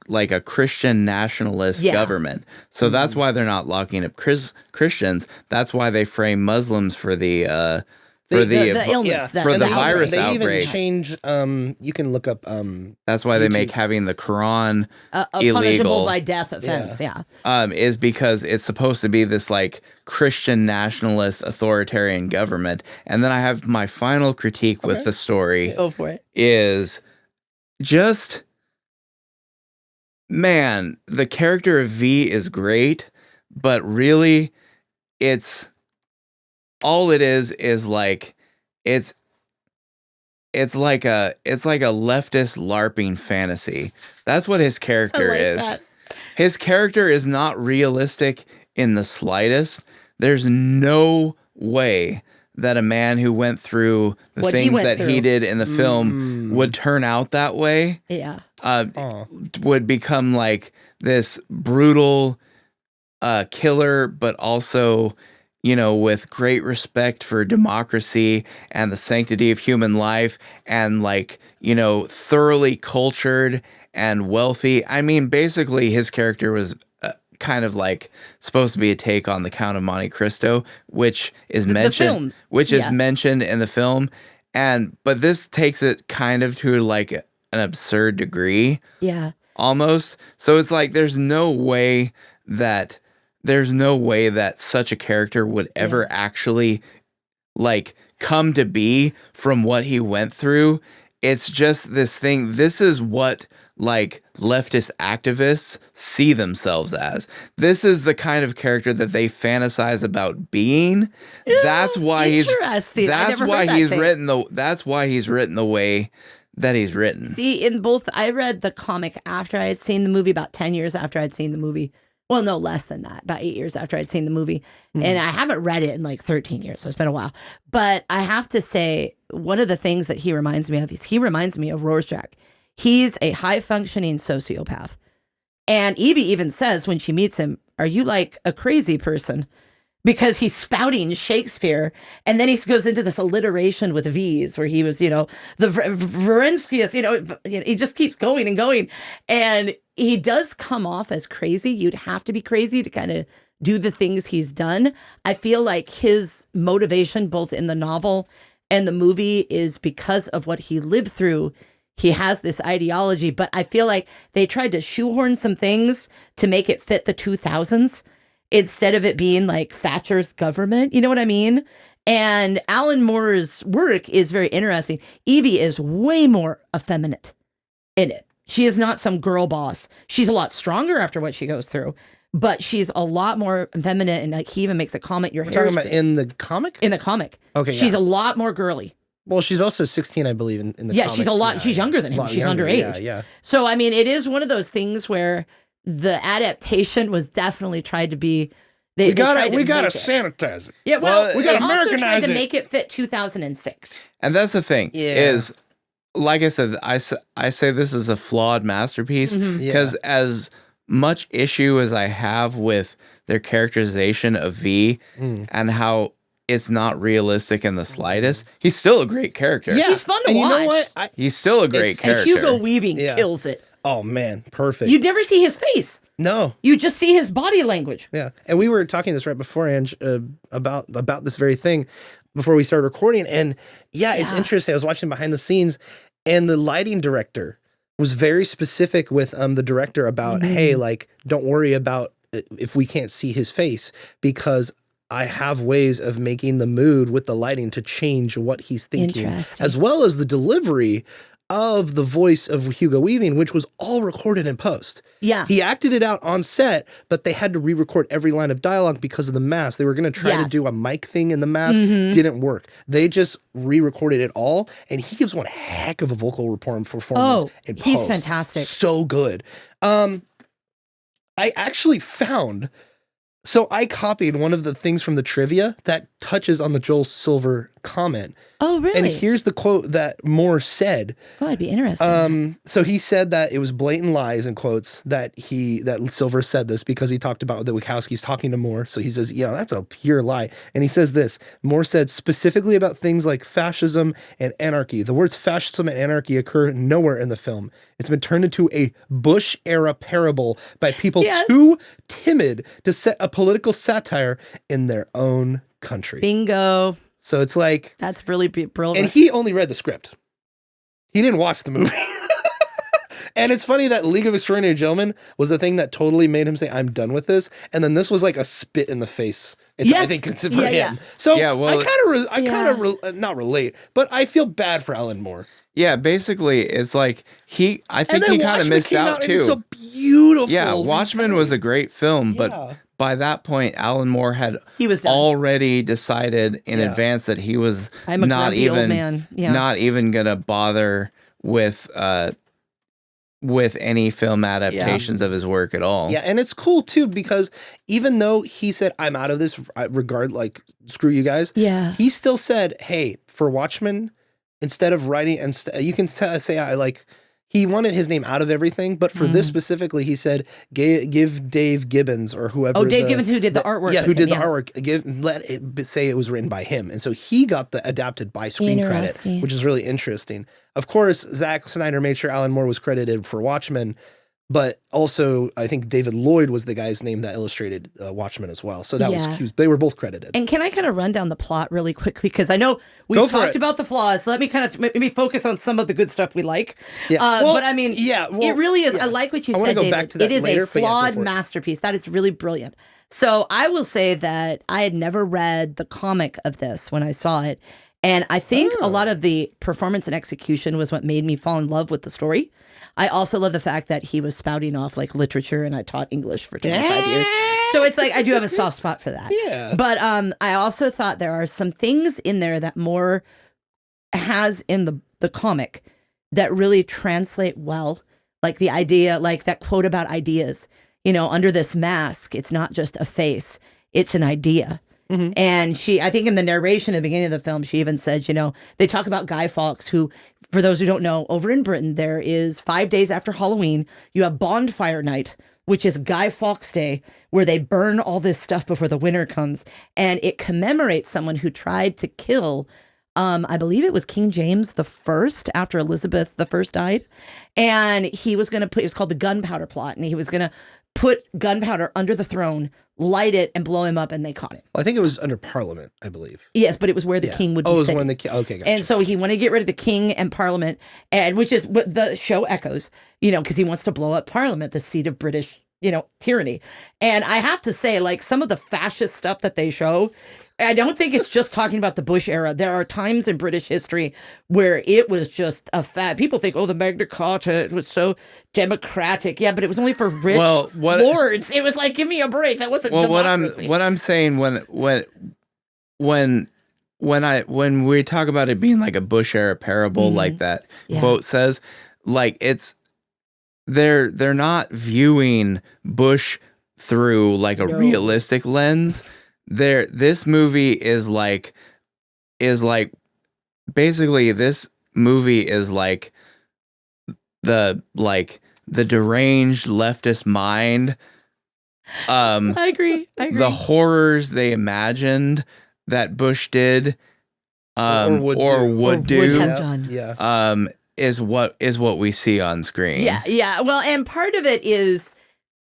like a Christian nationalist government. So that's why they're not locking up Christians. That's why they frame Muslims for the illness. for the virus they outbreak. Even change. You can look up. That's why they make having the Quran a illegal. punishable by death offense. Yeah. Is because it's supposed to be this like Christian nationalist authoritarian government. And then I have my final critique with the story. Go for it. Is just, man, the character of V is great, but really it's all it is like it's like a leftist LARPing fantasy. That's what his character is. That. His character is not realistic in the slightest. There's no way that a man who went through the things that he did in the film would turn out that way. Yeah. Would become like this brutal killer, but also, you know, with great respect for democracy and the sanctity of human life and, like, you know, thoroughly cultured and wealthy. I mean, basically his character was kind of like supposed to be a take on the Count of Monte Cristo, which is mentioned, is mentioned in the film, but this takes it kind of to like an absurd degree, almost. So it's like there's no way that such a character would ever actually like come to be from what he went through. It's just this thing. This is what like leftist activists see themselves as. This is the kind of character that they fantasize about being. That's why he's written the way that he's written. See, in both, I read the comic after I had seen the movie, about 10 years after I'd seen the movie. Well, no, less than that, about 8 years after I'd seen the movie. And I haven't read it in like 13 years, so it's been a while. But I have to say, one of the things that he reminds me of is he reminds me of Rorschach. He's a high-functioning sociopath. And Evie even says when she meets him, are you like a crazy person? Because he's spouting Shakespeare. And then he goes into this alliteration with V's where he was, the Verenskius, he just keeps going and going. And he does come off as crazy. You'd have to be crazy to kind of do the things he's done. I feel like his motivation, both in the novel and the movie, is because of what he lived through. He has this ideology, but I feel like they tried to shoehorn some things to make it fit the 2000s instead of it being like Thatcher's government. You know what I mean? And Alan Moore's work is very interesting. Evie is way more effeminate in it. She is not some girl boss. She's a lot stronger after what she goes through, but she's a lot more feminine. And like he even makes a comment. You're talking about in the comic? In the comic. Okay. She's a lot more girly. Well, she's also 16, I believe, in the comic. Yeah, she's a lot. She's younger than him. She's underage. Yeah. So, I mean, it is one of those things where the adaptation was definitely tried to be. We gotta sanitize it. Yeah, well, we gotta also Americanize tried to it. make it fit 2006. And that's the thing. Is like I said, I say this is a flawed masterpiece because as much issue as I have with their characterization of V and how it's not realistic in the slightest, he's still a great character. Yeah, he's fun to watch. You know what? He's still a great character. And Hugo Weaving kills it. Oh man, perfect. You never see his face. No, you just see his body language. Yeah, and we were talking this right before, Ange, about this very thing before we started recording. And it's interesting. I was watching behind the scenes, and the lighting director was very specific with the director about, hey, like, don't worry about if we can't see his face, because I have ways of making the mood with the lighting to change what he's thinking, as well as the delivery of the voice of Hugo Weaving, which was all recorded in post. Yeah. He acted it out on set, but they had to re-record every line of dialogue because of the mask. They were going to try to do a mic thing in the mask. Didn't work. They just re-recorded it all, and he gives one heck of a vocal performance in post. He's fantastic. So good. I actually found... So I copied one of the things from the trivia that touches on the Joel Silver comment. Oh, really? And here's the quote that Moore said. Oh, I'd be interested. So he said that it was blatant lies, in quotes, that Silver said this because he talked about the Wachowskis talking to Moore. So he says, that's a pure lie. And he says this: Moore said specifically about things like fascism and anarchy. The words fascism and anarchy occur nowhere in the film. It's been turned into a Bush-era parable by people too timid to set a political satire in their own country. Bingo. So it's like... That's really brilliant. And he only read the script. He didn't watch the movie. And it's funny that League of Extraordinary Gentlemen was the thing that totally made him say, I'm done with this. And then this was like a spit in the face. I think it's for him. Yeah. So I kind of not relate, but I feel bad for Alan Moore. Yeah, basically, it's like I think he kind of missed out too. It's so beautiful. Yeah, Watchmen was a great film, but by that point, Alan Moore had already decided in advance that he was not even gonna bother with any film adaptations of his work at all. Yeah, and it's cool too because even though he said, I'm out of this regard, like, screw you guys, he still said, hey, for Watchmen, instead of writing, you can say he wanted his name out of everything, but for this specifically, he said, give Dave Gibbons or whoever. Oh, Dave Gibbons, who did the artwork. Yeah, who did the artwork. Let it say it was written by him. And so he got the adapted by screen credit, which is really interesting. Of course, Zack Snyder made sure Alan Moore was credited for Watchmen, But also, I think David Lloyd was the guy's name that illustrated Watchmen as well. So that Yeah. was they were both credited. And can I kind of run down the plot really quickly? Because I know we've talked about the flaws. Let me kind of maybe focus on some of the good stuff we like. Yeah. But I mean, it really is. yeah. I like what you I wanna said, go David. back to that It is later, a but yeah, go flawed for it. masterpiece. That is really brilliant. So I will say that I had never read the comic of this when I saw it. And I think a lot of the performance and execution was what made me fall in love with the story. I also love the fact that he was spouting off like literature, and I taught English for 25 years. So it's like I do have a soft spot for that. Yeah. But I also thought there are some things in there that Moore has in the comic that really translate well. Like the idea, like that quote about ideas. You know, under this mask, it's not just a face, it's an idea. Mm-hmm. And I think in the narration at the beginning of the film, she even said, you know, they talk about Guy Fawkes, who, for those who don't know, over in Britain, there is 5 days after Halloween, you have Bonfire Night, which is Guy Fawkes Day, where they burn all this stuff before the winter comes. And it commemorates someone who tried to kill, I believe it was King James the First after Elizabeth the First died. And he was going to it was called the Gunpowder Plot. And he was going to put gunpowder under the throne, light it, and blow him up, and they caught him. Well, I think it was under Parliament, I believe. Yes, but it was where the king would be it was sitting. when the king. Okay, gotcha. And so he wanted to get rid of the king and Parliament, and which is what the show echoes, you know, because he wants to blow up Parliament, the seat of British, you know, tyranny. And I have to say, like, some of the fascist stuff that they show, I don't think it's just talking about the Bush era. There are times in British history where it was just a people think, oh, the Magna Carta, it was so democratic. Yeah, but it was only for rich lords. It was like, give me a break. That wasn't democracy. What I'm saying when we talk about it being like a Bush era parable, like that quote says, like they're not viewing Bush through like a realistic lens. This movie is like basically this movie is like the deranged leftist mind. I agree. The horrors they imagined that Bush did, or would have done. Yeah. Is what we see on screen. Yeah. Well, and part of it is,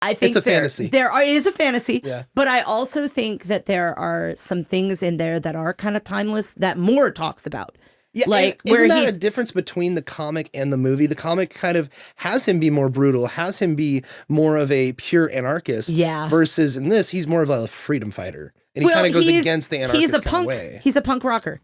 I think it's a fantasy. It is a fantasy. Yeah. But I also think that there are some things in there that are kind of timeless that Moore talks about. Yeah, like isn't that a difference between the comic and the movie? The comic kind of has him be more brutal, has him be more of a pure anarchist. Yeah. Versus in this, he's more of a freedom fighter, and he kind of goes against the anarchist he's a kind of punk. way. He's a punk rocker.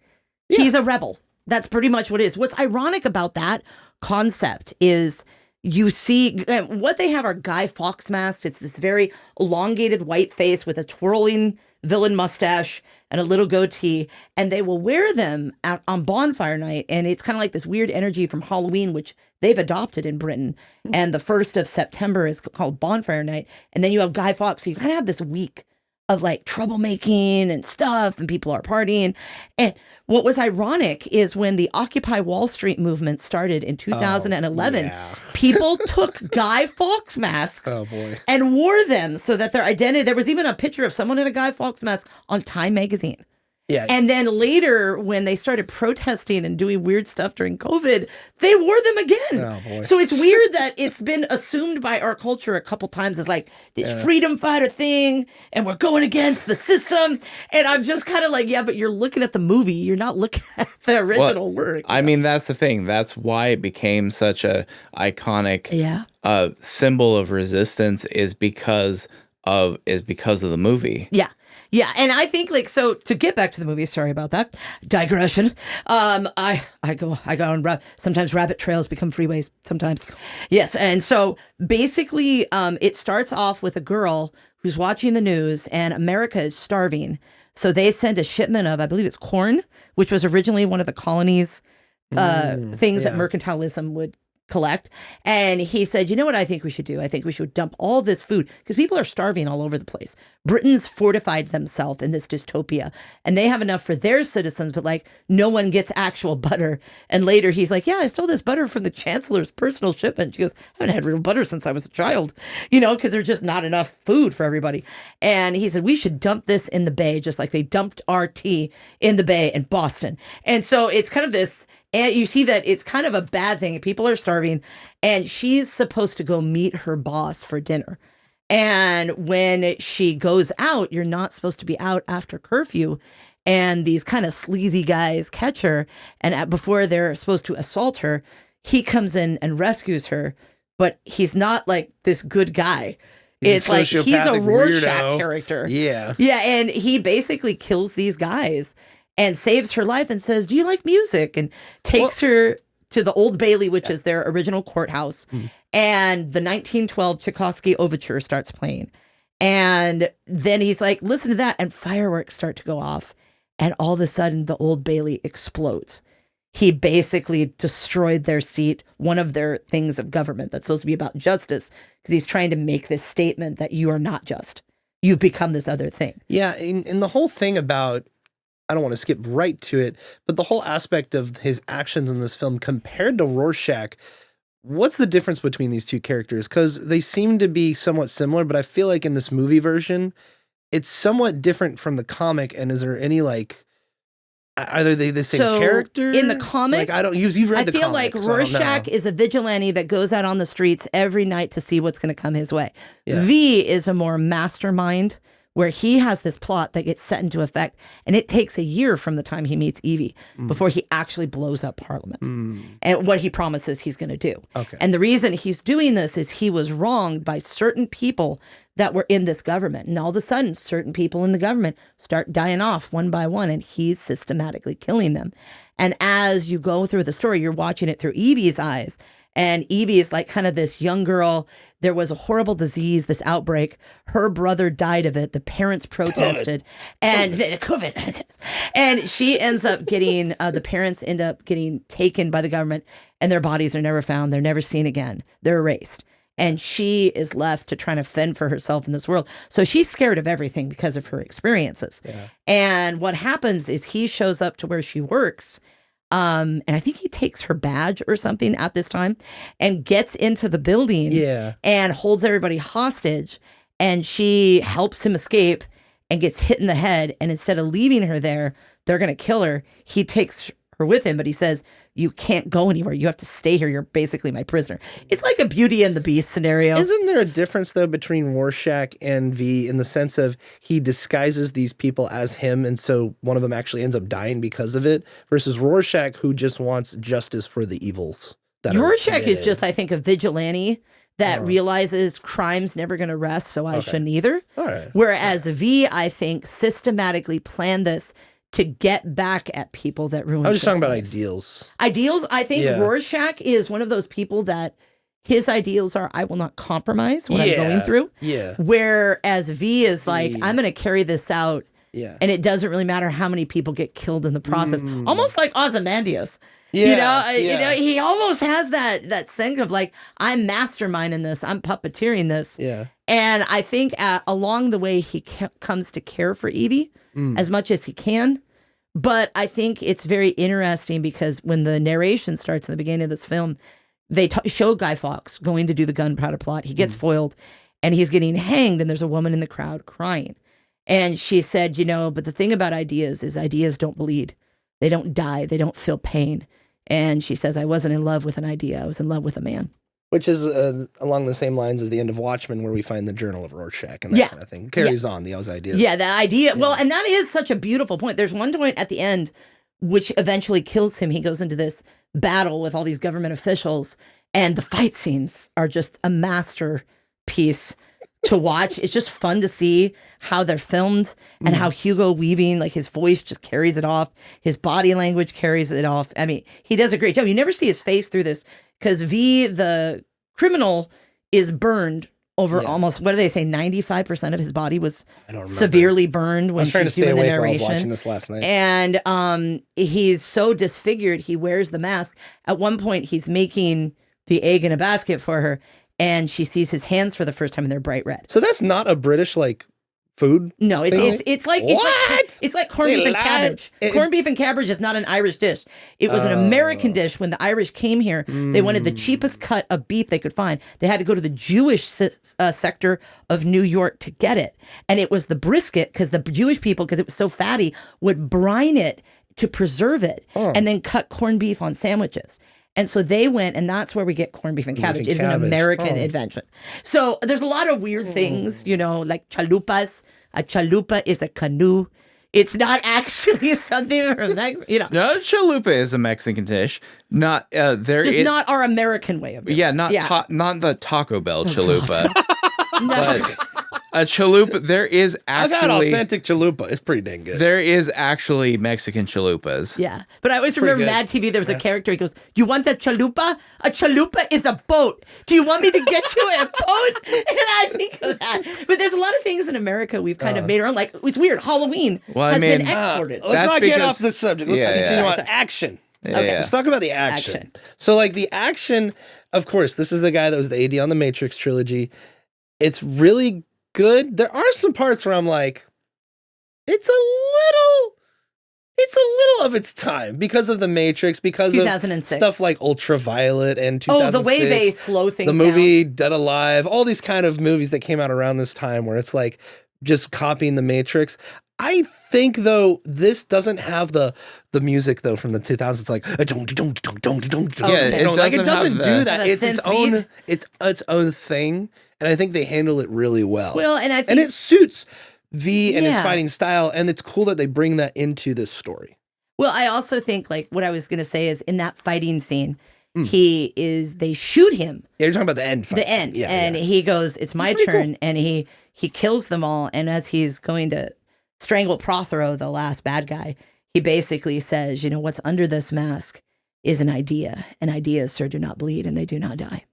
Yeah. He's a rebel. That's pretty much what it is. What's ironic about that concept is you see what they have are Guy Fawkes masks. It's this very elongated white face with a twirling villain mustache and a little goatee, and they will wear them out on Bonfire Night, and it's kind of like this weird energy from Halloween, which they've adopted in Britain. And the 1st of September is called Bonfire Night, and then you have Guy Fawkes, so you kind of have this week of like troublemaking and stuff, and people are partying. And what was ironic is when the Occupy Wall Street movement started in 2011, people took Guy Fawkes masks and wore them so that their identity, there was even a picture of someone in a Guy Fawkes mask on Time magazine. Yeah. And then later, when they started protesting and doing weird stuff during COVID, they wore them again. Oh, boy. So it's weird that it's been assumed by our culture a couple times as like this freedom fighter thing, and we're going against the system. And I'm just kind of like, yeah, but you're looking at the movie. You're not looking at the original work. I mean, that's the thing. That's why it became such a iconic symbol of resistance is because of the movie. Yeah. Yeah, and I think like so to get back to the movie, sorry about that digression. I go on sometimes rabbit trails become freeways sometimes. Yes, and so basically it starts off with a girl who's watching the news and America is starving. So they send a shipment of, I believe it's corn, which was originally one of the colonies things that mercantilism would collect. And he said, you know what I think we should do? I think we should dump all this food because people are starving all over the place. Britain's fortified themselves in this dystopia and they have enough for their citizens, but like no one gets actual butter. And later he's like, yeah, I stole this butter from the chancellor's personal shipment. She goes, I haven't had real butter since I was a child, you know, because there's just not enough food for everybody. And he said, we should dump this in the bay, just like they dumped our tea in the bay in Boston. And so it's kind of this, And you see that it's kind of a bad thing. People are starving, and she's supposed to go meet her boss for dinner. And when she goes out, you're not supposed to be out after curfew. And these kind of sleazy guys catch her. And before they're supposed to assault her, he comes in and rescues her. But he's not like this good guy. It's like he's a Rorschach character. Yeah. Yeah. And he basically kills these guys and saves her life and says, "Do you like music?" And takes her to the Old Bailey, which is their original courthouse. And the 1912 Tchaikovsky Overture starts playing. And then he's like, "Listen to that." And fireworks start to go off. And all of a sudden, the Old Bailey explodes. He basically destroyed their seat, one of their things of government that's supposed to be about justice, because he's trying to make this statement that you are not just. You've become this other thing. Yeah, and the whole thing about, I don't want to skip right to it, but the whole aspect of his actions in this film compared to Rorschach, what's the difference between these two characters? Because they seem to be somewhat similar, but I feel like in this movie version, it's somewhat different from the comic. And is there any like, are they the same character in the comic? Like, I don't use. You've read the comic. I feel like Rorschach is a vigilante that goes out on the streets every night to see what's going to come his way. Yeah. V is a more mastermind, where he has this plot that gets set into effect, and it takes a year from the time he meets Evie before he actually blows up Parliament. And what he promises he's going to do. Okay. And the reason he's doing this is he was wronged by certain people that were in this government. And all of a sudden, certain people in the government start dying off one by one, and he's systematically killing them. And as you go through the story, you're watching it through Evie's eyes. And Evie is like kind of this young girl. There was a horrible disease, this outbreak. Her brother died of it. The parents protested. COVID. And she ends up getting, the parents end up getting taken by the government, and their bodies are never found. They're never seen again. They're erased. And she is left to try to fend for herself in this world. So she's scared of everything because of her experiences. Yeah. And what happens is he shows up to where she works. And I think he takes her badge or something at this time and gets into the building and holds everybody hostage. And she helps him escape and gets hit in the head. And instead of leaving her there, they're going to kill her. He takes her with him, but he says, "You can't go anywhere. You have to stay here. You're basically my prisoner." It's like a Beauty and the Beast scenario. Isn't there a difference, though, between Rorschach and V in the sense of he disguises these people as him, and so one of them actually ends up dying because of it, versus Rorschach, who just wants justice for the evils that Rorschach is just, I think, a vigilante that realizes crime's never going to rest, so I shouldn't either. All right. Whereas V, I think, systematically planned this to get back at people that ruined. I was just talking about life. ideals. Ideals, I think Rorschach is one of those people that his ideals are, I will not compromise what I'm going through. Yeah. Whereas V is like, I'm going to carry this out. Yeah. And it doesn't really matter how many people get killed in the process. Almost like Ozymandias. Yeah. You know, he almost has that sense of like, I'm masterminding this. I'm puppeteering this. Yeah. And I think along the way, he comes to care for Evie as much as he can. But I think it's very interesting because when the narration starts in the beginning of this film, they show Guy Fawkes going to do the gunpowder plot. He gets foiled and he's getting hanged, and there's a woman in the crowd crying. And she said, but the thing about ideas is ideas don't bleed. They don't die. They don't feel pain. And she says, I wasn't in love with an idea. I was in love with a man. Which is along the same lines as the end of Watchmen, where we find the Journal of Rorschach and that kind of thing. Carries on those ideas. Yeah, the idea. Yeah. Well, and that is such a beautiful point. There's one point at the end which eventually kills him. He goes into this battle with all these government officials, and the fight scenes are just a masterpiece to watch. It's just fun to see how they're filmed and how Hugo Weaving, like his voice just carries it off. His body language carries it off. I mean, he does a great job. You never see his face through this because V, the criminal, is burned over almost, what do they say, 95% of his body was severely burned when she's doing the narration. I was watching this last night. And he's so disfigured, he wears the mask. At one point, he's making the egg in a basket for her, and she sees his hands for the first time, and they're bright red. So that's not a British, food? No, it's like corned beef and cabbage. Corned beef and cabbage is not an Irish dish. It was an American dish. When the Irish came here, they wanted the cheapest cut of beef they could find. They had to go to the Jewish sector of New York to get it. And it was the brisket, because the Jewish people, because it was so fatty, would brine it to preserve it and then cut corned beef on sandwiches. And so they went, and that's where we get corned beef and cabbage. It's an American invention. So there's a lot of weird things, you know, like chalupas. A chalupa is a canoe. It's not actually something from Mexico, you know. No, chalupa is a Mexican dish. Not Just not our American way of doing it. Not the Taco Bell chalupa. But a chalupa, there is actually... I've had authentic chalupa. It's pretty dang good. There is actually Mexican chalupas. Yeah. But I always remember Mad TV, there was a character, he goes, do you want a chalupa? A chalupa is a boat. Do you want me to get you a boat? And I think of that. But there's a lot of things in America we've kind of made our own. Like, it's weird. Halloween has been exported. Let's not get off the subject. Let's continue on. Action. Okay, let's talk about the action. So, like, the action, of course, this is the guy that was the AD on the Matrix trilogy. It's really good. There are some parts where I'm like, it's a little of its time because of the Matrix, because 2006. Of stuff like Ultraviolet and 2006. The way they slow things down. The movie Dead Alive, all these kind of movies that came out around this time where it's like just copying the Matrix. I think though this doesn't have the music though from the 2000s, like it doesn't do that. It's its own thing, and I think they handle it really well. Well, and it suits V and his fighting style, and it's cool that they bring that into this story. Well, I also think like what I was going to say is in that fighting scene, they shoot him. Yeah, you're talking about the end fight. The end, he goes, "It's my turn," and he kills them all, and as he's going to strangle Prothero, the last bad guy, he basically says, you know, what's under this mask is an idea, and ideas, sir, do not bleed and they do not die.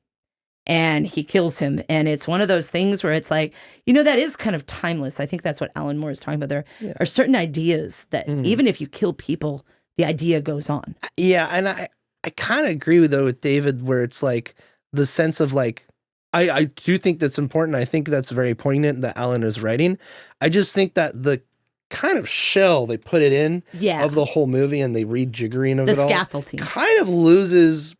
And he kills him. And it's one of those things where it's like, you know, that is kind of timeless. I think that's what Alan Moore is talking about. There are certain ideas that even if you kill people, the idea goes on. Yeah. And I kind of agree with David, where it's like the sense of like, I do think that's important. I think that's very poignant that Alan is writing. I just think that the kind of shell they put it in of the whole movie and they rejiggering of it all, scaffolding kind of loses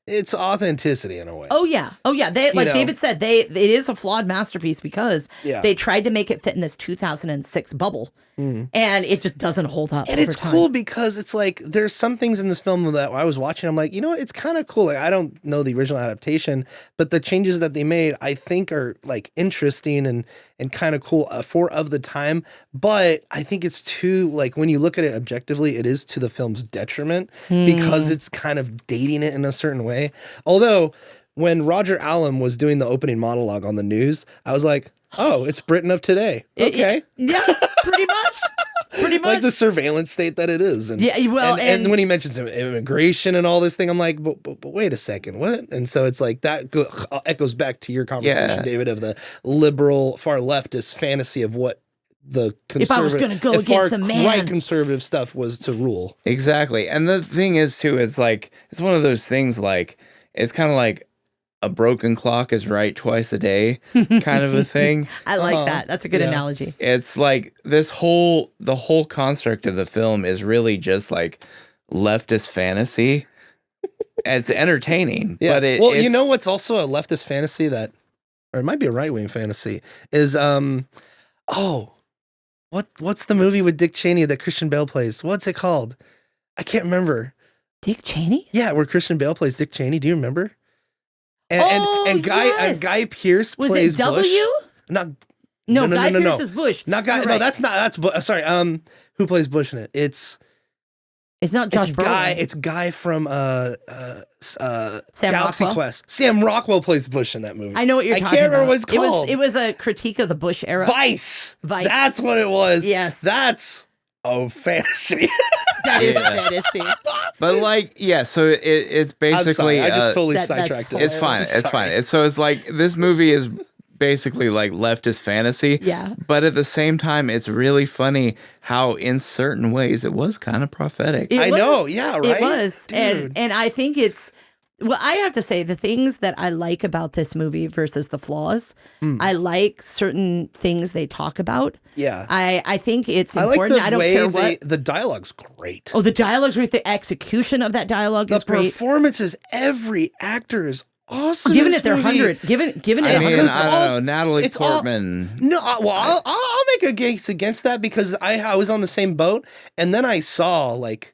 its authenticity in a way. Oh yeah. They, like David said, it is a flawed masterpiece because they tried to make it fit in this 2006 bubble, and it just doesn't hold up. And it's cool because it's like there's some things in this film that I was watching, I'm like, you know what, it's kind of cool. Like, I don't know the original adaptation, but the changes that they made I think are like interesting and kind of cool for of the time. But I think it's too, like, when you look at it objectively, it is to the film's detriment because it's kind of dating it in a certain way. Although when Roger Allam was doing the opening monologue on the news, I was like, oh, it's Britain of today. Okay. Yeah, pretty much. Like the surveillance state that it is. And, and when he mentions immigration and all this thing, I'm like, but wait a second, what? And so it's like that echoes back to your conversation, David, of the liberal, far leftist fantasy of what the if I was going to go against a man, right conservative stuff was to rule. Exactly. And the thing is, too, it's like, it's one of those things like, it's kind of like, a broken clock is right twice a day kind of a thing. I like that. That's a good analogy. It's like the whole construct of the film is really just like leftist fantasy. It's entertaining, but you know what's also a leftist fantasy or it might be a right-wing fantasy is, what's the movie with Dick Cheney that Christian Bale plays? What's it called? I can't remember. Dick Cheney? Yeah, where Christian Bale plays Dick Cheney. Do you remember? And Guy Pearce plays it W? Bush. No, Guy Pearce is Bush. Not Guy. No, that's sorry. Who plays Bush in it? It's not Josh Brolin. It's Guy from Sam Galaxy Rockwell? Quest. Sam Rockwell plays Bush in that movie. I know what you're talking about. I can't remember what it's called. It was a critique of the Bush era. Vice. That's what it was. Yes. That's fantasy. That is a fantasy. But like, so it's basically. I'm sorry, I just totally sidetracked it. It's fine. It's fine. So it's like this movie is basically like leftist fantasy. Yeah. But at the same time, it's really funny how in certain ways it was kind of prophetic. I know. Yeah. Right. It was, dude. and I think it's. Well, I have to say the things that I like about this movie versus the flaws. I like certain things they talk about. Yeah. I think it's important. I don't care what. The dialogue's great. Oh, the dialogue's great. The execution of that dialogue is great. The performances, every actor is awesome. Given in it this their movie. 100, given I it mean, 100. I don't know. Natalie Portman. I'll make a case against that because I was on the same boat, and then I saw like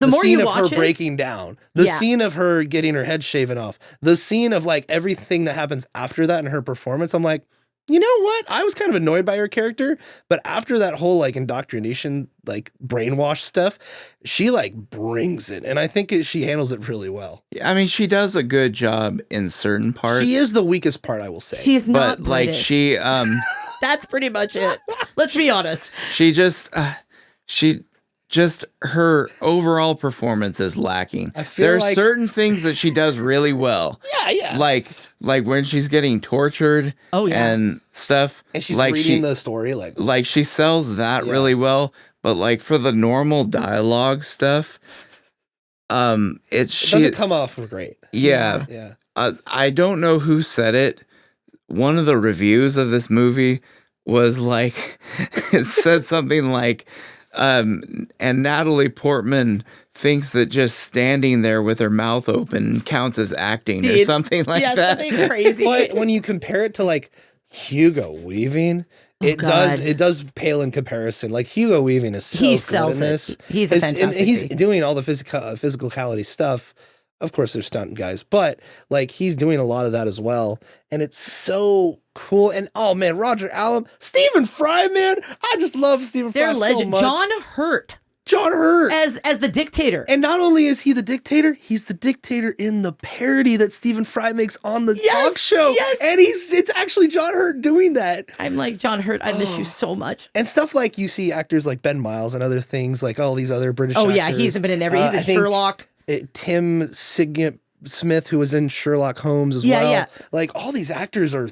The the more scene you of her watch it- breaking down, the Yeah. scene of her getting her head shaven off, the scene of like everything that happens after that in her performance. I'm like, you know what? I was kind of annoyed by her character, but after that whole like indoctrination, like brainwash stuff, she like brings it, and I think she handles it really well. I mean, she does a good job in certain parts. She is the weakest part, I will say. She's not but like British. she That's pretty much it. Let's be honest. she just her overall performance is lacking. I feel there are like- certain things that she does really well. Yeah. Like when she's getting tortured Oh, yeah. and stuff. And she's like reading the story like she sells that Yeah. really well, but like for the normal dialogue stuff, it doesn't come off great. yeah. Yeah. I don't know who said it. One of the reviews of this movie was like, it said something like, and Natalie Portman thinks that just standing there with her mouth open counts as acting or Dude, something like yeah, that. something crazy. But when you compare it to like Hugo Weaving, it God. does pale in comparison. Like Hugo Weaving is so He good sells in it. this. He's a And fantastic he's lead. doing all the physicality stuff. Of course, there's stunt guys, but like he's doing a lot of that as well, and it's so cool. And oh man, Roger Allam, Stephen Fry, man, I just love Stephen Fry They're so legend. much. John Hurt John Hurt. as the dictator. And not only is he the dictator, he's the dictator in the parody that Stephen Fry makes on the Yes, talk show. yes. And it's actually John Hurt doing that. I'm like, John Hurt, I miss you so much. And stuff like you see actors like Ben Miles and other things, like all these other British Oh actors. yeah, he's been in every. He's I in think Sherlock. Tim Signet Smith, who was in Sherlock Holmes as Yeah, well. yeah. Like all these actors are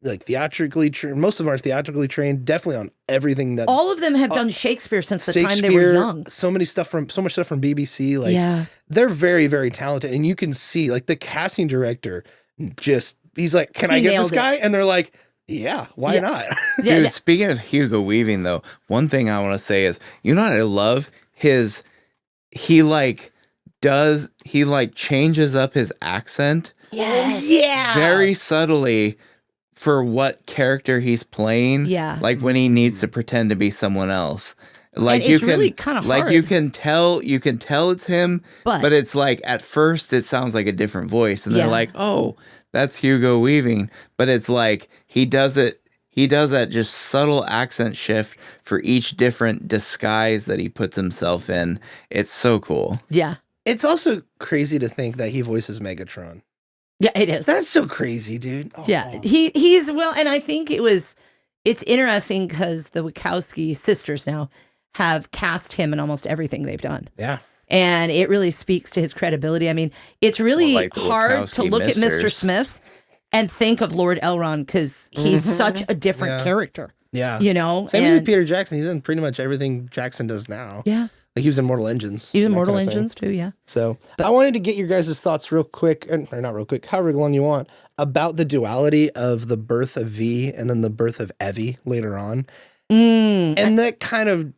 like theatrically trained. Most of them are theatrically trained, definitely on everything that All of them have done Shakespeare since the time they were Shakespeare, young. so much stuff from BBC. Like Yeah. they're very, very talented. And you can see like the casting director he's like, can I He get nailed this it. guy? And they're like, yeah, why Yeah. not? Yeah, Dude, yeah. speaking of Hugo Weaving, though, one thing I want to say is, you know what I love? He changes up his accent Yes. Yeah. very subtly for what character he's playing. Yeah. Like when he needs to pretend to be someone else. Like And it's really kinda like you hard. can tell it's him, But- it's like at first it sounds like a different voice, and Yeah. they're like, oh, that's Hugo Weaving. But it's like he does that just subtle accent shift for each different disguise that he puts himself in. It's so cool. Yeah. It's also crazy to think that he voices Megatron. Yeah, it is. That's so crazy, dude. Oh. Yeah, he's well, and I think it's interesting because the Wachowski sisters now have cast him in almost everything they've done, Yeah. and it really speaks to his credibility. I mean, it's really Well, like the hard to Wachowski look at Mr. misters. Smith and think of Lord Elrond because he's such a different Yeah. character, Yeah. you know. Same and with Peter Jackson. He's in pretty much everything Jackson does now. yeah, Like he was in Mortal Engines. he's in and that Mortal kind of thing. Engines too. Yeah, So I wanted to get your guys' thoughts real quick, or not real quick, however long you want, about the duality of the birth of V and then the birth of Evie later on. And that kind of,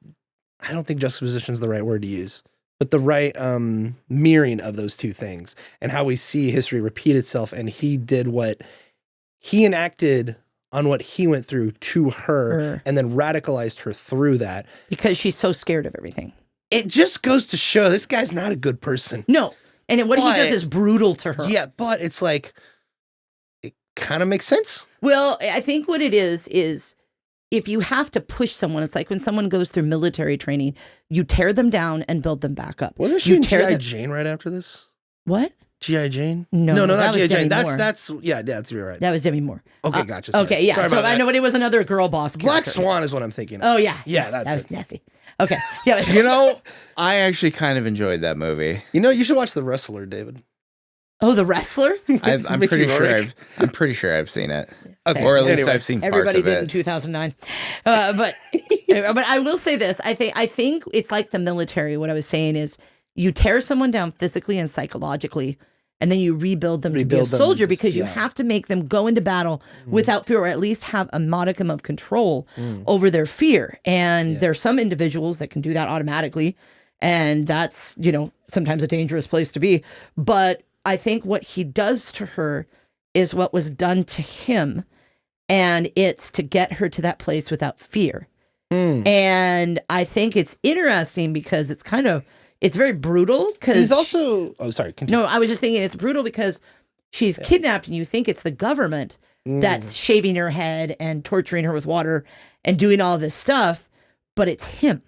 I don't think juxtaposition is the right word to use, but the right mirroring of those two things and how we see history repeat itself. And he did what he enacted on what he went through to her and then radicalized her through that. because she's so scared of everything. It just goes to show this guy's not a good person. No, and what he But- does is brutal to her. Yeah, but it's like, it kind of makes sense. Well, I think what it is if you have to push someone, it's like when someone goes through military training, you tear them down and build them back up. Wasn't she You in tear G.I. them- Not right after this? What? G.I. Jane? No, no, that not was G.I. Demi Jane. Moore. That's you're right. That was Demi Moore. Okay, gotcha. Sorry. Okay, yeah. Sorry So about I that. know, but it was another girl boss Black character. Swan is what I'm thinking of. Oh yeah, Yeah, that's that was it. nasty. Okay, yeah. You know, I actually kind of enjoyed that movie. You know, you should watch The Wrestler, David. Oh, the wrestler. I'm Mickey pretty sure Rourke. I'm pretty sure I've seen it, Okay, or at least anyway. I've seen parts Everybody of did in it. 2009. But I will say this. I think it's like the military. What I was saying is you tear someone down physically and psychologically, and then you rebuild them to be a Rebuild them, soldier because you yeah. have to make them go into battle without fear, or at least have a modicum of control over their fear. And there's some individuals that can do that automatically. And that's, sometimes a dangerous place to be. But I think what he does to her is what was done to him. And it's to get her to that place without fear. And I think it's interesting because it's very brutal. He's also, sorry. Continue. No, I was just thinking it's brutal because she's kidnapped and you think it's the government that's shaving her head and torturing her with water and doing all this stuff, but it's him.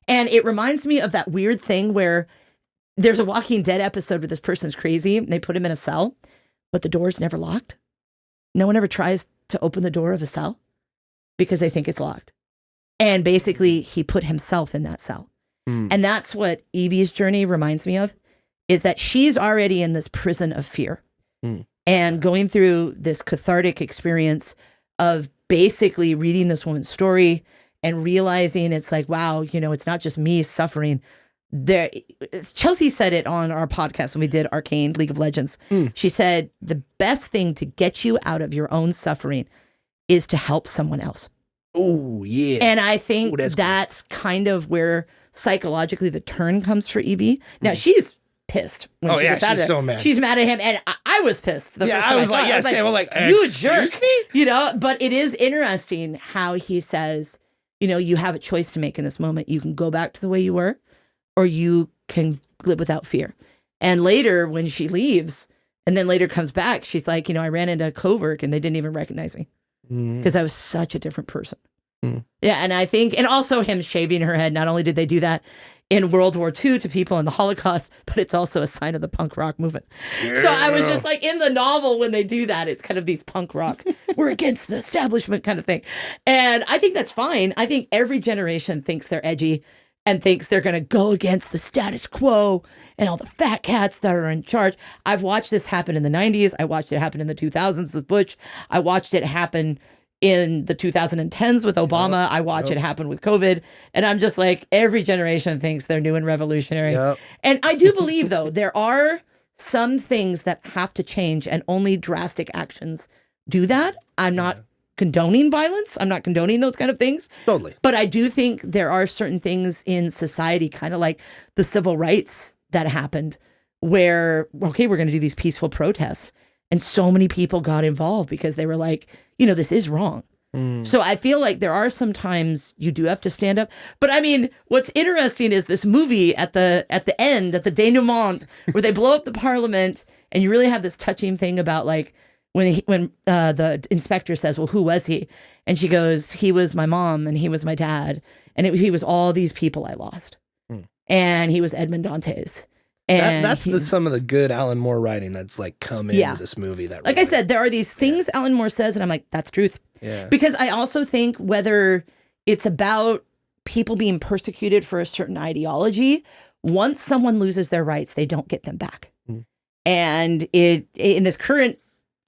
And it reminds me of that weird thing where there's a Walking Dead episode where this person's crazy and they put him in a cell, but the door's never locked. No one ever tries to open the door of a cell because they think it's locked. And basically he put himself in that cell. And that's what Evie's journey reminds me of, is that she's already in this prison of fear and going through this cathartic experience of basically reading this woman's story and realizing it's like, wow, it's not just me suffering. Chelsea said it on our podcast when we did Arcane League of Legends. She said the best thing to get you out of your own suffering is to help someone else. Oh, yeah. And I think that's kind of where psychologically the turn comes for Evie. Now she's pissed when she gets out of she's there. so mad. She's mad at him, and I was pissed. The first time I was like, you a jerk, But it is interesting how he says, you have a choice to make in this moment. You can go back to the way you were, or you can live without fear. And later, when she leaves, and then later comes back, she's like, I ran into a covert, and they didn't even recognize me because I was such a different person. Yeah, and I think, and also him shaving her head, not only did they do that in World War II to people in the Holocaust, but it's also a sign of the punk rock movement. Yeah. So I was just like, in the novel, when they do that, it's kind of these punk rock, we're against the establishment kind of thing. And I think that's fine. I think every generation thinks they're edgy and thinks they're going to go against the status quo and all the fat cats that are in charge. I've watched this happen in the 90s. I watched it happen in the 2000s with Bush. I watched it happen in the 2010s with Obama. I watch it happen with COVID. And I'm just like, every generation thinks they're new and revolutionary. And I do believe, though, there are some things that have to change, and only drastic actions do that. I'm not condoning violence. I'm not condoning those kind of things. Totally. But I do think there are certain things in society, kind of like the civil rights that happened, where, okay, we're going to do these peaceful protests. And so many people got involved because they were like, this is wrong. So I feel like there are some times you do have to stand up. But I mean, what's interesting is this movie at the end, at the denouement, where they blow up the parliament, and you really have this touching thing about like when the inspector says, well, who was he? And she goes, he was my mom and he was my dad. And he was all these people I lost. And he was Edmond Dantes. And that's some of the good Alan Moore writing that's like come into this movie. That like I said, there are these things Alan Moore says, and I'm like, that's truth. Yeah. Because I also think whether it's about people being persecuted for a certain ideology, once someone loses their rights, they don't get them back. And in this current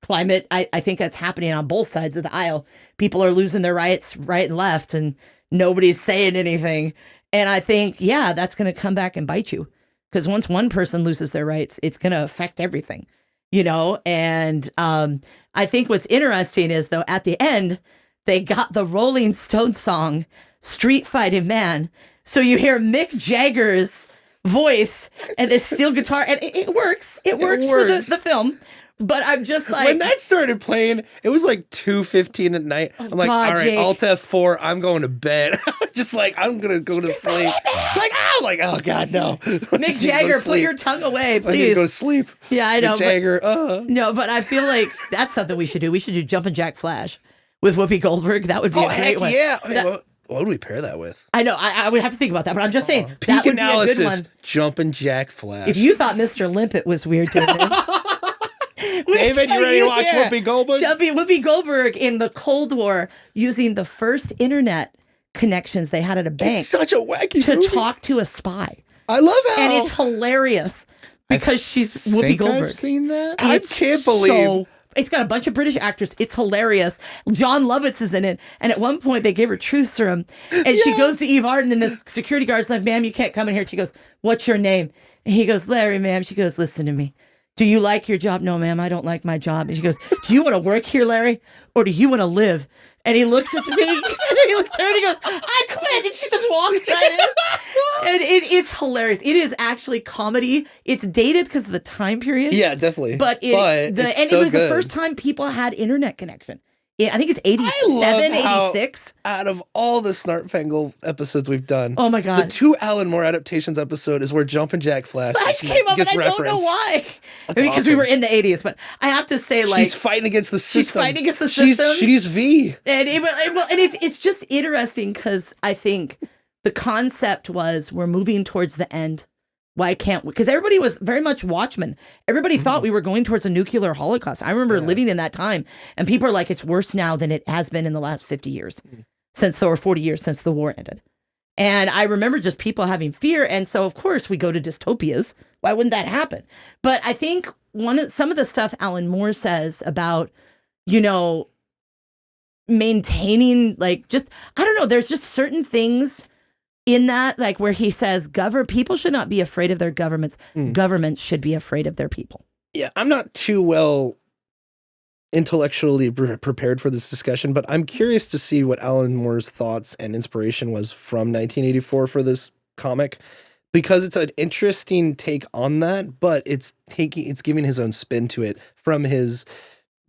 climate, I think that's happening on both sides of the aisle. People are losing their rights right and left, and nobody's saying anything. And I think, that's going to come back and bite you. Because once one person loses their rights, it's going to affect everything, And I think what's interesting is, though, at the end, they got the Rolling Stones song, Street Fighting Man. So you hear Mick Jagger's voice and this steel guitar, and it works. It works for the film. But I'm just like, when that started playing, it was like 2:15 at night. I'm like, all right, Jake. Alt F4, I'm going to bed. Just like, I'm going to go to sleep. It's like, oh God, no. Mick Jagger, put your tongue away, please. I'm going to go to sleep. Yeah, I know. Mick Jagger, No, but I feel like that's something we should do. We should do Jumpin' Jack Flash with Whoopi Goldberg. That would be a great one. Yeah. What would we pair that with? I know. I would have to think about that, but I'm just saying peak that would analysis, be a good one. Jumpin' Jack Flash. If you thought Mr. Limpet was weird, David, you ready to watch Whoopi Goldberg? Whoopi Goldberg in the Cold War using the first internet connections they had at a bank. It's such a wacky to movie. Talk to a spy. I love how. And it's hilarious because she's Whoopi Goldberg. I've seen that. I can't believe. It's got a bunch of British actors. It's hilarious. John Lovitz is in it. And at one point, they gave her truth serum. And she goes to Eve Arden, and the security guard's like, ma'am, you can't come in here. She goes, what's your name? And he goes, Larry, ma'am. She goes, listen to me. Do you like your job? No, ma'am, I don't like my job. And she goes, do you want to work here, Larry? Or do you want to live? And he looks at the thing, and then he looks at her and he goes, I quit. And she just walks right in. And it's hilarious. It is actually comedy. It's dated because of the time period. Yeah, definitely. But it was the first time people had internet connection. I think it's 87, 86. Out of all the Snarp Fangle episodes we've done, oh my God, the Two Alan Moore Adaptations episode is where Jumpin' Jack Flash came up, and I don't know why. Because awesome. We were in the 80s, but I have to say, like, she's fighting against the system. She's fighting against the system. She's V. And it's just interesting because I think the concept was we're moving towards the end. Why can't we? Because everybody was very much Watchmen. Everybody thought we were going towards a nuclear holocaust. I remember living in that time, and people are like, it's worse now than it has been in the last 50 years, or 40 years since the war ended. And I remember just people having fear. And so, of course, we go to dystopias. Why wouldn't that happen? But I think some of the stuff Alan Moore says about, maintaining, like, just, I don't know, there's just certain things in that, like, where he says people should not be afraid of their governments. Governments should be afraid of their people. Yeah, I'm not too well intellectually prepared for this discussion, but I'm curious to see what Alan Moore's thoughts and inspiration was from 1984 for this comic, because it's an interesting take on that, but it's giving his own spin to it from his,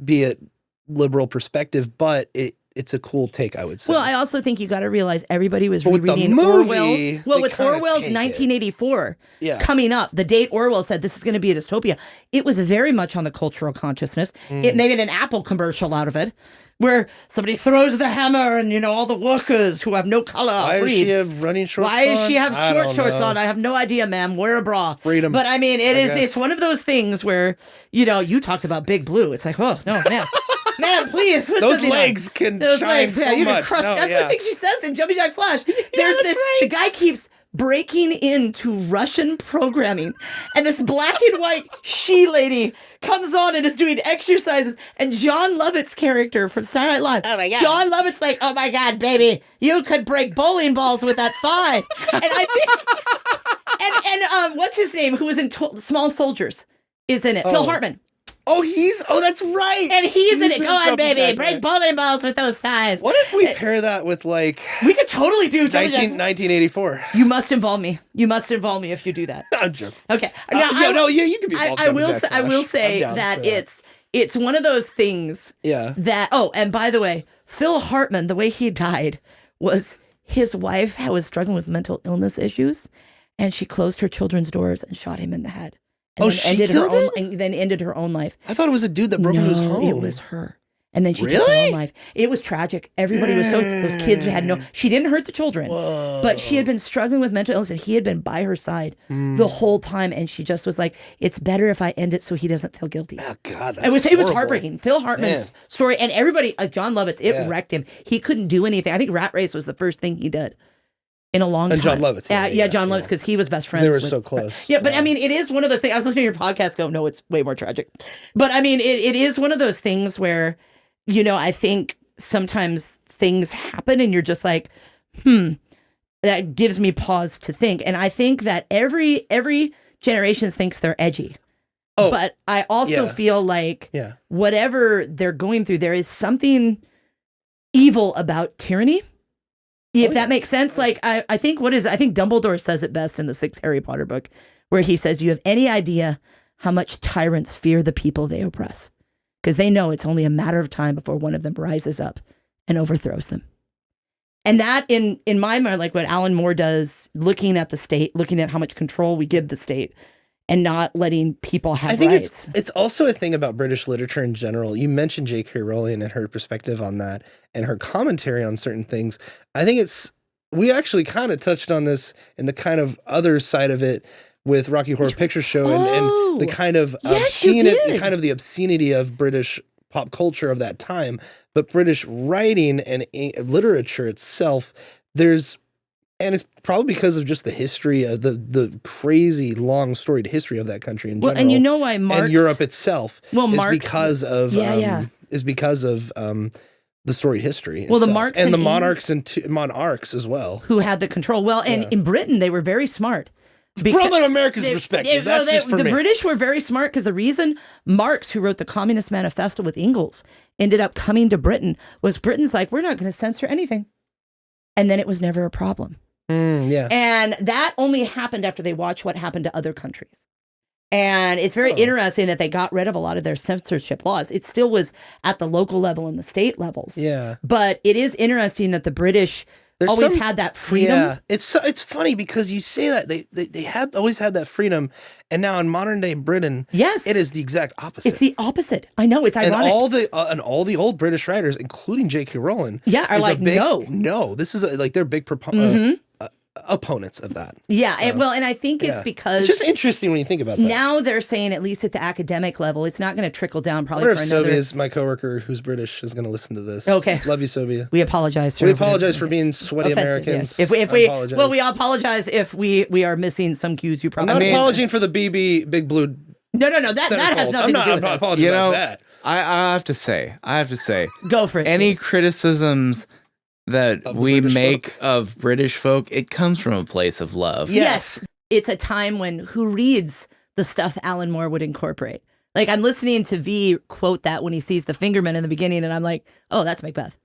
be it liberal perspective, but it's a cool take, I would say. Well, I also think you got to realize everybody was rereading Orwell's. Well, with Orwell's 1984 coming up, the date Orwell said this is going to be a dystopia, it was very much on the cultural consciousness. It made an Apple commercial out of it, where somebody throws the hammer and, all the workers who have no color are freed. Why does she have running shorts on? Why does she have shorts on? I have no idea, ma'am. Wear a bra. Freedom. But I mean, it's one of those things where, you talked about Big Blue. It's like, oh, no, man. Man, please. Those legs can shine so you much. Can that's what I think she says in Jumping Jack Flash. There's this. Right. The guy keeps breaking into Russian programming, and this black and white she lady comes on and is doing exercises, and John Lovett's character from Saturday Night Live. Oh my God. John Lovett's like, oh my God, baby, you could break bowling balls with that thigh. And I think, and what's his name? Who was in Small Soldiers is in it. Phil Hartman. Oh, that's right. And he's in it. Go on, baby. Break bowling balls with those thighs. What if we pair that with, like... We could totally do 1984. You must involve me. You must involve me if you do that. I'm joking. Okay. Now, you can be involved. I will say that it's one of those things that... Oh, and by the way, Phil Hartman, the way he died was his wife was struggling with mental illness issues, and she closed her children's doors and shot him in the head. And then ended her own life. I thought it was a dude that broke into his home. It was her. And then she took her own life. It was tragic. Everybody was those kids had she didn't hurt the children. Whoa. But she had been struggling with mental illness, and he had been by her side the whole time. And she just was like, it's better if I end it so he doesn't feel guilty. Oh, God, it was heartbreaking. Phil Hartman's story, and everybody, John Lovitz, it wrecked him. He couldn't do anything. I think Rat Race was the first thing he did in a long time. And John Lovitz. John Lovitz, because he was best friends. They were so close. Yeah, but I mean, it is one of those things. I was listening to your podcast go, no, it's way more tragic. But I mean, it is one of those things where, I think sometimes things happen and you're just like, that gives me pause to think. And I think that every generation thinks they're edgy. Oh, but I also feel like whatever they're going through, there is something evil about tyranny. If that makes sense. Like, I think Dumbledore says it best in the 6th Harry Potter book, where he says, you have any idea how much tyrants fear the people they oppress? Because they know it's only a matter of time before one of them rises up and overthrows them. And that, in my mind, like what Alan Moore does, looking at the state, looking at how much control we give the state, and not letting people have rights. I think it's also a thing about British literature in general. You mentioned J.K. Rowling and her perspective on that and her commentary on certain things. I think we actually kind of touched on this in the kind of other side of it with Rocky Horror Picture Show and the kind of the obscenity of British pop culture of that time. But British writing and literature itself, and it's probably because of just the history of the crazy long storied history of that country in general. And you know why Marx... And Europe itself is because of the storied history. Well, the Marx and the monarchs and monarchs as well. Who had the control. Well, and in Britain, they were very smart From an American's perspective, that's just for the me. British were very smart because the reason Marx, who wrote the Communist Manifesto with Engels, ended up coming to Britain was Britain's like, we're not going to censor anything. And then it was never a problem. Yeah. And that only happened after they watched what happened to other countries. And it's very interesting that they got rid of a lot of their censorship laws. It still was at the local level and the state levels. Yeah. But it is interesting that the British always had that freedom. Yeah, it's funny because you say that they had always had that freedom, and now in modern day Britain, yes, it is the exact opposite. It's the opposite. I know, it's ironic. And all the old British writers, including J.K. Rowling, are like, no. This is like they're big opponents of that. Yeah, So, and I think it's because it's just interesting when you think about that. Now they're saying, at least at the academic level, it's not going to trickle down probably I for wonder another. if Sobia, my coworker who's British, is going to listen to this. Okay, love you, Sobia. We apologize. We apologize for being sweaty offensive, Americans. Yes. If we apologize if we are missing some cues. You probably. I'm not apologizing for the BB Big Blue. No. That has nothing to do with I'm not this. apologizing about that. I have to say, go for it. Any criticisms that we make of British folk, it comes from a place of love. Yes. It's a time when who reads the stuff Alan Moore would incorporate? Like, I'm listening to V quote that when he sees the fingermen in the beginning, and I'm like, oh, that's Macbeth.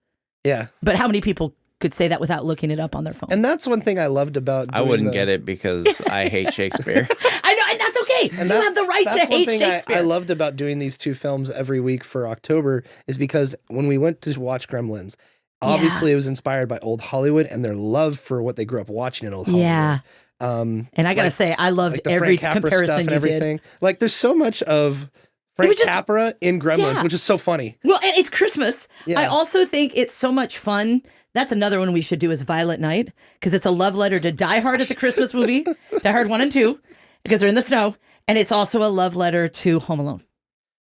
Yeah. But how many people could say that without looking it up on their phone? And that's one thing I loved about I wouldn't get it because I hate Shakespeare. I know, and that's okay. And you have the right to hate Shakespeare. I loved about doing these two films every week for October is because when we went to watch Gremlins, obviously it was inspired by old Hollywood and their love for what they grew up watching in old Hollywood. Yeah. And I gotta say, I loved every comparison you did. Like, there's so much of Frank Capra in Gremlins, which is so funny. Well, and it's Christmas. Yeah. I also think it's so much fun. That's another one we should do is Violent Night, because it's a love letter to Die Hard as a Christmas movie, Die Hard 1 and 2, because they're in the snow. And it's also a love letter to Home Alone,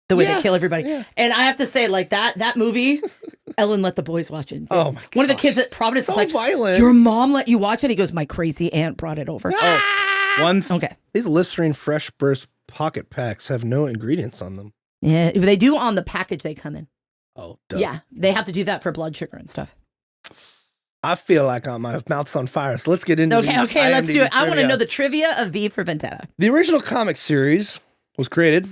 the way they kill everybody. Yeah. And I have to say, like, that movie, Ellen let the boys watch it. Oh, my God. One of the kids at Providence so was like, violent. Your mom let you watch it? He goes, my crazy aunt brought it over. Okay. These Listerine Fresh Burst pocket packs have no ingredients on them. Yeah, they do on the package they come in. Oh, duh. Yeah, they have to do that for blood sugar and stuff. I feel like my mouth's on fire, so let's get into Okay, let's do it. I want to trivia. know the trivia of V for Vendetta. The original comic series was created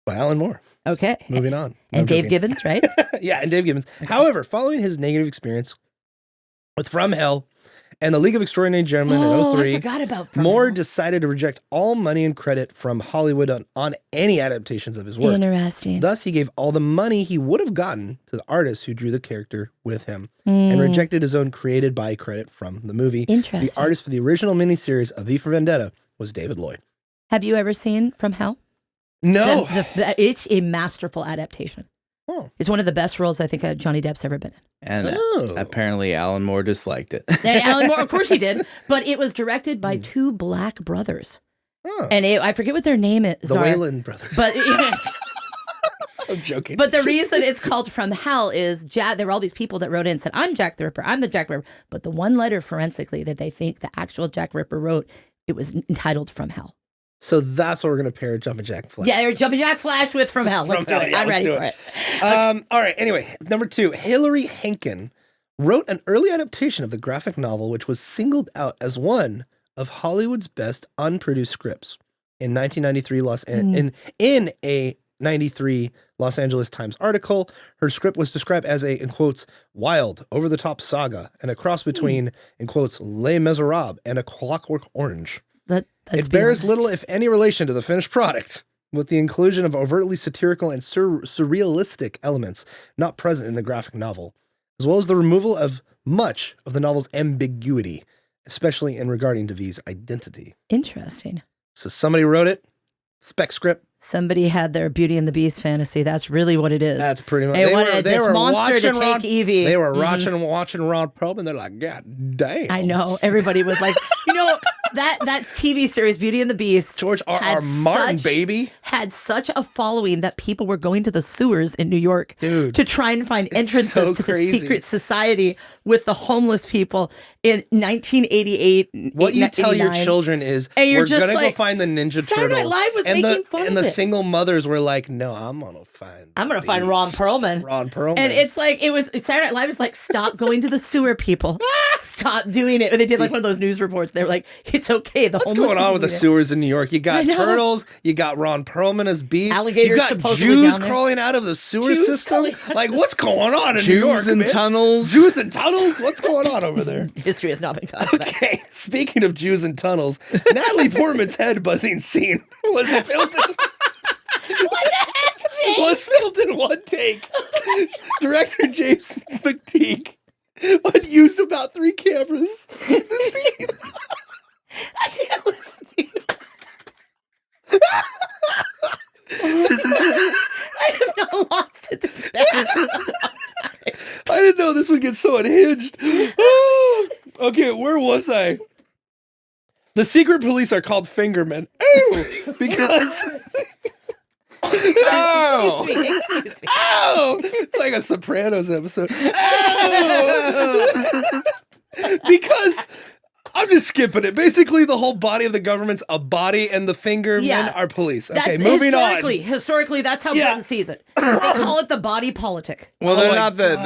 by Alan Moore. Okay. Moving on. And Dave Gibbons, right? Yeah, and Dave Gibbons. Okay. However, following his negative experience with From Hell and the League of Extraordinary Gentlemen in 03, I forgot about From Moore Hell. decided to reject all money and credit from Hollywood on any adaptations of his work. Interesting. Thus, he gave all the money he would have gotten to the artist who drew the character with him and rejected his own created by credit from the movie. Interesting. The artist for the original miniseries of V for Vendetta was David Lloyd. Have you ever seen From Hell? No. It's a masterful adaptation. Oh. It's one of the best roles I think Johnny Depp's ever been in. And apparently Alan Moore disliked it. And Alan Moore, of course he did. But it was directed by two black brothers. Oh. And I forget what their name is. The Wayland brothers. But I'm joking. But the reason it's called From Hell is there were all these people that wrote in and said, I'm Jack the Ripper, I'm the Jack the Ripper. But the one letter forensically that they think the actual Jack Ripper wrote, it was entitled From Hell. So that's what we're going to pair Jumpin' Jack Flash. Yeah, they're Jumpin' Jack Flash with From Hell. Let's do it. I'm ready for it. All right. Anyway, number 2, Hilary Henkin wrote an early adaptation of the graphic novel, which was singled out as one of Hollywood's best unproduced scripts in 1993 in a 93 Los Angeles Times article. Her script was described as a, in quotes, wild, over-the-top saga and a cross between, in quotes, Les Miserables and A Clockwork Orange. It bears little, if any, relation to the finished product, with the inclusion of overtly satirical and surrealistic elements not present in the graphic novel, as well as the removal of much of the novel's ambiguity, especially in regarding DeV's identity. Interesting. So somebody wrote it, spec script. Somebody had their Beauty and the Beast fantasy. That's really what it is. That's pretty much. They wanted this monster to take Evie. They were watching Ron Perlman. They're like, God damn. I know. Everybody was like, that TV series, Beauty and the Beast. George R.R. Martin, baby. Had such a following that people were going to the sewers in New York Dude, to try and find entrances to the secret society with the homeless people in 1988. What you tell your children is, we're going to go find the Ninja Turtles. Saturday Night Live was making fun of it. And the single mothers were like, no, I'm going to find Ron Perlman. And it's like, Saturday Night Live is like, stop going to the sewer, people. stop doing it. They did like one of those news reports. They were like, it's okay. The What's homeless going on with the people sewers in New York? You got I know. turtles, you got Ron Perlman as Beast, Alligators you got supposedly Jews down there. crawling out of the sewer Jews system. crawling out of Like, the what's going on in New Jews York, and man? tunnels. Jews and tunnels? What's going on over there? History has not been caught for that. Okay, speaking of Jews and tunnels, Natalie Portman's head buzzing scene was filmed in one take. Director James McTeague would use about 3 cameras in the scene. I can't listen to you. I have not lost it this bad in a long time. I didn't know this would get so unhinged. Okay, where was I? The secret police are called fingermen. Ooh, because... Oh! Excuse me. Oh! It's like a Sopranos episode. Oh! Because I'm just skipping it. Basically, the whole body of the government's a body, and the finger men are police. Okay, That's moving on. Historically, that's how Yeah. Britain sees it. They call it the body politic. Well, Oh they're my not the God.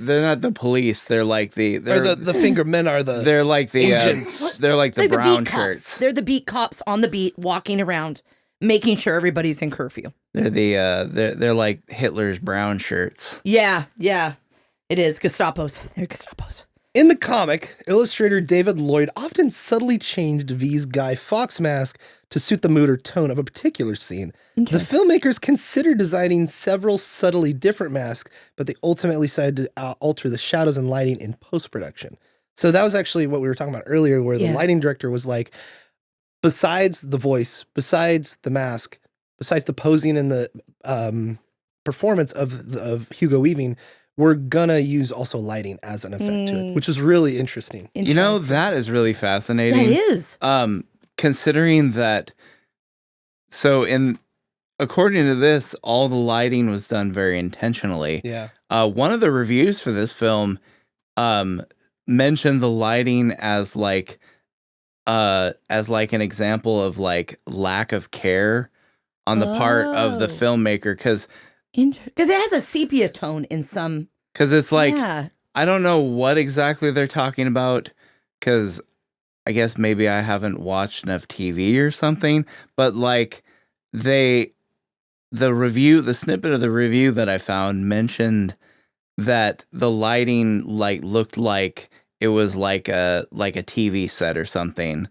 they're not the police. They're like the Or the finger men are the... they're like the agents. they're like the Like brown beat cops. shirts. They're the beat cops on the beat, walking around, making sure everybody's in curfew. They're the they're like Hitler's brown shirts. Yeah, it is Gestapos. They're Gestapos. In the comic, illustrator David Lloyd often subtly changed V's Guy Fawkes mask to suit the mood or tone of a particular scene. The filmmakers considered designing several subtly different masks, but they ultimately decided to alter the shadows and lighting in post-production. So that was actually what we were talking about earlier, where the lighting director was like, besides the voice, besides the mask, besides the posing and the performance of Hugo Weaving, we're gonna use also lighting as an effect to it, which is really interesting. You know, that is really fascinating. That is. Considering that, so according to this, all the lighting was done very intentionally. Yeah. One of the reviews for this film mentioned the lighting as like an example of like lack of care on the part of the filmmaker, because it has a sepia tone in some. Because it's like, Yeah. I don't know what exactly they're talking about, because I guess maybe I haven't watched enough TV or something, but like the snippet of the review that I found mentioned that the lighting like looked like it was like a TV set or something.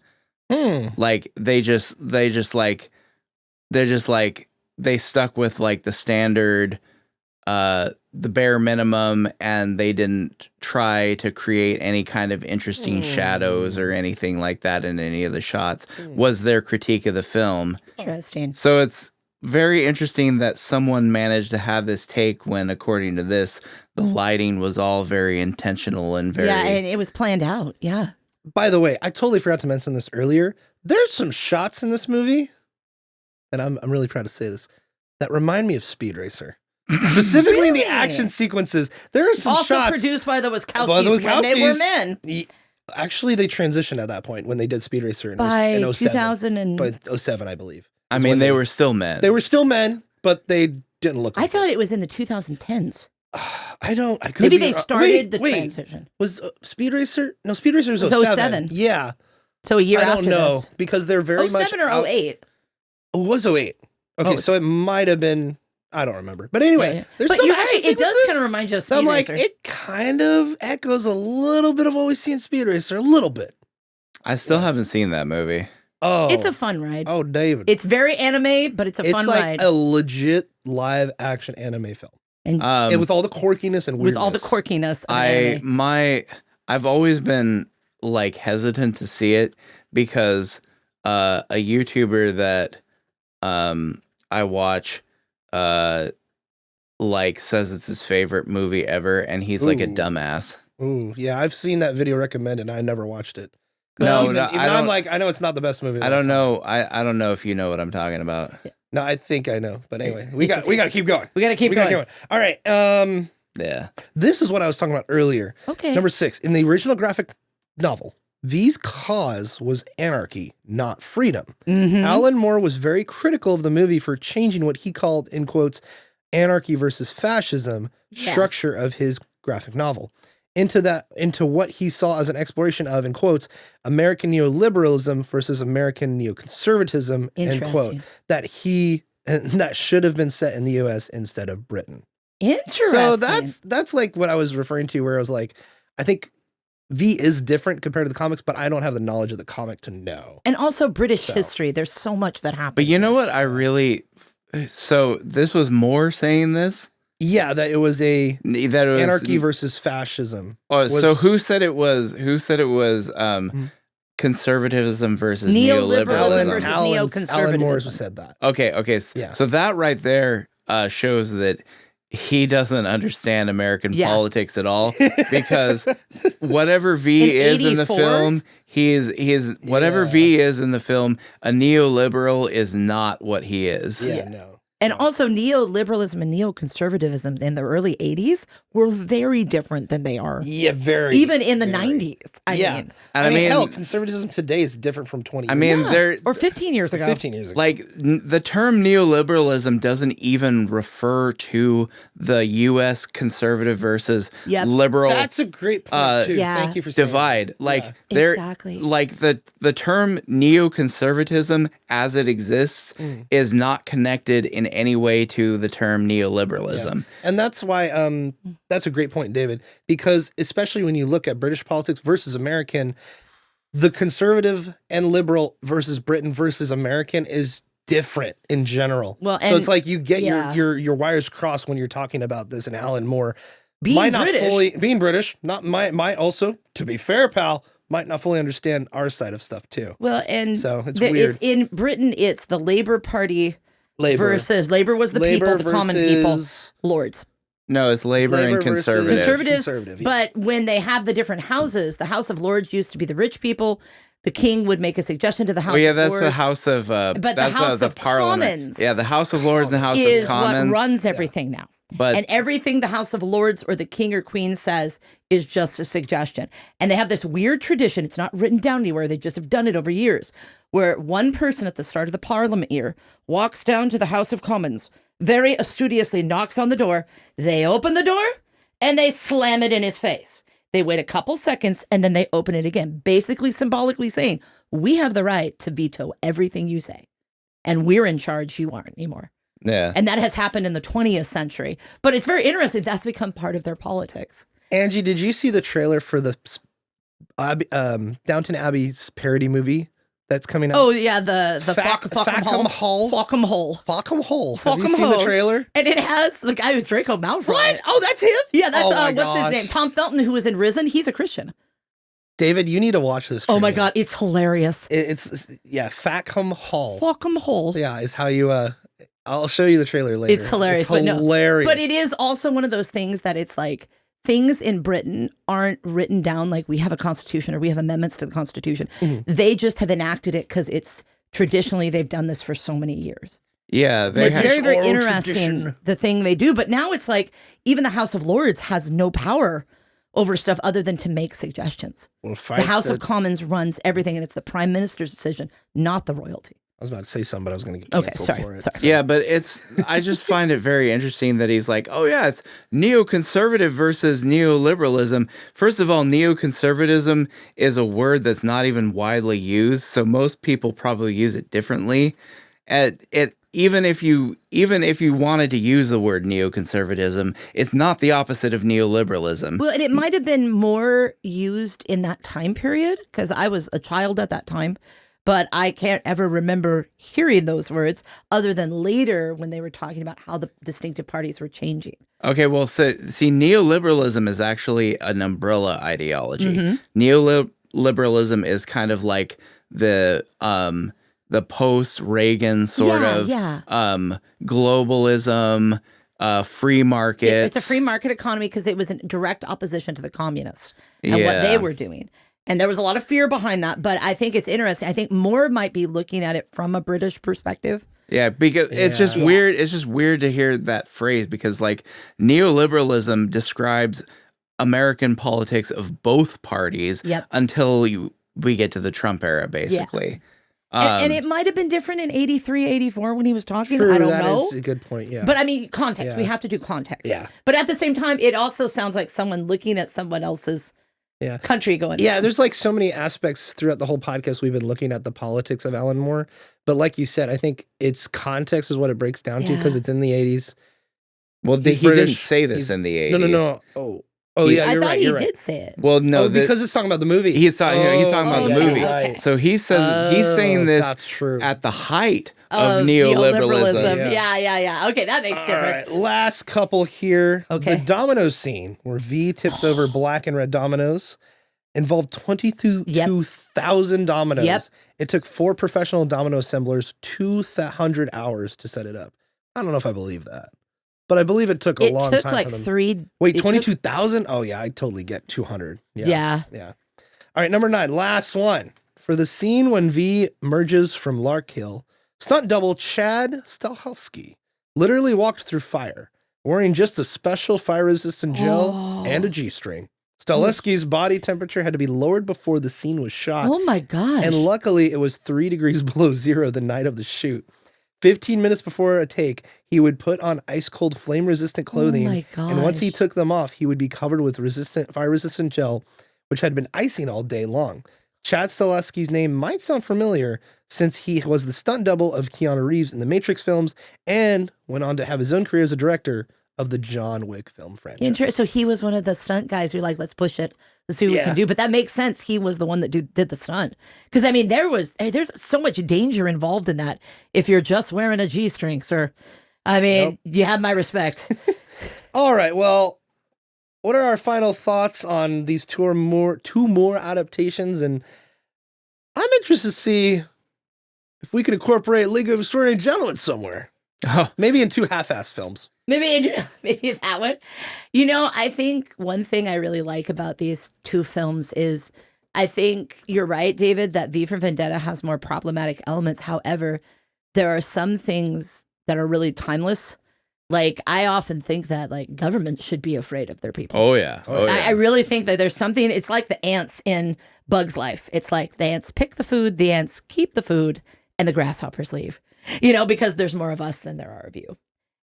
Like they stuck with like the standard, the bare minimum, and they didn't try to create any kind of interesting shadows or anything like that in any of the shots, was their critique of the film. Interesting. So it's very interesting that someone managed to have this take when, according to this, the lighting was all very intentional and very... Yeah, and it was planned out. Yeah. By the way, I totally forgot to mention this earlier. There's some shots in this movie, and I'm really proud to say this, that remind me of Speed Racer. Specifically in the action sequences, there are some Also shots. produced by the Wachowskis when they were men. Actually, they transitioned at that point when they did Speed Racer in By 07. 2000 and... By 07, I believe. I is mean, when they were still men. They were still men, but they didn't look I like thought it was in the 2010s. I could Maybe be they wrong. started the Wait. transition. Was Speed Racer? No, Speed Racer was It was 07. 07. Yeah. So a year I after don't know this. because they're very much 07 or 08? It was 08. Okay, so it might have been. I don't remember. But anyway, Yeah. there's But some you're action right. It does sequences kind of remind you of that I'm Speed like, Racer. it kind of echoes a little bit of what we see in Speed Racer, a little bit. I still haven't seen that movie. Oh, It's a fun ride. oh, David, It's very anime, but it's a fun it's like ride. a legit live action anime film, And and with all the quirkiness and weirdness. with all the quirkiness of anime. I've always been like hesitant to see it because a YouTuber that I watch like says it's his favorite movie ever, and he's like a Ooh. dumbass. Ooh, yeah, I've seen that video recommended, and I never watched it. No, even, no, even I I'm don't- like, I know it's not the best movie. of I all don't time. know. I don't know if you know what I'm talking about. No, I think I know, but anyway, we It's got to keep going. We got to keep We going. gotta keep going. All right, Yeah. this is what I was talking about earlier. Okay. Number 6, in the original graphic novel, V's cause was anarchy, not freedom. Mhm. Alan Moore was very critical of the movie for changing what he called, in quotes, anarchy versus fascism Yeah. structure of his graphic novel. into what he saw as an exploration of, in quotes, American neoliberalism versus American neoconservatism, end quote, that should have been set in the US instead of Britain. Interesting. So that's like what I was referring to, where I was like, I think V is different compared to the comics, but I don't have the knowledge of the comic to know. And also British history. There's so much that happens. But you know what? So this was Moore saying this? Yeah, that it was anarchy versus fascism. So who said it was? Conservatism versus neoliberalism versus neoconservatism. Alan Moore said that. Okay. Yeah. So that right there shows that he doesn't understand American politics at all, because whatever V is in the film, he is whatever V is in the film, a neoliberal is not what he is. Yeah, no. And also neoliberalism and neoconservatism in the early 80s were very different than they are. Yeah, very. Even in the 90s. I mean, hell, conservatism today is different from 20 years ago. Or 15 years ago. 15 years ago. Like, the term neoliberalism doesn't even refer to the U.S. conservative versus liberal. That's a great point, too. Yeah. Thank you for saying divide. That. Like, exactly. Like, the term neoconservatism as it exists is not connected in any way to the term neoliberalism. Yeah. And that's why that's a great point, David, because especially when you look at British politics versus American, the conservative and liberal versus Britain versus American is different in general. Well, so it's like you get your wires crossed when you're talking about this, and Alan Moore being British, not might also, to be fair, pal, might not fully understand our side of stuff too. Well, and so it's weird. In Britain, it's the Labour Party versus Labor was the people, the common people, Lords. No, it's Labor and Conservative. Yeah. But when they have the different houses, the House of Lords used to be the rich people. The king would make a suggestion to the House of Lords. That's the House of but the House of Parliament. Commons. Yeah, the House of Lords and the House of Commons is what runs everything now. And everything the House of Lords or the king or queen says is just a suggestion. And they have this weird tradition. It's not written down anywhere. They just have done it over years, where one person at the start of the Parliament year walks down to the House of Commons, very studiously knocks on the door. They open the door and they slam it in his face. They wait a couple seconds and then they open it again, basically symbolically saying, we have the right to veto everything you say. And we're in charge. You aren't anymore. Yeah. And that has happened in the 20th century. But it's very interesting. That's become part of their politics. Angie, did you see the trailer for the Downton Abbey's parody movie that's coming out? Oh, yeah. The Fackham Hall. Have you seen the trailer? And it has the guy who's Draco Malfoy. What? Oh, that's him? Yeah, that's, what's his name? Tom Felton, who was in Risen. He's a Christian. David, you need to watch this trailer. Oh, my God. It's hilarious. It's Fackham Hall. Fackham Hall. Yeah, is how you... I'll show you the trailer later. It's hilarious. Hilarious. But it is also one of those things that it's like things in Britain aren't written down like we have a constitution or we have amendments to the constitution. Mm-hmm. They just have enacted it because it's traditionally they've done this for so many years. Yeah. It's very, very interesting, the thing they do. But now it's like even the House of Lords has no power over stuff other than to make suggestions. The House of Commons runs everything, and it's the Prime Minister's decision, not the royalty. I was about to say something, but I was going to get canceled for it. Sorry. Yeah, but I just find it very interesting that he's like, oh yeah, it's neoconservative versus neoliberalism. First of all, neoconservatism is a word that's not even widely used, so most people probably use it differently. Even if you wanted to use the word neoconservatism, it's not the opposite of neoliberalism. Well, and it might have been more used in that time period because I was a child at that time. But I can't ever remember hearing those words other than later when they were talking about how the distinctive parties were changing. Okay, well, see, neoliberalism is actually an umbrella ideology. Mm-hmm. Neoliberalism is kind of like the post-Reagan sort of globalism, free market. It's a free market economy because it was in direct opposition to the communists and what they were doing. And there was a lot of fear behind that, but I think it's interesting. I think Moore might be looking at it from a British perspective. Yeah, because it's just weird. It's just weird to hear that phrase because, like, neoliberalism describes American politics of both parties until we get to the Trump era, basically. And it might have been different in 83, 84 when he was talking. True, I don't that know. is a good point. Yeah. But I mean, context. Yeah. We have to do context. Yeah. But at the same time, it also sounds like someone looking at someone else's country going, yeah, there's like so many aspects throughout the whole podcast. We've been looking at the politics of Alan Moore. But like you said, I think its context is what it breaks down to because it's in the 80s. Well, he British. didn't say this in the 80s. No. Oh, yeah, you're I thought right. he You're right. did say it. Well, no, because it's talking about the movie. He's talking about the movie. Okay. So he says he's saying this that's true. at the height of neoliberalism. Yeah. Okay, that makes difference. All right, last couple here. Okay. The domino scene where V tips over black and red dominoes involved 22,000 dominoes. Yep. It took 4 professional domino assemblers 200 hours to set it up. I don't know if I believe that, but I believe it took a long time. It took like for them. 3. Wait, 22,000? Oh yeah, I totally get 200. Yeah. All right, number 9, last one. For the scene when V emerges from Lark Hill, stunt double Chad Stahelski literally walked through fire, wearing just a special fire-resistant gel and a G-string. Stahelski's body temperature had to be lowered before the scene was shot. Oh my gosh. And luckily, it was 3 degrees below zero the night of the shoot. 15 minutes before a take, he would put on ice-cold flame-resistant clothing. Oh my gosh. And once he took them off, he would be covered with fire-resistant gel, which had been icing all day long. Chad Stahelski's name might sound familiar since he was the stunt double of Keanu Reeves in the Matrix films and went on to have his own career as a director of the John Wick film franchise. So he was one of the stunt guys who were like, let's push it. Let's see what we can do. But that makes sense. He was the one that did the stunt. Because, I mean, there's so much danger involved in that if you're just wearing a G-string, sir. I mean, you have my respect. All right, well, what are our final thoughts on these two more adaptations? And I'm interested to see if we could incorporate League of Extraordinary Gentlemen somewhere. Maybe in 2 half-assed films. Maybe that one. You know, I think one thing I really like about these 2 films is I think you're right, David, that V for Vendetta has more problematic elements. However, there are some things that are really timeless. Like, I often think that, like, government should be afraid of their people. Oh, yeah. I really think that there's something, it's like the ants in Bug's Life. It's like the ants pick the food, the ants keep the food, and the grasshoppers leave. You know, because there's more of us than there are of you.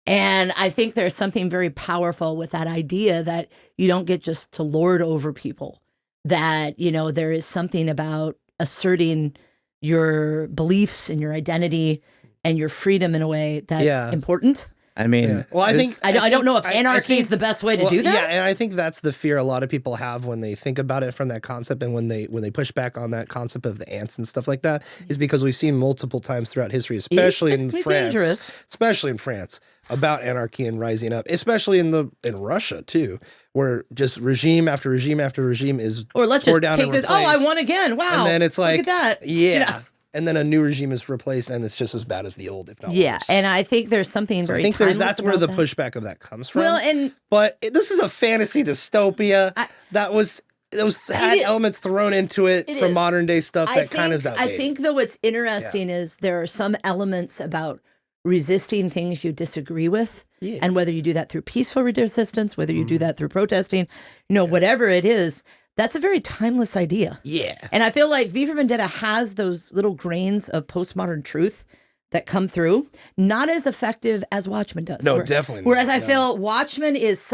And I think there's something very powerful with that idea that you don't get just to lord over people, that, you know, there is something about asserting your beliefs and your identity and your freedom in a way that's important. I mean, well, I think I don't know if anarchy is the best way to do that. Yeah, and I think that's the fear a lot of people have when they think about it from that concept, and when they push back on that concept of the ants and stuff like that, is because we've seen multiple times throughout history, especially in France, about anarchy and rising up, especially in Russia too, where just regime after regime after regime is tore down and replaced. I won again! Wow, and then it's like, look at that, yeah. And then a new regime is replaced, and it's just as bad as the old, if not worse. And I think there's something very. I think that's where the pushback of that comes from. Well, but this is a fantasy dystopia that had elements thrown into it from modern day stuff that kind of is outdated. I think though what's interesting is there are some elements about resisting things you disagree with, and whether you do that through peaceful resistance, whether you do that through protesting, whatever it is. That's a very timeless idea. Yeah. And I feel like V for Vendetta has those little grains of postmodern truth that come through, not as effective as Watchmen does. No, definitely not. Whereas I feel Watchmen is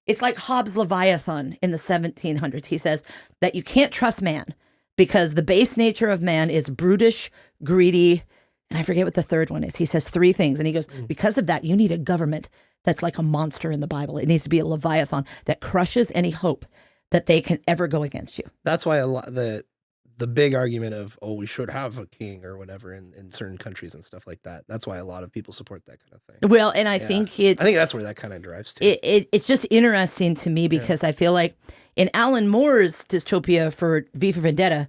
it's like Hobbes' Leviathan in the 1700s. He says that you can't trust man because the base nature of man is brutish, greedy, and I forget what the third one is. He says 3 things. And he goes, because of that, you need a government that's like a monster in the Bible. It needs to be a Leviathan that crushes any hope that they can ever go against you. That's why the big argument of, we should have a king or whatever in certain countries and stuff like that. That's why a lot of people support that kind of thing. Well, and I think that's where that kind of drives to. It's just interesting to me because I feel like in Alan Moore's dystopia for V for Vendetta,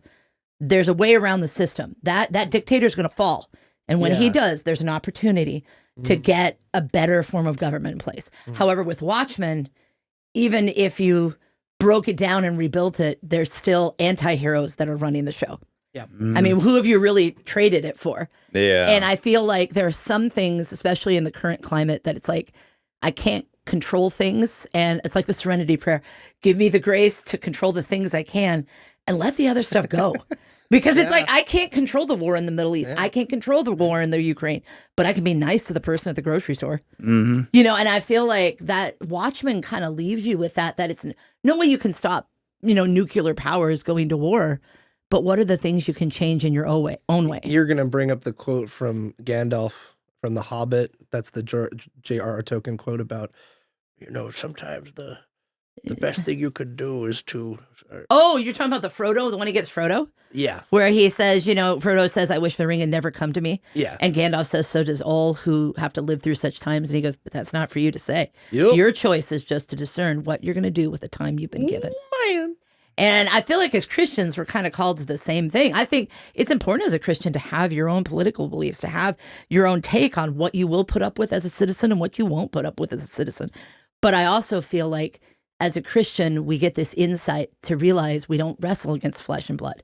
there's a way around the system. That dictator's going to fall. And when he does, there's an opportunity to get a better form of government in place. However, with Watchmen, even if you broke it down and rebuilt it, there's still anti-heroes that are running the show. Yeah. I mean, who have you really traded it for? Yeah. And I feel like there are some things, especially in the current climate, that it's like, I can't control things. And it's like the Serenity Prayer. Give me the grace to control the things I can and let the other stuff go. Because it's Yeah. like, I can't control the war in the Middle East. Yeah. I can't control the war in the Ukraine, but I can be nice to the person at the grocery store. Mm-hmm. You know, and I feel like that Watchmen kind of leaves you with that it's no way you can stop, nuclear powers going to war, but what are the things you can change in your own way? You're going to bring up the quote from Gandalf from The Hobbit. That's the J.R.R. Tolkien quote about, sometimes the best thing you could do is to... Oh, you're talking about the Frodo, the one he gives Frodo? Yeah. Where he says, Frodo says, I wish the ring had never come to me. Yeah. And Gandalf says, so does all who have to live through such times. And he goes, but that's not for you to say. Yep. Your choice is just to discern what you're going to do with the time you've been given. Man. And I feel like as Christians, we're kind of called to the same thing. I think it's important as a Christian to have your own political beliefs, to have your own take on what you will put up with as a citizen and what you won't put up with as a citizen. But I also feel like as a Christian, we get this insight to realize we don't wrestle against flesh and blood.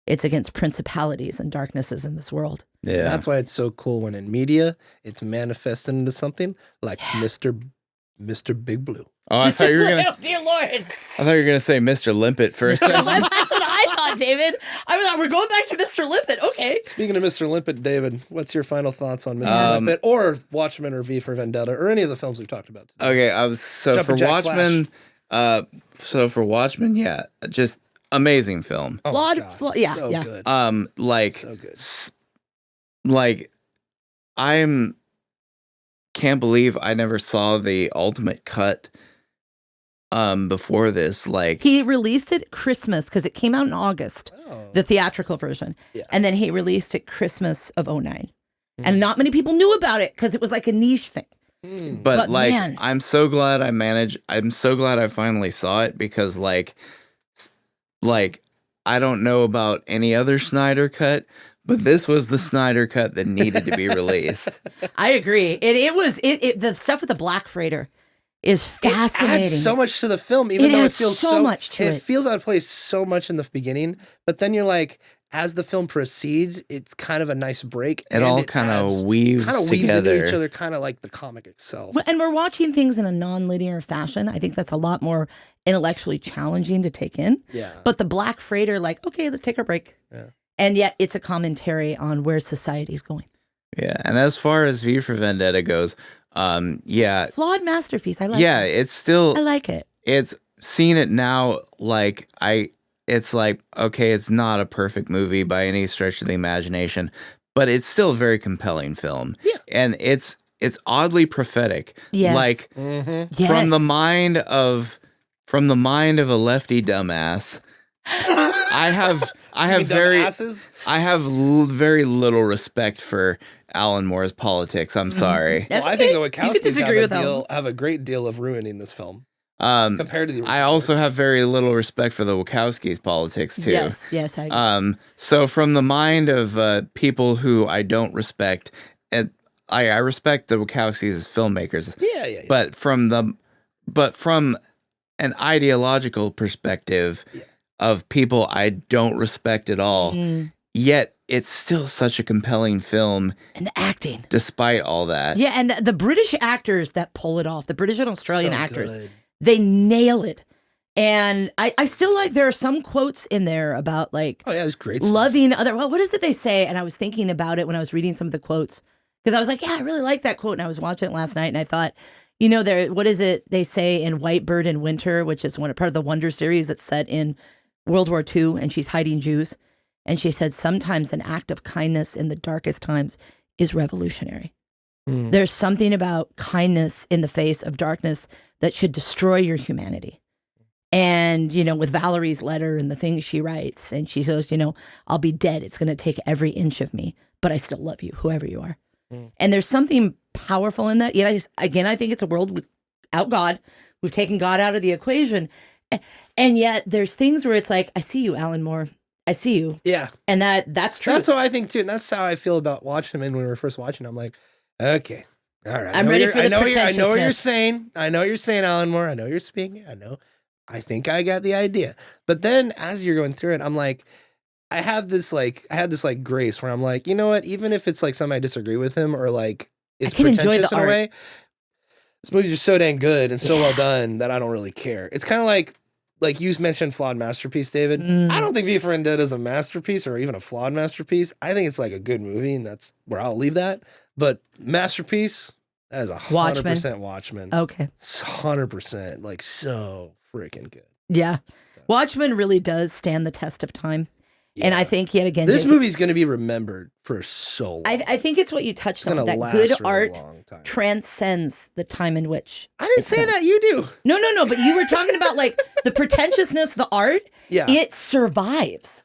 It's against principalities and darknesses in this world. Yeah. That's why it's so cool when in media, it's manifested into something like Mr. Big Blue. Oh, I thought you were gonna. Oh, dear Lord. I thought you were gonna say Mr. Limpet first. That's what I thought, David. I was like, we're going back to Mr. Limpet. Okay. Speaking of Mr. Limpet, David, what's your final thoughts on Mr. Limpet or Watchmen or V for Vendetta or any of the films we've talked about today? Okay, for Jumpin' Jack Watchmen. For Watchmen, yeah, just amazing film. Oh Flawed- God, flaw- yeah, so yeah. good. So good. I'm can't believe I never saw the ultimate cut before this. Like, He released it Christmas because it came out in August, Oh. the theatrical version. Yeah. And then he released it Christmas of 2009. And not many people knew about it because it was like a niche thing. but like, man. I'm so glad I finally saw it because like I don't know about any other Snyder cut, but this was the Snyder cut that needed to be released. I agree. It was the stuff with the Black Freighter is fascinating. It adds so much to the film, even It though it adds feels so much to it. It feels out of place so much in the beginning, but then you're like, as the film proceeds, it's kind of a nice break. It all kind of weaves together. into each other, kind of like the comic itself. And we're watching things in a non-linear fashion. I think that's a lot more intellectually challenging to take in. Yeah. But the Black Freighter, like, okay, let's take our break. Yeah. And yet it's a commentary on where society's going. Yeah, and as far as V for Vendetta goes, yeah, Flawed masterpiece. I like yeah, it. it's still I like it. it's seeing it now. Like it's like, okay, it's not a perfect movie by any stretch of the imagination, but it's still a very compelling film. Yeah. And it's oddly prophetic. Yes. Like Yes. from the mind of a lefty dumbass. I have very little respect for Alan Moore's politics. I'm sorry. That's I think the okay. You can disagree with Alan. have a great deal of ruining this film compared to the original. I also have very little respect for the Wachowskis' politics too. Yes, I agree. So from the mind of people who I don't respect, and I respect the Wachowskis as filmmakers. Yeah. But from an ideological perspective of people I don't respect at all, yet it's still such a compelling film. And the acting. Despite all that. Yeah, and the British actors that pull it off, the British and Australian So actors, good. they nail it. And I still like, there are some quotes in there about like Oh yeah, it's great. stuff. loving other, well, what is it they say? And I was thinking about it when I was reading some of the quotes, because I was like, yeah, I really like that quote. And I was watching it last night and I thought, what is it they say in White Bird in Winter, which is part of the Wonder series that's set in World War II, and she's hiding Jews. And she said, sometimes an act of kindness in the darkest times is revolutionary. There's something about kindness in the face of darkness that should destroy your humanity. And, with Valerie's letter and the things she writes, and she says, I'll be dead. It's going to take every inch of me, but I still love you, whoever you are. And there's something powerful in that. Yet, again, I think it's a world without God. We've taken God out of the equation. And yet there's things where it's like, I see you, Alan Moore. I see you. Yeah. And that's true. That's what I think too. And that's how I feel about watching them. And when we were first watching, I'm like, okay, all right. I'm ready for the I know what you're pretentiousness. saying. I know what you're saying, Alan Moore. I know you're speaking. I think I got the idea. But then as you're going through it, I'm like, I had this grace where I'm like, you know what? Even if it's like something I disagree with him or like it's I can enjoy pretentious the in a art. way, this movie's just so dang good and so well done that I don't really care. It's kind of like like you mentioned flawed masterpiece, David. I don't think V for Vendetta is a masterpiece or even a flawed masterpiece. I think it's like a good movie, and that's where I'll leave that. But masterpiece, that is 100% Watchmen. Okay. 100%. Like, so freaking good. Yeah. So. Watchmen really does stand the test of time. Yeah. And I think, yet again, this movie's going to be remembered for so long. I think it's what you touched on, that last good for a art long time. transcends the time in which. I didn't say that. You do. No. But you were talking about like the pretentiousness of the art. Yeah. It survives.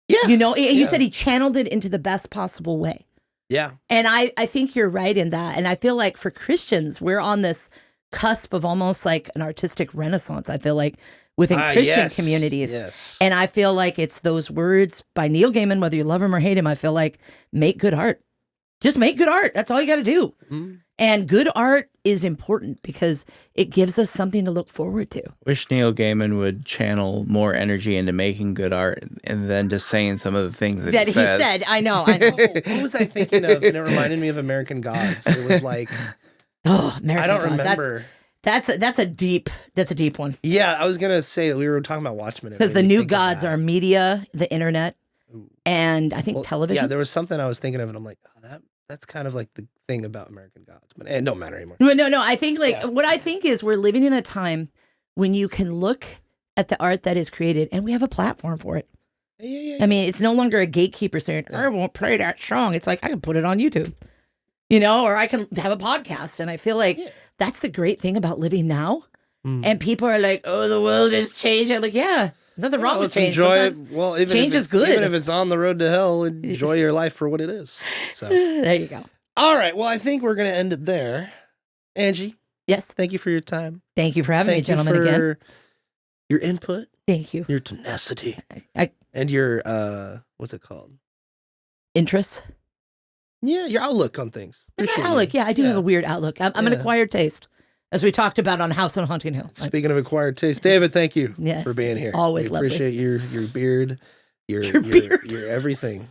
Yeah. You know, you said he channeled it into the best possible way. Yeah. And I think you're right in that. And I feel like for Christians, we're on this cusp of almost like an artistic renaissance, I feel like, within Christian communities. Yes. And I feel like it's those words by Neil Gaiman, whether you love him or hate him, I feel like make good art. Just make good art. That's all you got to do. Mm-hmm. And good art is important because it gives us something to look forward to. Wish Neil Gaiman would channel more energy into making good art and then just saying some of the things that he says. Said. I know. What was I thinking of? And it reminded me of American Gods. It was like, American I don't Gods. remember. That's a deep one. Yeah, I was gonna say we were talking about Watchmen because the new gods are media, the internet, and I think television. Yeah, there was something I was thinking of, and I'm like, oh, that's kind of like the thing about American Gods, but it don't matter anymore. No. I think what I think is we're living in a time when you can look at the art that is created, and we have a platform for it. Yeah. I mean, it's no longer a gatekeeper saying, I won't play that song. It's like, I can put it on YouTube, or I can have a podcast. And I feel like that's the great thing about living now. And people are like, oh, the world has changed. I'm like, yeah, nothing wrong with change. Enjoy it. Well, change is good. Even if it's on the road to hell, enjoy your life for what it is. So there you go. All right. Well, I think we're going to end it there. Angie. Yes. Thank you for your time. Thank you for having me, gentlemen, again. Your input. Thank you. Your tenacity. And your, what's it called? Interests. Yeah, your outlook on things. Outlook. Yeah, I do have a weird outlook. I'm an acquired taste, as we talked about on House on Haunting Hill. Speaking of acquired taste, David, thank you for being here. Always lovely. Appreciate your beard, your everything.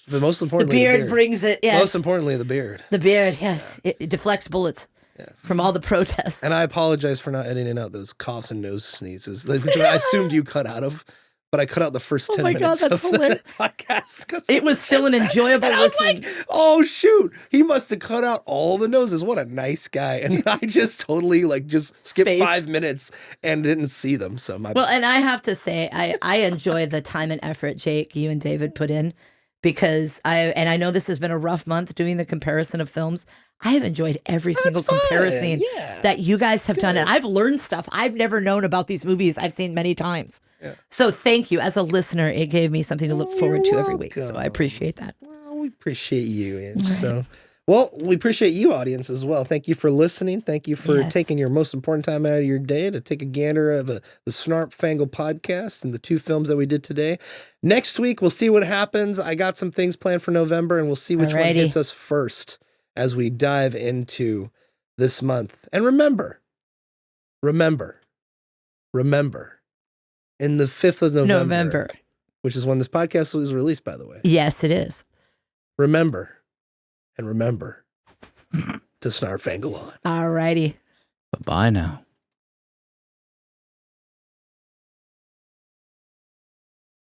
But most the importantly, beard brings it. Yes. Most importantly, the beard. The beard, yes, it deflects bullets. Yes. From all the protests. And I apologize for not editing out those coughs and nose sneezes, which I assumed you cut out of. But I cut out the first 10 minutes of the podcast. It was still an enjoyable listening. Like, oh, shoot. He must have cut out all the noses. What a nice guy. And I just totally just skipped 5 minutes and didn't see them. So and I have to say, I enjoy the time and effort, Jake, you and David put in, because I know this has been a rough month doing the comparison of films. I have enjoyed every single comparison that you guys have done. And I've learned stuff I've never known about these movies I've seen many times. Yeah. So thank you. As a listener, it gave me something to look forward to every week. So I appreciate that. Well, we appreciate you, Ange. So, we appreciate you, audience, as well. Thank you for listening. Thank you for taking your most important time out of your day to take a gander of the Snarp Fangle Podcast and the 2 films that we did today. Next week, we'll see what happens. I got some things planned for November, and we'll see which one hits us first as we dive into this month. And remember, in the 5th of November, which is when this podcast was released, by the way. Yes, it is. Remember to Snarp Fangle on. All righty. Bye-bye now.